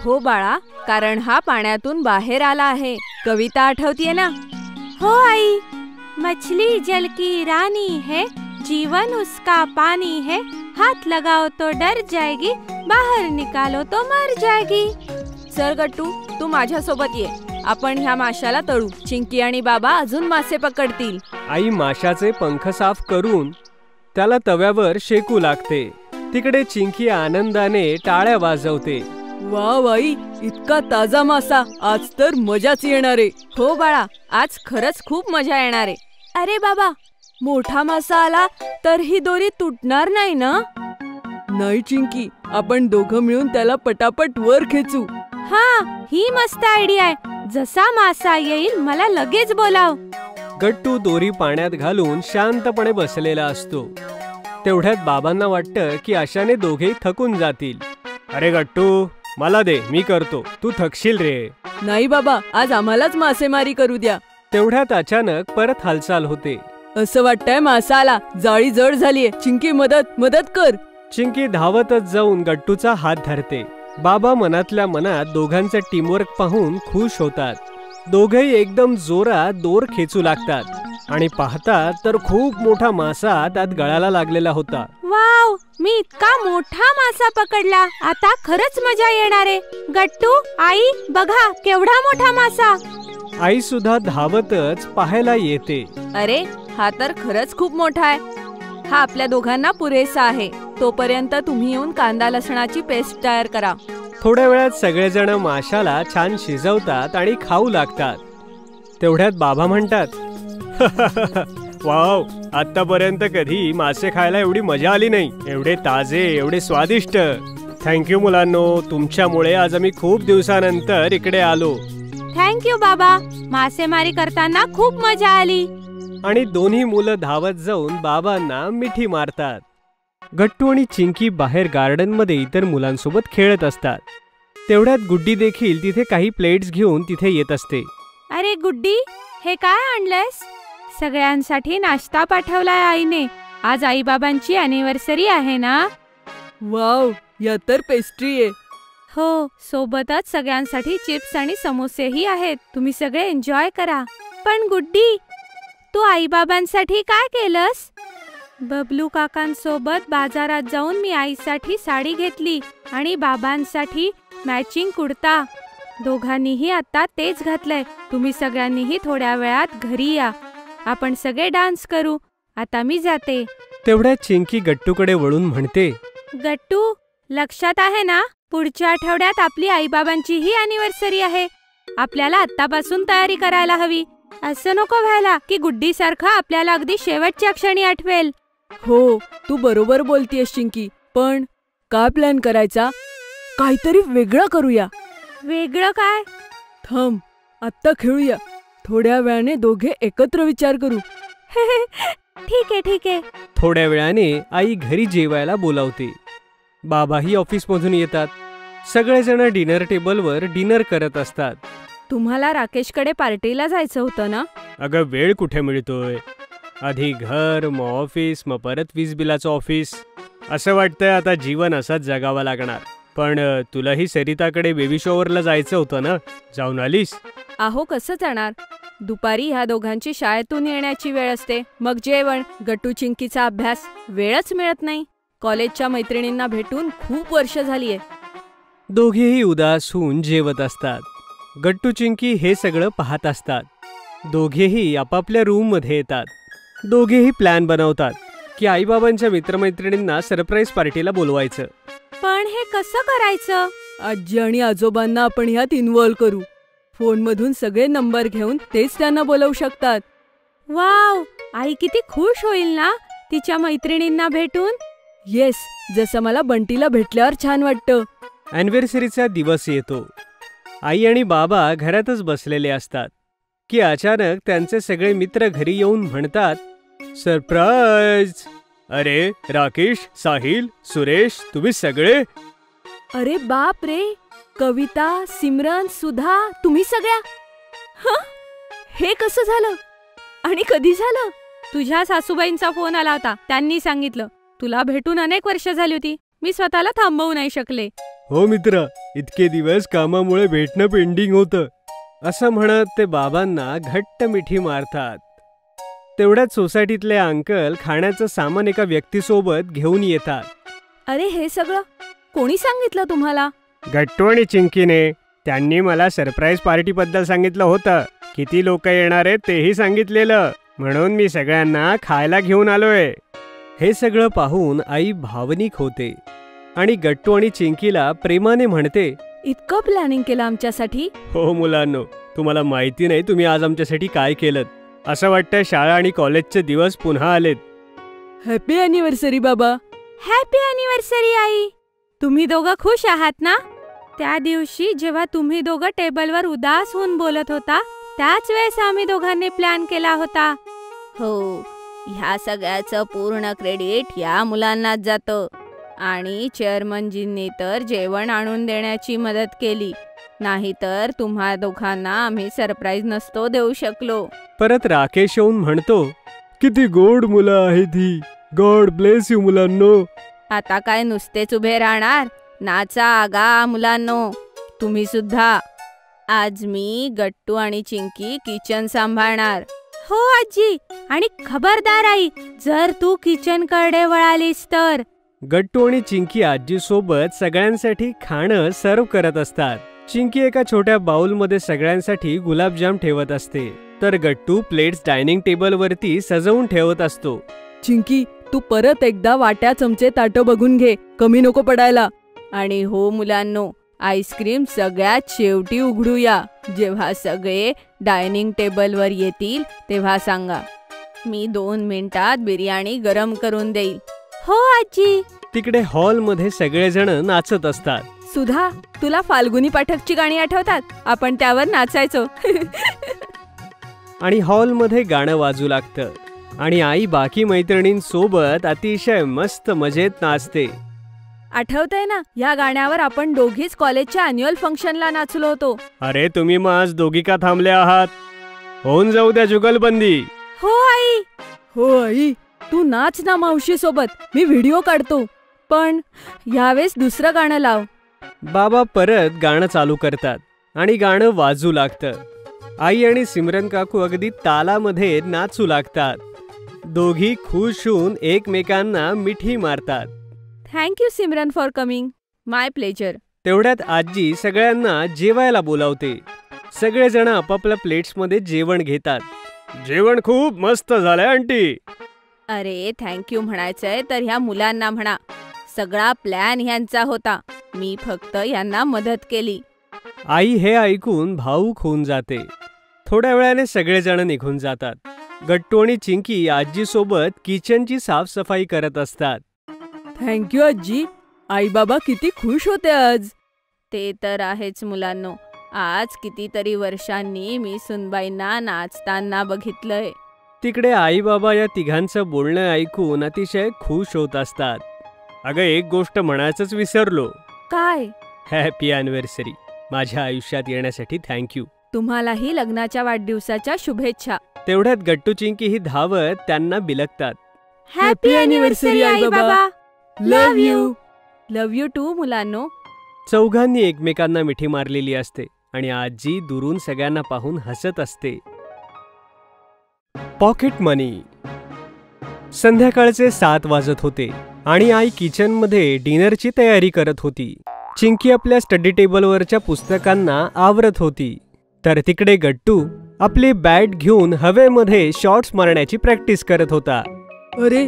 हो बाळा, कारण हा पाण्यातून बाहेर आला आहे. कविता आठवतीये ना? हो आई. मछली जल की रानी है, जीवन उसका पानी है. हाथ लगाओ तो डर जाएगी, बाहर निकालो तो मर जाएगी. चल गट्टू, तू माझ्या सोबत ये. आपण ह्या माशाला तळू. चिंकी आणि बाबा अजून मासे पकडतील. आई माशाचे पंख साफ करून त्याला तव्यावर शेकू लागते. तिकडे चिंकी आनंदाने टाळ्या वाजवते. वा बाई, इतका ताजा मासा, आज तर मजाच येणार आहे. हो बाळा, आज खरंच खूप मजा येणार आहे. अरे बाबा, मोठा मासा आला तर ही दोरी तुटणार नाही ना? नाही चिंकी, आपण दोघं मिळून त्याला पटापट वर खेचू. हा, ही मस्त आयडिया आहे. जसा मासा येईल मला लगेच बोलाव. गट्टू दोरी पाण्यात घालून शांतपणे बसलेला असतो. तेवढ्यात बाबांना वाटतं की अशाने दोघेही थकून जातील. अरे गट्टू, मला दे, मी करतो, तू थकशील रे. नाही बाबा, आज आम्हालाच मासेमारी करू द्या. तेवढ्यात अचानक परत हालचाल होते. असं वाटतंय मासा आला, जाळी जड झालीये. चिंकी, मदत मदत कर. चिंकी धावतच जाऊन गट्टूचा हात धरते. बाबा मनातल्या मनात दोघांचं टीमवर्क पाहून खुश होतात. दोघेही एकदम जोरात दोर खेचू लागतात आणि पाहतात तर खूप मोठा मासा त्यात गळाला लागलेला होता. वाव, मी इतका मोठा मासा पकडला. आता खरंच मजा येणार आहे. गट्टू, आई, बघा केवढा मोठा मासा. आई सुद्धा धावतच पाहायला येते. अरे, हा तर खरंच खूप मोठा आहे. हा आपल्या दोघांना पुरेसा आहे. तोपर्यंत तुम्ही येऊन कांदा लसणाची पेस्ट तयार करा. थोड्या वेळात सगळेजण माशाला छान शिजवतात आणि खाऊ लागतात. तेवढ्यात बाबा म्हणतात, वाव, आतापर्यंत कधी मासे खायला एवढी मजा आली नाही. एवढे ताजे, एवढे स्वादिष्ट. थँक्यू मुलांनो, तुमच्यामुळे आज आम्ही खूप दिवसानंतर इकडे आलो. थँक्यू बाबा, मासेमारी करताना खूप मजा आली. आणि दोन्ही मुलं धावत जाऊन बाबांना मिठी मारतात. गट्टू आणि चिंकी बाहेर गार्डन मध्ये इतर मुलांसोबत खेळत असतात. तेवढ्यात गुड्डी देखील तिथे काही प्लेट्स घेऊन तिथे येत असते. अरे गुड्डी, हे काय आणलंयस? सगळ्यांसाठी नाश्ता पाठवलाय आईने. आज आईबाबांची अॅनिव्हर्सरी आहे ना? वाव, या तर पेस्ट्री आहे. हो, सोबतच सगळ्यांसाठी चिप्स आणि समोसेही आहेत. तुम्ही सगळे एन्जॉय करा. पण गुड्डी, तू आईबाबांसाठी काय केलंस? बबलू काकांसोबत बाजारात जाऊन मी आईसाठी साडी घेतली आणि बाबांसाठी मॅचिंग कुर्ता. दोघांनीही आता तेच घातलंय. तुम्ही सगळ्यांनीही थोड्या वेळात घरी या. आपण सगळे डान्स करू. आता मी जाते. तेवढ्यात चिंकी गट्टूकडे वळून म्हणते, गट्टू, लक्षात आहे ना, पुढच्या आठवड्यात आपली आईबाबांचीही अॅनिव्हर्सरी आहे. आपल्याला आत्तापासून तयारी करायला हवी. असं नको व्हायला की गुड्डी सारखं आपल्याला अगदी शेवटच्या क्षणी आठवेल. हो, तू बरोबर बोलतेस चिंकी. पण काय प्लॅन करायचा? काहीतरी वेगळं करूया. वेगळं काय? थांब, आत्ता खेळूया. थोड्या वेळाने दोघे एकत्र विचार करू. ठीक आहे, ठीक आहे. थोड्या वेळाने आई घरी जेवायला बोलावते. बाबाही ऑफिसमधून येतात. सगळेजण डिनर टेबलवर डिनर करत असतात. तुम्हाला राकेशकडे पार्टीला जायचं होतं ना? अगं, वेळ कुठे मिळतोय. आधी घर, मग ऑफिस, मग परत वीज बिलाचं ऑफिस. असं वाटतंय आता जीवन असंच जगावं लागणार. पण तुलाही सरिताकडे बेबी शॉवरला जायचं होतं ना, जाऊन आलीस? अहो, कसं जाणार? दुपारी ह्या दोघांची शाळेतून येण्याची वेळ असते. मग जेवण, गट्टू चिंकीचा अभ्यास, वेळच मिळत नाही. कॉलेजच्या मैत्रिणींना भेटून खूप वर्ष झालीये. दोघेही उदास होऊन जेवत असतात. गट्टू चिंकी हे सगळं पाहत असतात. दोघेही आपापल्या रूम मध्ये येतात. दोघेही प्लॅन बनवतात की आईबाबांच्या मित्रमैत्रिणींना सरप्राईज पार्टीला बोलवायचं. पण हे कसं करायचं? आजी आणि आजोबांना आपण ह्यात इन्व्हॉल्व करू. फोनमधून सगळे नंबर घेऊन तेच त्यांना बोलवू शकतात. वाव, आई किती खुश होईल ना तिच्या मैत्रिणींना भेटून. येस, जसं मला बंटीला भेटल्यावर छान वाटतं. अॅनिव्हर्सरीचा दिवस येतो. आई आणि बाबा घरातच बसलेले असतात की अचानक त्यांचे सगळे मित्र घरी येऊन म्हणतात, सरप्राईज. अरे राकेश, साहिल, सुरेश, तुम्ही सगळे? अरे बाप रे, कविता, सिमरन, सुधा, तुम्ही सगळ्या? हे कसं झालं आणि कधी झालं? तुझ्या सासूबाईंचा फोन आला होता. त्यांनी सांगितलं. तुला भेटून अनेक वर्ष झाली होती. मी स्वतःला थांबवू नाही शकले. हो मित्र, इतके दिवस कामामुळे भेटणं पेंडिंग होतं. असं म्हणत ते बाबांना घट्ट मिठी मारतात. तेवढ्यात सोसायटीतले अंकल खाण्याचं सामान एका व्यक्तीसोबत घेऊन येतात. अरे, हे सगळं कोणी सांगितलं तुम्हाला? गट्टू आणि चिंकीने. त्यांनी मला सरप्राईज पार्टीबद्दल सांगितलं होतं. किती लोक येणार आहेत तेही सांगितलेलं, म्हणून मी सगळ्यांना खायला घेऊन आलोय. हे सगळं पाहून आई भावनिक होते आणि गट्टू आणि चिंकीला प्रेमाने म्हणते, इतकं प्लॅनिंग केलं आमच्यासाठी. हो मुलांनो, तुम्हाला माहिती नाही तुम्ही आज आमच्यासाठी काय केलं. असं वाटतं शाळा आणि कॉलेजचे दिवस पुन्हा आलेत. हॅपी अॅनिव्हर्सरी बाबा. हॅपी अॅनिव्हर्सरी आई. तुम्ही दोघं खुश आहात ना? त्या दिवशी जेव्हा तुम्ही दोघं टेबलवर उदास होऊन बोलत होता, त्याच वेळेस आम्ही दोघांनी प्लॅन केला होता. हो, ह्या सगळ्याचं पूर्ण क्रेडिट या मुलांनाच जातं. आणि चेअरमनजींनी तर जेवण आणून देण्याची मदत केली, नाहीतर तुम्हा दोघांना आम्ही सरप्राईज नसतो देऊ शकलो. परत राकेश येऊन म्हणतो, किती गोड मुलं आहेत ही. गॉड ब्लेस यू मुलांनो. आता काय नुसतेच उभे राहणार? नाचा आगा मुलांनो, तुम्ही सुद्धा. आज मी, गट्टू आणि चिंकी किचन सांभाळणार. हो आजी, आणि खबरदार आई, जर तू किचनकडे वळालीस तर. गट्टू आणि चिंकी आजी सोबत सगळ्यांसाठी खाणं सर्व करत असतात. चिंकी एका छोट्या बाउलमध्ये सगळ्यांसाठी गुलाबजाम ठेवत असते, तर गट्टू प्लेट्स डायनिंग टेबलवरती सजवून ठेवत असतो. चिंकी, तू परत एकदा वाट्या चमचे ताटं बघून घे, कमी नको पडायला. आणि हो मुलांनो, आईस्क्रीम सगळ्यात शेवटी उघडूया. जेव्हा सगळे डायनिंग टेबलवर येतील तेव्हा सांगा. मी 2 मिनिटात बिर्याणी गरम करून देईल. हो आजी. तिकडे हॉलमध्ये सगळेजण नाचत असतात. सुधा, तुला फाल्गुनी पाठकची गाणी आठवतात? आपण त्यावर नाचायचो. आणि हॉलमध्ये गाणं वाजू लागतं आणि आई बाकी मैत्रिणींसोबत अतिशय मस्त मजेत नाचते. आठवतंय ना, या गाण्यावर आपण दोघीच कॉलेजच्या अॅन्युअल फंक्शनला नाचलो होतो. अरे तुम्ही मग आज दोघी का थांबले आहात? होऊन जाऊ द्या जुगलबंदी. हो आई. हो आई, तू नाच ना मावशी सोबत, मी व्हिडिओ काढतो. पण यावेळेस दुसरं गाणं लाव. बाबा परत गाणं चालू करतात आणि गाणं वाजू लागतं. आई आणि सिमरन काकू अगदी तालामध्ये नाचू लागतात. दोघी खुश होऊन एकमेकांना मिठी मारतात. Thank you Simran for coming. My pleasure. तेवढ्यात आजी सगळ्यांना जेवायला बोलावते. सगळेजण आपापल्या प्लेट्समध्ये जेवण घेतात. जेवण खूप मस्त झालंय आंटी. अरे थँक्यू म्हणायचंय तर ह्या मुलांना म्हणा. सगळा प्लॅन ह्यांचा होता, मी फक्त यांना मदत केली. आई हे ऐकून भावूक होऊन जाते. थोड्या वेळाने सगळेजण निघून जातात. गट्टू आणि चिंकी आजीसोबत किचनची साफसफाई करत असतात. थँक्यू आजी. आई बाबा किती खुश होते आज. ते तर आहेच मुलांनो. आज कितीतरी वर्षांनी मी सुनबाईंना नाचताना बघितलंय. तिकडे आई बाबा या तिघांचं बोलणं ऐकून अतिशय खुश होत असतात. अगं, एक गोष्ट म्हणायचंच विसरलो. काय? Happy anniversary. माझ्या आयुष्यात येण्यासाठी थँक्यू. तुम्हालाही लग्नाच्या वाढदिवसाच्या शुभेच्छा. तेवढ्यात गट्टू चिंकी ही धावत त्यांना बिलकतात. हॅपी अॅनिव्हर्सरी आई बाबा. Love you. Love you too मुलांनो. चौघांनी एकमेकांना मिठी मारलेली असते आणि आजी दुरून सगळ्यांना पाहून हसत असते. पॉकेट मनी. संध्याकाळचे 7 वाजत होते आणि आई किचनमध्ये डिनरची तयारी करत होती. चिंकी आपल्या स्टडी टेबलवरच्या पुस्तकांना आवरत होती, तर तिकडे गट्टू आपली बॅट घेऊन हवेमध्ये शॉट्स मारण्याची प्रॅक्टिस करत होता. अरे,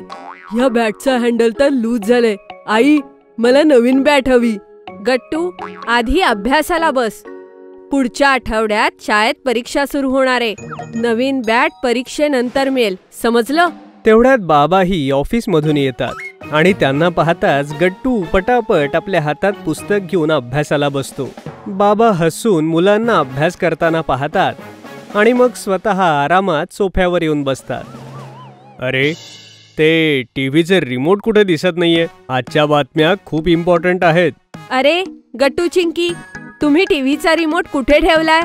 ह्या बॅटचा हँडल तर लूज झालंय. आई, मला नवीन बॅट हवी. गट्टू, आधी अभ्यासाला बस. पुढच्या आठवड्यात शाळेत परीक्षा सुरू होणार आहे. नवीन बॅट परीक्षेनंतर मिळेल, समजलं? तेवढ्यात बाबाही ऑफिसमधून येतात आणि त्यांना पाहताच गट्टू पटापट आपल्या हातात पुस्तक घेऊन अभ्यासाला बसतो. बाबा हसून मुलांना अभ्यास करताना पाहतात आणि मग स्वतः आरामात सोफ्यावर येऊन बसतात. अरे, ते टीव्हीचे रिमोट कुठे दिसत नाहीये. आजच्या बातम्या खूप इम्पॉर्टंट आहेत. अरे गट्टू, चिंकी, तुम्ही टीव्हीचा रिमोट कुठे ठेवलाय?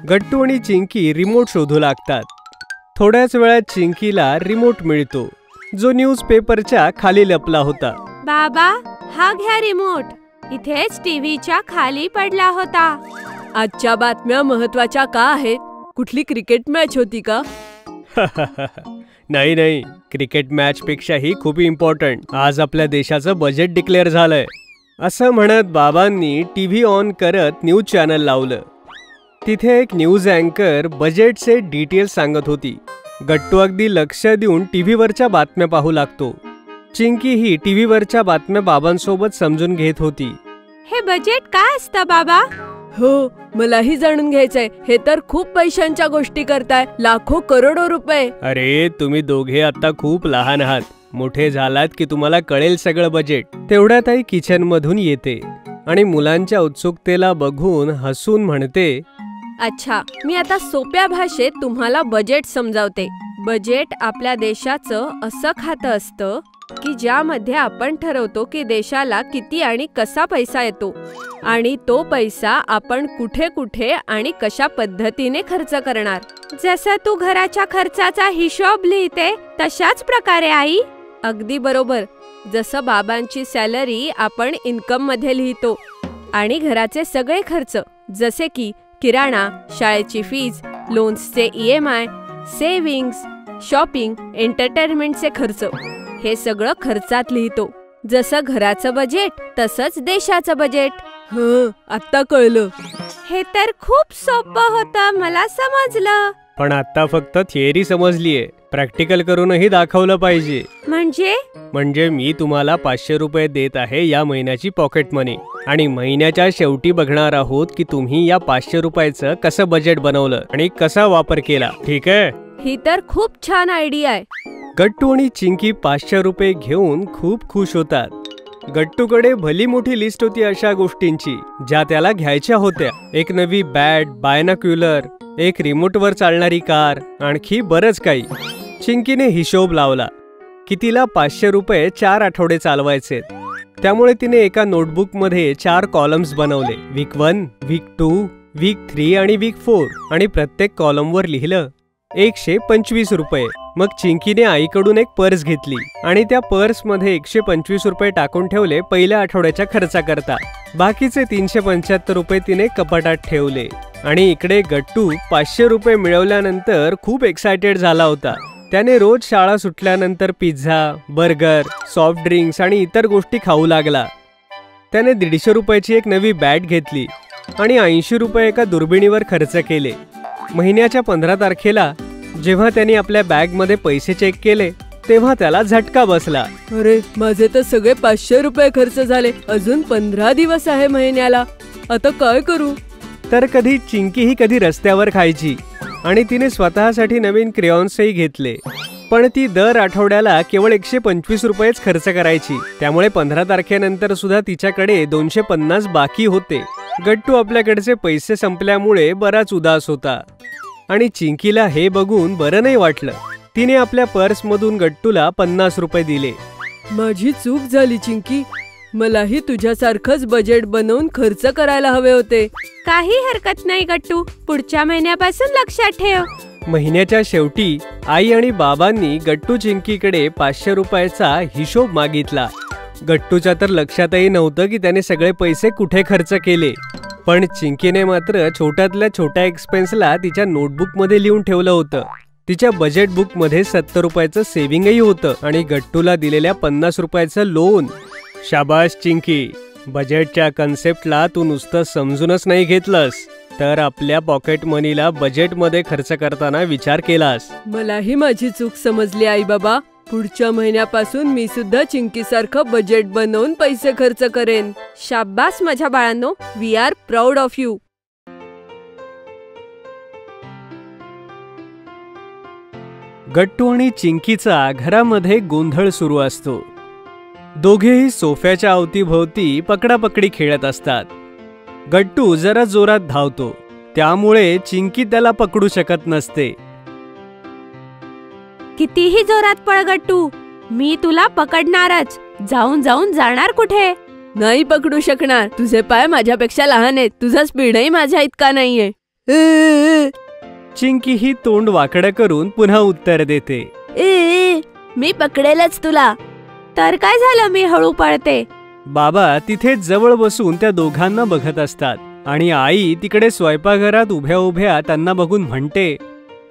गट्टू आणि चिंकी रिमोट शोधू लागतात. थोड्याच वेळात चिंकीला रिमोट मिळतो, जो न्यूजपेपरच्या खाली लपला होता. बाबा, हा घ्या रिमोट. इथेच टीव्हीच्या खाली पडला होता. आजच्या बातम्या महत्वाच्या का आहेत? कुठली क्रिकेट मॅच होती का? नाही, क्रिकेट मॅच पेक्षाही खूप इम्पॉर्टंट. आज आपल्या देशाचं बजेट डिक्लेअर झालंय. असं म्हणत बाबांनी टीव्ही ऑन करत न्यूज चॅनल लावलं. तिथे एक न्यूज अँकर बजेटचे डिटेल्स सांगत होती. गट्टू अगदी लक्ष देऊन टीव्हीवरच्या बातम्या पाहू लागतो. चिंकी ही टीव्हीवरच्या बातम्या बाबांसोबत समजून घेत होती. हे बजेट काय असतं बाबा? हो, मलाही जाणून घ्यायचंय. हे तर खूप पैशांच्या गोष्टी करताय, लाखो करोडो रुपये. अरे तुम्ही दोघे आता खूप लहान आहात. मोठे झालात की तुम्हाला कळेल सगळं बजेट. तेवढ्यात आई किचन मधून येते आणि मुलांच्या उत्सुकतेला बघून हसून म्हणते, अच्छा, मी आता सोप्या भाषेत तुम्हाला बजेट समजावते. बजेट आपल्या देशाचं असं खातं असतं की ज्यामध्ये आपण ठरवतो की देशाला किती आणि कसा पैसा येतो आणि तो पैसा आपण कुठे कुठे आणि कशा पद्धतीने खर्च करणार. जसं तू घराच्या खर्चाचा हिशोब लिहिते तशाच प्रकारे आई. अगदी बरोबर. जसं बाबांची सॅलरी आपण इन्कम मध्ये लिहितो आणि घराचे सगळे खर्च जसे की किराणा, शाळेची फीज, लोन्सचे EMI, सेव्हिंग्स, शॉपिंग, एंटरटेनमेंटचे खर्च, हे सगळं खर्चात लिहितो. जसं घराचं बजेट तसंच देशाचं बजेट. आता कळलं. हे तर खूप सोपं होतं, मला समजलं. पण आता फक्त थिअरी समजलीये. प्रॅक्टिकल करूनही दाखवलं पाहिजे. म्हणजे मी तुम्हाला 500 रुपये देत आहे या महिन्याची पॉकेट मनी आणि महिन्याच्या शेवटी बघणार आहोत की तुम्ही या 500 रुपयाचं कसं बजेट बनवलं आणि कसा वापर केला. ठीक आहे? ही तर खूप छान आयडिया आहे. गट्टू आणि चिंकी 500 रुपये घेऊन खूप खुश होतात. गट्टूकडे भली मोठी लिस्ट होती अशा गोष्टींची ज्या त्याला घ्यायच्या होत्या. एक नवी बॅट, बायनाक्युलर, एक रिमोटवर चालणारी कार, आणखी बरंच काही. चिंकीने हिशोब लावला की तिला 500 रुपये 4 आठवडे चालवायचे. त्यामुळे तिने एका नोटबुकमध्ये 4 कॉलम्स बनवले. वीक 1, वीक 2, वीक 3 आणि वीक 4 आणि प्रत्येक कॉलमवर लिहिलं 125 रुपये. मग चिंकीने आईकडून एक पर्स घेतली आणि त्या पर्समध्ये 125 रुपये टाकून ठेवले पहिल्या आठवड्याच्या खर्चाकरता. बाकीचे 375 रुपये तिने कपाटात ठेवले. आणि इकडे गट्टू 500 रुपये मिळवल्यानंतर खूप एक्सायटेड झाला होता. त्याने रोज शाळा सुटल्यानंतर पिझ्झा, बर्गर, सॉफ्ट ड्रिंक्स आणि इतर गोष्टी खाऊ लागला. त्याने 150 रुपयाची एक नवी बॅट घेतली आणि 80 रुपये एका दुर्बिणीवर खर्च केले. महिन्याच्या 15 तारखेला जेव्हा त्यांनी आपल्या बॅगमध्ये पैसे चेक केले तेव्हा त्याला झटका बसला. अरे, माझे तर सगळे 500 रुपये खर्च झाले. अजून 15 दिवस आहे महिन्याला. आता काय करू? तर कधी चिंकी ही कधी रस्त्यावर खायची आणि तिने स्वतःसाठी नवीन क्रेयॉन्सही घेतले. पण ती दर आठवड्याला केवळ 125 रुपयेच खर्च करायची. त्यामुळे 15 तारखेनंतर सुद्धा तिच्याकडे 250 बाकी होते. गट्टू आपल्याकडचे पैसे संपल्यामुळे बराच उदास होता आणि चिंकीला हे बघून बरं नाही वाटलं. तिने आपल्या पर्समधून गट्टूला 50 रुपये दिले. माझी चूक झाली चिंकी. मलाही तुझ्यासारखंच बजेट बनवून खर्च करायला हवे होते. काही हरकत नाही गट्टू, पुढच्या महिन्यापासून लक्षात ठेव. महिन्याच्या शेवटी आई आणि बाबांनी गट्टू चिंकीकडे 500 रुपयाचा हिशोब मागितला. गट्टूच्या तर लक्षातही नव्हतं की त्याने सगळे पैसे कुठे खर्च केले. पण चिंकीने मात्र छोट्यातल्या छोट्या एक्सपेन्सला तिच्या नोटबुकमध्ये लिहून ठेवलं होतं. तिच्या बजेट बुकमध्ये 70 रुपयाचं सेव्हिंगही होतं आणि गट्टूला दिलेल्या 50 रुपयाचं लोन. शाबास चिंकी, बजेटच्या कन्सेप्टला तू नुसतं समजूनच नाही घेतलंस तर आपल्या पॉकेट मनीला बजेटमध्ये खर्च करताना विचार केलास. मलाही माझी चूक समजली आई बाबा. पुढच्या महिन्यापासून मी सुद्धा चिंकीसारखं बजेट बनवून पैसे खर्च करेन. शाबास माझ्या बाळांनो, we are proud of you. Gattu आणि चिंकीचा घरामध्ये गोंधळ सुरू असतो. दोघेही सोफ्याच्या अवतीभोवती पकडापकडी खेळत असतात. गट्टू जरा जोरात धावतो, त्यामुळे चिंकी त्याला पकडू शकत नसते. कितीही जोरात पळ गट्टू, मी तुला पकडणारच. जाऊन जाऊन जाणार कुठे? नाही पकडू शकणार. तुझे पाय माझ्यापेक्षा लहान आहेत. तुझा स्पीडही माझ्या इतका नाहीये. चिंकी ही तोंड वाकडं करून पुन्हा उत्तर देते, मी पकडेलच तुला. तर काय झालं, मी हळू पळते. बाबा तिथे जवळ बसून त्या दोघांना बघत असतात आणि आई तिकडे स्वयंपाकघरात उभ्या उभ्या त्यांना बघून म्हणते,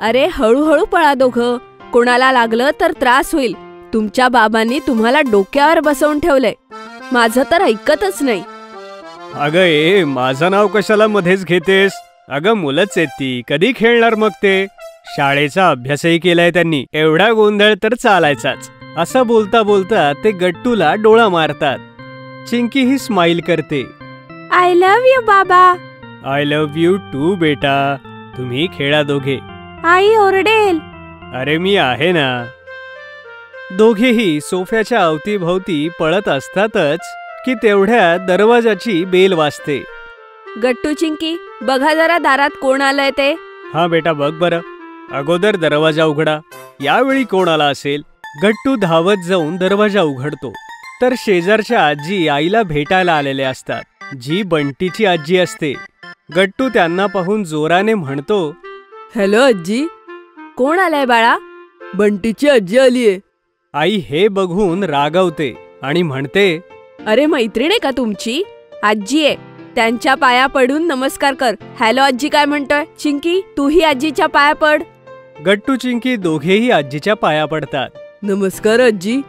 अरे हळूहळू पळा दोघं. कोणाला लागलं तर त्रास होईल. तुमच्या बाबांनी तुम्हाला डोक्यावर बसवून ठेवलंय. माझं तर ऐकतच नाही. अगं माझं नाव कशाला मध्येच घेतेस? अगं मुलंच आहेत ती, कधी खेळणार मग ते? शाळेचा अभ्यासही केलाय त्यांनी, एवढा गोंधळ तर चालायचाच. असं बोलता बोलता ते गट्टूला डोळा मारतात. चिंकी ही स्माइल करते. आय लव्ह यू बाबा. आय लव्ह यू टू बेटा. तुम्ही खेळा दोघे. आई ओरडेल. अरे मी आहे ना. दोघेही सोफ्याच्या अवतीभवती पळत असतातच की तेवढ्यात दरवाजाची बेल वाजते. गट्टू चिंकी, बघा जरा दारात कोण आलंय ते. हा बेटा बघ बरं. अगोदर दरवाजा उघडा. यावेळी कोण आला असेल? गट्टू धावत जाऊन दरवाजा उघडतो तर शेजारच्या आजी आईला भेटायला आलेले असतात, जी बंटीची आजी असते. गट्टू त्यांना पाहून जोराने म्हणतो, हॅलो आजी. कोण आलाय बाळा? बंटीची आजी आलीये. आई हे बघून रागवते आणि म्हणते, अरे मैत्रीण आहे का तुमची? आजी आहे, त्यांच्या पाया पडून नमस्कार कर. हॅलो आजी काय म्हणतोय? चिंकी, तूही आजीच्या पाया पड. गट्टू चिंकी दोघेही आजीच्या पाया पडतात. नमस्कार आजी.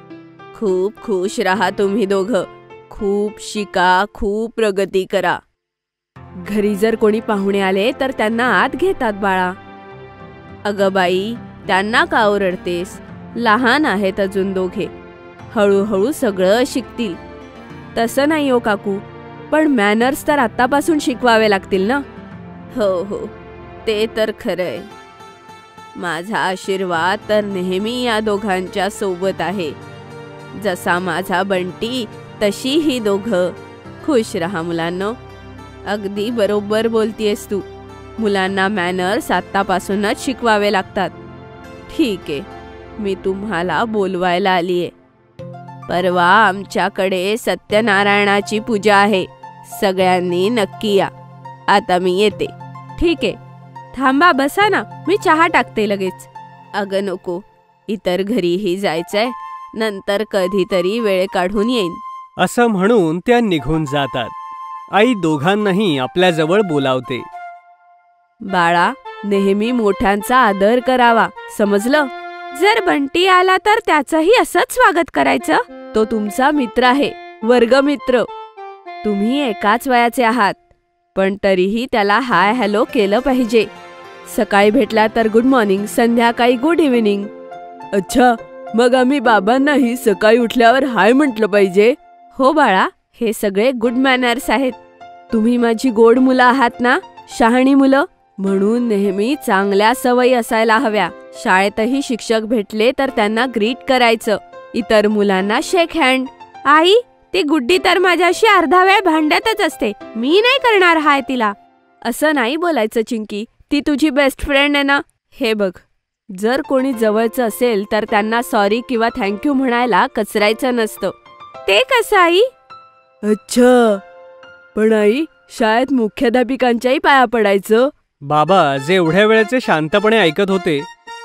खूप खुश राहा तुम्ही दोघं. खूप शिका, खूप प्रगती करा. घरी जर कोणी पाहुणे आले तर त्यांना आत घेतात बाळा. अगं बाई, त्यांना का ओरडतेस? लहान आहेत अजून दोघे, हळूहळू सगळं शिकतील. तसं नाही हो काकू, पण मॅनर्स तर आत्तापासून शिकवावे लागतील ना. हो हो, ते तर खरंय. माझा आशीर्वाद तर नेहमी या दोघांच्या सोबत आहे. जसा माझा बंटी तशी ही दोघं. खुश रहा मुलांनो. अगदी बरोबर बोलतीयस तू. मुलांना मॅनर्स आत्तापासूनच शिकवावे लागतात. ठीक आहे, मी तुम्हाला बोलवायला आलीये. परवा आमच्याकडे सत्यनारायणाची पूजा आहे. सगळ्यांनी नक्की या. आता मी येते. ठीक आहे, थांबा, बसा ना, मी चहा टाकते लगेच. अगं नको, इतर घरीही जायचंय. नंतर कधीतरी वेळ काढून येईन. असं म्हणून त्या निघून जातात. आई दोघांनाही आपल्याजवळ बोलावते. बाळा, नेहमी मोठ्यांचा आदर करावा, समजलं? जर बंटी आला तर त्याचंही असंच स्वागत करायचं. तो तुमचा मित्र आहे, वर्गमित्र. तुम्ही एकाच वयाचे आहात, पण तरीही त्याला हाय हॅलो केलं पाहिजे. सकाळी भेटला तर गुड मॉर्निंग, संध्याकाळी गुड इव्हिनिंग. अच्छा, मग आम्ही बाबांनाही सकाळी उठल्यावर हाय म्हटलं पाहिजे? हो बाळा, हे सगळे गुड मॅनर्स आहेत. तुम्ही माझी गोड मुलं आहात ना, शहाणी मुलं. म्हणून नेहमी चांगल्या सवयी असायला हव्या. शाळेतही शिक्षक भेटले तर त्यांना ग्रीट करायचं. इतर मुलांना शेक हँड. आई, ती गुड्डी तर माझ्याशी अर्धा वेळ भांडतच असते. मी नाही करणार हाय तिला. असं नाही बोलायचं चिंकी, ती तुझी बेस्ट फ्रेंड आहे ना. हे बघ, जर कोणी जवळचं असेल तर त्यांना सॉरी किंवा थँक्यू म्हणायला कचरायचं नसतं. ते कसं आई? अच्छा, पण आई, शाळेत मुख्याध्यापिकांच्याही पाया पडायचं. बाबा जे एवढ्या वेळेचे शांतपणे ऐकत होते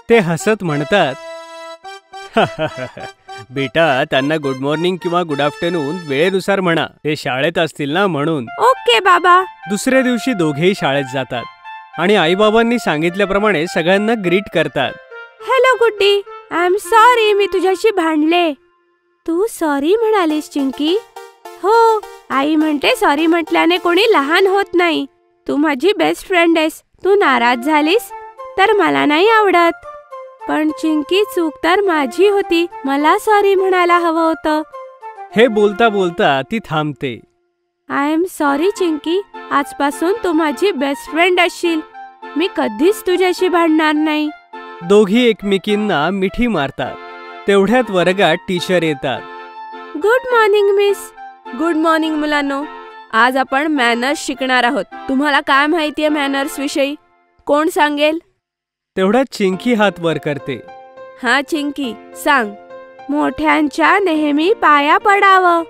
ते हसत म्हणतात, बेटा त्यांना गुड मॉर्निंग किंवा गुड आफ्टरनून वेळेनुसार म्हणा. ते शाळेत असतील ना म्हणून. ओके बाबा. दुसऱ्या दिवशी दोघेही शाळेत जातात आणि आईबाबांनी सांगितल्याप्रमाणे सगळ्यांना ग्रीट करतात. Hello Guddi, I am sorry, मी तुझ्याशी भांडले. तू सॉरी म्हणालीस चिंकी? हो, आई म्हणते सॉरी म्हटल्याने कोणी लहान होत नाही. तू माझी बेस्ट फ्रेंड आहेस. तू नाराज झालीस तर मला नाही आवडत. पण चिंकी, चूक तर माझी होती. मला सॉरी म्हणायला हवं होतं. हे बोलता बोलता ती थांबते. आय एम सॉरी चिंकी, आजपासून तू माझी बेस्ट फ्रेंड असशील. मी कधीच तुझ्याशी भांडणार नाही. दोघी एकमेकींना मिठी मारतात. तेवढ्यात वर्गात टीचर येतात. Good morning miss. Good morning मुलांनो. आज आपण मॅनर्स शिकणार आहोत. तुम्हाला काय माहितीये मॅनर्स विषयी? कोण सांगेल? तेवढ्यात चिंकी हात वर करते. हा चिंकी, सांग. मोठ्यांच्या नेहमी पाया पडावं.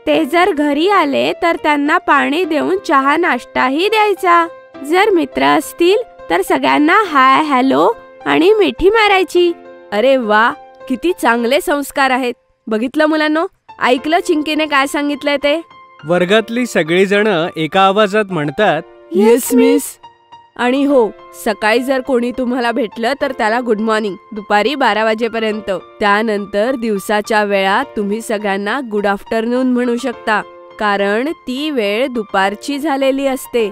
ते जर घरी आले तर त्यांना पाणी देऊन चहा नाश्ताही द्यायचा. जर मित्र असतील तर सगळ्यांना हाय हॅलो आणि मिठी मारायची. अरे वा, किती चांगले संस्कार आहेत. बघितलं मुलांनो, ऐकलं चिंकीने काय सांगितलंय ते? वर्गातली सगळी जण एका आवाजात म्हणतात, येस मिस. आणि हो, सकाळी जर कोणी तुम्हाला भेटलं तर त्याला गुड मॉर्निंग, दुपारी 12 वाजेपर्यंत. त्यानंतर दिवसाच्या वेळात तुम्ही सगळ्यांना गुड आफ्टरनून म्हणू शकता, कारण ती वेळ दुपारची झालेली असते.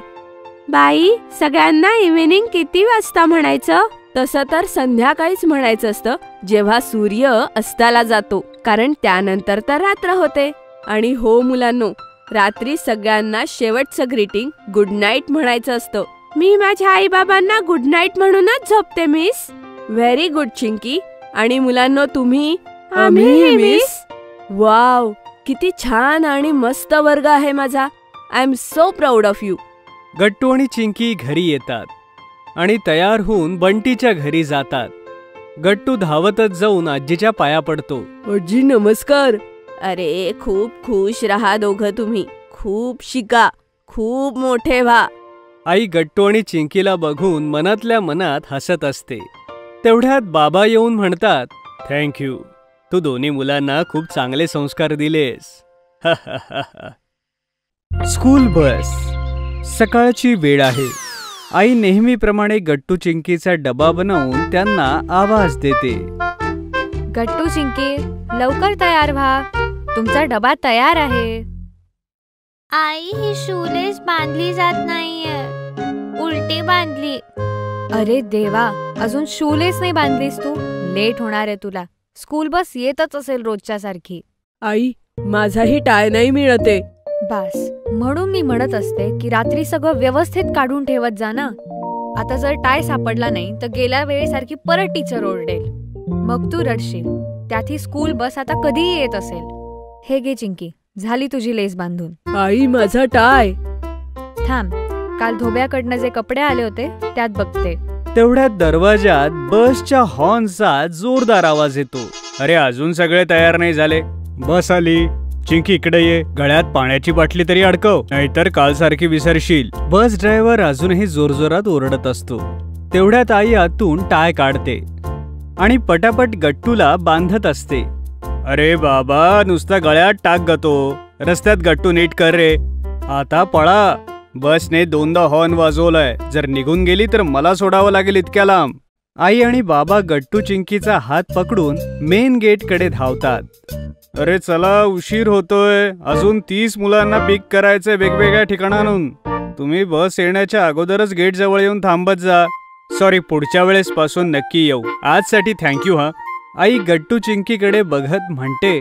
बाई, सगळ्यांना इव्हिनिंग किती वाजता म्हणायचं? तसं तर संध्याकाळीच म्हणायचं असतं, जेव्हा सूर्य अस्ताला जातो, कारण त्यानंतर तर रात्र होते. आणि हो मुलांनो, रात्री सगळ्यांना शेवटचं ग्रीटिंग गुड नाईट म्हणायचं असतं. मी माझ्या आई बाबांना गुड नाईट म्हणूनच झोपते मिस. Very good Chinki. आणि मुलांनो तुम्ही? आम्ही मिस. वाव, किती छान आणि मस्त वर्ग आहे माझा. I am so proud of you. Gattu आणि चिंकी घरी येतात आणि तयार होऊन बंटीच्या घरी जातात. गट्टू धावतच जाऊन आजीच्या पाया पडतो. आजी नमस्कार. अरे खूप खुश राहा दोघं तुम्ही. खूप शिका, खूप मोठे व्हा. आई गट्टू आणि चिंकीला बघून मनातल्या मनात हसत असते. तेवढ्यात बाबा येऊन म्हणतात, थँक्यू, तू दोन्ही मुलांना खूप चांगले संस्कार दिलेस. School bus. सकाळची वेळ आहे. आई नेहमीप्रमाणे गट्टू चिंकीचा डबा बनवून त्यांना आवाज देते. गट्टू चिंकी, लवकर तयार व्हा, तुमचा डबा तयार आहे. आई, ही शूलेस बांधली जात नाहीये, उलटी बांधली. अरे देवा, अजून शूलेस नाही बांधलीस तू. लेट होणार आहे तुला. स्कूल बस येतच असेल रोजच्या सारखी. आई, माझाही टाय नाही मिळते. बास, म्हणून मी म्हणत असते की रात्री सगळं व्यवस्थित काढून ठेवत जा ना. आता जर टाय सापडला नाही तर गेल्या वेळेसारखी परत टीचर ओरडेल, मग तू रडशील. त्यात ही स्कूल बस आता कधीही येत असेल. हे घे चिंकी, झाली तुझी लेस बांधून. आई, माझा टाय. थांब, काल धोब्याकडनं जे कपडे आले होते त्यात बघते. तेवढ्यात दरवाजात बसच्या हॉर्नचा जोरदार आवाज येतो. अरे, अजून सगळे तयार नाही झाले. बस आली. चिंकी, इकडे ये. गळ्यात पाण्याची बाटली तरी अडकव, नाहीतर काल सारखी विसरशील. बस ड्रायव्हर अजूनही जोरजोरात ओरडत असतो. तेवढ्यात आई आतून टाय काढते आणि पटापट गट्टूला बांधत असते. अरे बाबा, नुसता गळ्यात टाक गतो. रस्त्यात गट्टू नीट कर रे. आता पळा. बसने 2दा हॉर्न वाजवलाय. जर निघून गेली तर मला सोडावं लागेल इतक्या लांब. आई आणि बाबा गट्टू चिंकीचा हात पकडून मेन गेट कडे धावतात. अरे चला, उशीर होतोय. अजून 30 मुलांना पिक करायचंय वेगवेगळ्या ठिकाणांहून. तुम्ही बस येण्याच्या अगोदरच गेट जवळ येऊन थांबत जा. सॉरी, पुढच्या वेळेस पासून नक्की येऊ. आजसाठी थँक्यू हा. आई गट्टू चिंकीकडे बघत म्हणते.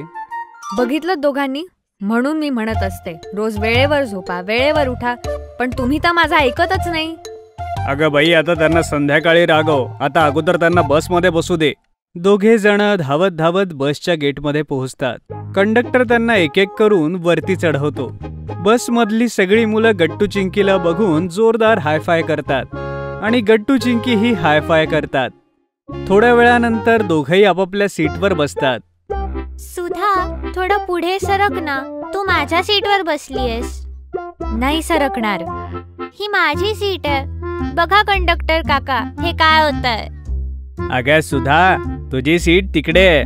बघितलं दोघांनी, म्हणून मी म्हणत असते रोज वेळेवर झोपा, वेळेवर उठा, पण तुम्ही तर माझा ऐकतच नाही. अगं बाई, आता त्यांना संध्याकाळी रागव. आता अगोदर त्यांना बसमध्ये बसू दे. दोघे जण धावत धावत बसच्या गेटमध्ये पोहोचतात. कंडक्टर त्यांना एक एक करून वरती चढवतो. बसमधली सगळी मुलं गट्टू चिंकीला बघून जोरदार हायफाय करतात आणि गट्टू चिंकी ही हायफाय करतात. थोड्या वेळानंतर दोघेही आपापल्या सीटवर बसतात. सुधा, थोडं पुढे सरक ना. तू माझ्या सीटवर बसलीयस. नाही सरकणार. ही माझी सीट आहे. बघा कंडक्टर काका, हे काय होतंय? अगं सुधा, तुझी सीट तिकडे आहे,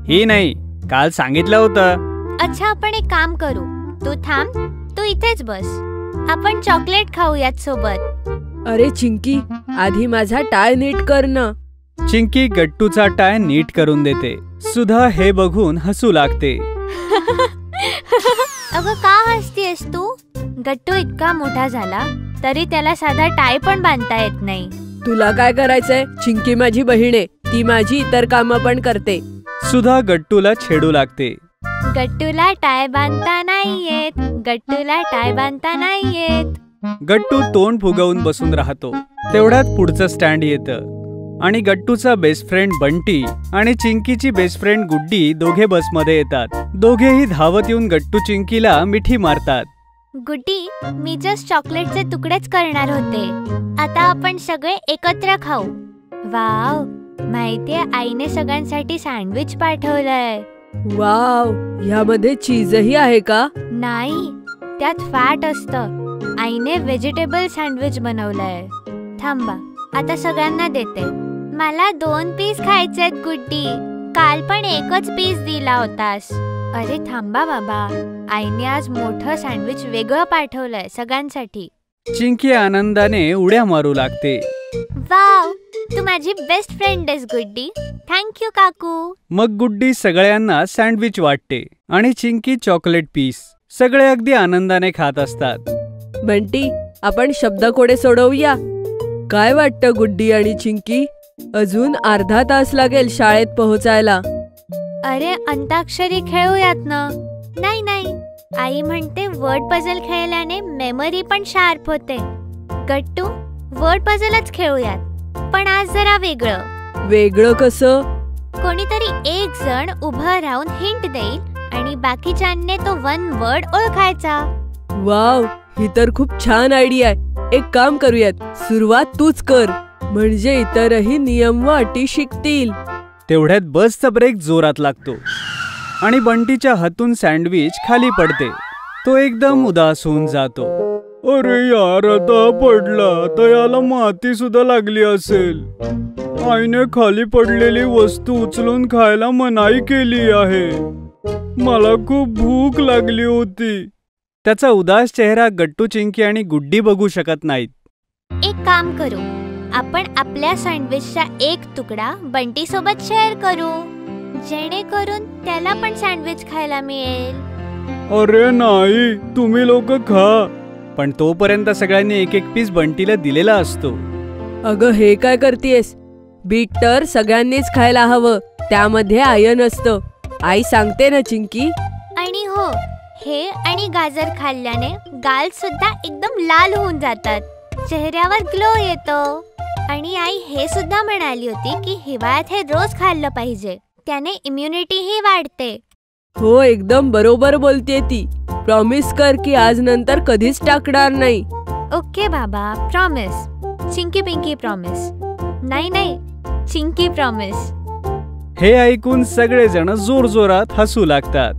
ही नाही. काल सांगितलं होतं. अच्छा, आपण एक काम करू. तू थांब, तू इथेच बस. आपण चॉकलेट खाऊयात सोबत. अरे चिंकी, आधी माझा टाय नीट कर ना. चिंकी गट्टूचा टाय नीट करून देते. सुधा हे बघून हसू लागते. अगं, का हसतेस तू? गट्टू इतका मोठा झाला तरी त्याला साधा टाय पण बांधता येत नाही. तुला काय करायचंय? चिंकी माझी बहीण आहे, ती माझी इतर कामं पण करते. सुधा गट्टूला छेडू लागते. गट्टूला टाय बांधता नाही येत, गट्टूला टाय बांधता नाही येत. गट्टू तोंड फुगवून बसून राहतो. तेवढ्यात पुढचं स्टँड येतं आणि गट्टूचा बेस्ट फ्रेंड बंटी आणि चिंकीची बेस्ट फ्रेंड गुड्डी दोघे बसमध्ये येतात. दोघेही धावत येऊन गट्टू चिंकीला मिठी मारतात. गुड्डी, मी जस्ट चॉकलेटचे तुकडेच करणार होते. आता आपण सगळे एकत्र खाऊ. वाव, माहितीये आईने सगळ्यांसाठी सँडविच पाठवलंय. वाव, ह्यामध्ये चीजही आहे का? नाही, त्यात फॅट असतं. आईने व्हेजिटेबल सँडविच बनवलंय. थांबा, आता सगळ्यांना देते. मला 2 पीस खायचेत गुड्डी. काल पण एकच पीस दिला होतास. अरे थांबा बाबा, आईने आज मोठं सँडविच वेगळं पाठवलंय सगळ्यांसाठी. चिंकी आनंदाने उड्या मारू लागते. वाव, तू माझी बेस्ट फ्रेंड आहेस गुड्डी. थँक्यू काकू. मग गुड्डी सगळ्यांना सँडविच वाटते आणि चिंकी चॉकलेट पीस. सगळे अगदी आनंदाने खात असतात. बंटी, आपण शब्दकोडे सोडवूया. काय वाटतं गुड्डी आणि चिंकी? अजून अर्धा तास लागेल शाळेत पोहोचायला. अरे अंताक्षरी खेळूयात ना. नाही, आई म्हणते वर्ड पझल खेळल्याने मेमरी पण शार्प होते. गट्टू, वर्ड पझलच खेळूयात, पण आज जरा वेगळं. वेगळं कसं? कोणीतरी एक जण उभं राहून हिंट देईल आणि बाकीच्यांनी तो वन वर्ड ओळखायचा. वाव, ही तर खूप छान आयडिया आहे. एक काम करूयात, सुरुवात तूच कर, म्हणजे इतरही नियम व अटी शिकतील. तेवढ्यात बसचा ब्रेक जोरात लागतो आणि बंटीच्या हातून सँडविच खाली पडते. तो एकदम उदास होऊन जातो. अरे यार, आता पडला तर याला माती सुद्धा लागली असेल. आईने खाली पडलेली वस्तू उचलून खायला मनाई केली आहे. मला खूप भूक लागली होती. त्याचा उदास चेहरा गट्टू, चिंकी आणि गुड्डी बघू शकत नाहीत. एक काम करू, आपण आपल्या सँडविचचा एक तुकडा बंटी सोबत शेअर करू, जेणेकरून त्याला पण सँडविच खायला मिळेल. अरे नाही, तुम्ही लोक खा. पण तोपर्यंत सगळ्यांनी एक एक पीस बंटीला दिलेला असतो. अगं, हे काय करतेस? बीट तर सगळ्यांनीच खायला हवं, त्यामध्ये आयर्न असतं. आई सांगते ना चिंकी. आणि हो, हे आणि गाजर खाल्ल्याने गाल सुद्धा एकदम लाल होऊन जातात, चेहऱ्यावर ग्लो येतो. आणि आई हे सुद्धा म्हणाली होती की हिवाळ्यात हे रोज खाल्लं पाहिजे, त्याने इम्युनिटीही वाढते. हो, एकदम बरोबर बोलते ती. प्रॉमिस कर की आज नंतर कधीच टाकणार नाही. ओके बाबा, प्रॉमिस. Chinki pinky promise. नाही, चिंकी प्रॉमिस. हे ऐकून सगळेजण जोरजोरात हसू लागतात.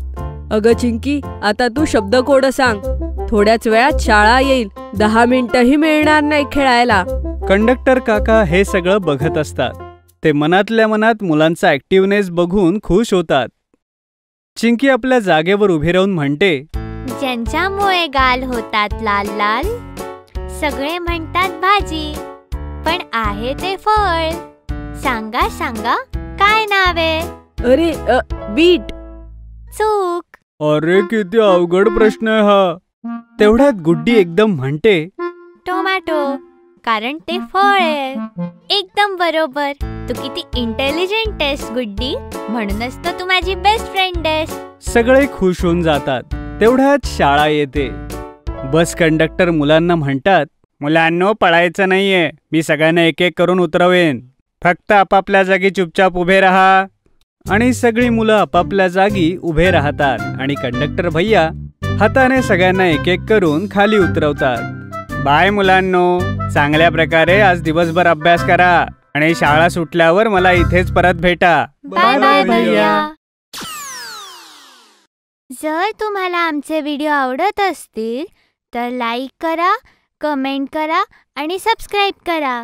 अगं चिंकी, आता तू शब्दकोड सांग. थोड्याच वेळात शाळा येईल, 10 मिनिटंही मिळणार नाही खेळायला. कंडक्टर काका हे सगळं बघत असतात. ते मनातल्या मनात मुलांचा ऍक्टिव्हनेस बघून खुश होतात. चिंकी आपल्या जागेवर उभी राहून म्हणते, ज्यांच्यामुळे गाल होतात लाल लाल, सगळे म्हणतात भाजी, पण आहे ते फळ. सांगा सांगा, काय नाव आहे? अरे, बीट. चूक. अरे किती अवघड प्रश्न आहे हा. तेवढ्यात गुड्डी एकदम म्हणते, टोमॅटो, कारण ते फळ आहे. एकदम बरोबर. तू किती इंटेलिजंट आहेस गुड्डी, म्हणूनच तर तू माझी बेस्ट फ्रेंड आहेस. सगळे खुश होऊन जातात. तेवढ्यात शाळा येते. बस कंडक्टर मुलांना म्हणतात, मुलांनो, पळायचं नाहीये. मी सगळ्यांना एक एक करून उतरवेन. फक्त आपापल्या जागी चुपचाप उभे राहा. आणि सगळी मुलं आपापल्या जागी उभे राहतात आणि कंडक्टर भैया हाताने सगळ्यांना एक एक करून खाली उतरवतात. बाय मुलांनो, चांगल्या प्रकारे आज दिवसभर अभ्यास करा आणि शाळा सुटल्यावर मला इथेच परत भेटा. बाय बाय भैया. जर तुम्हाला आमचे व्हिडिओ आवडत असतील तर लाईक करा, कमेंट करा आणि सबस्क्राईब करा.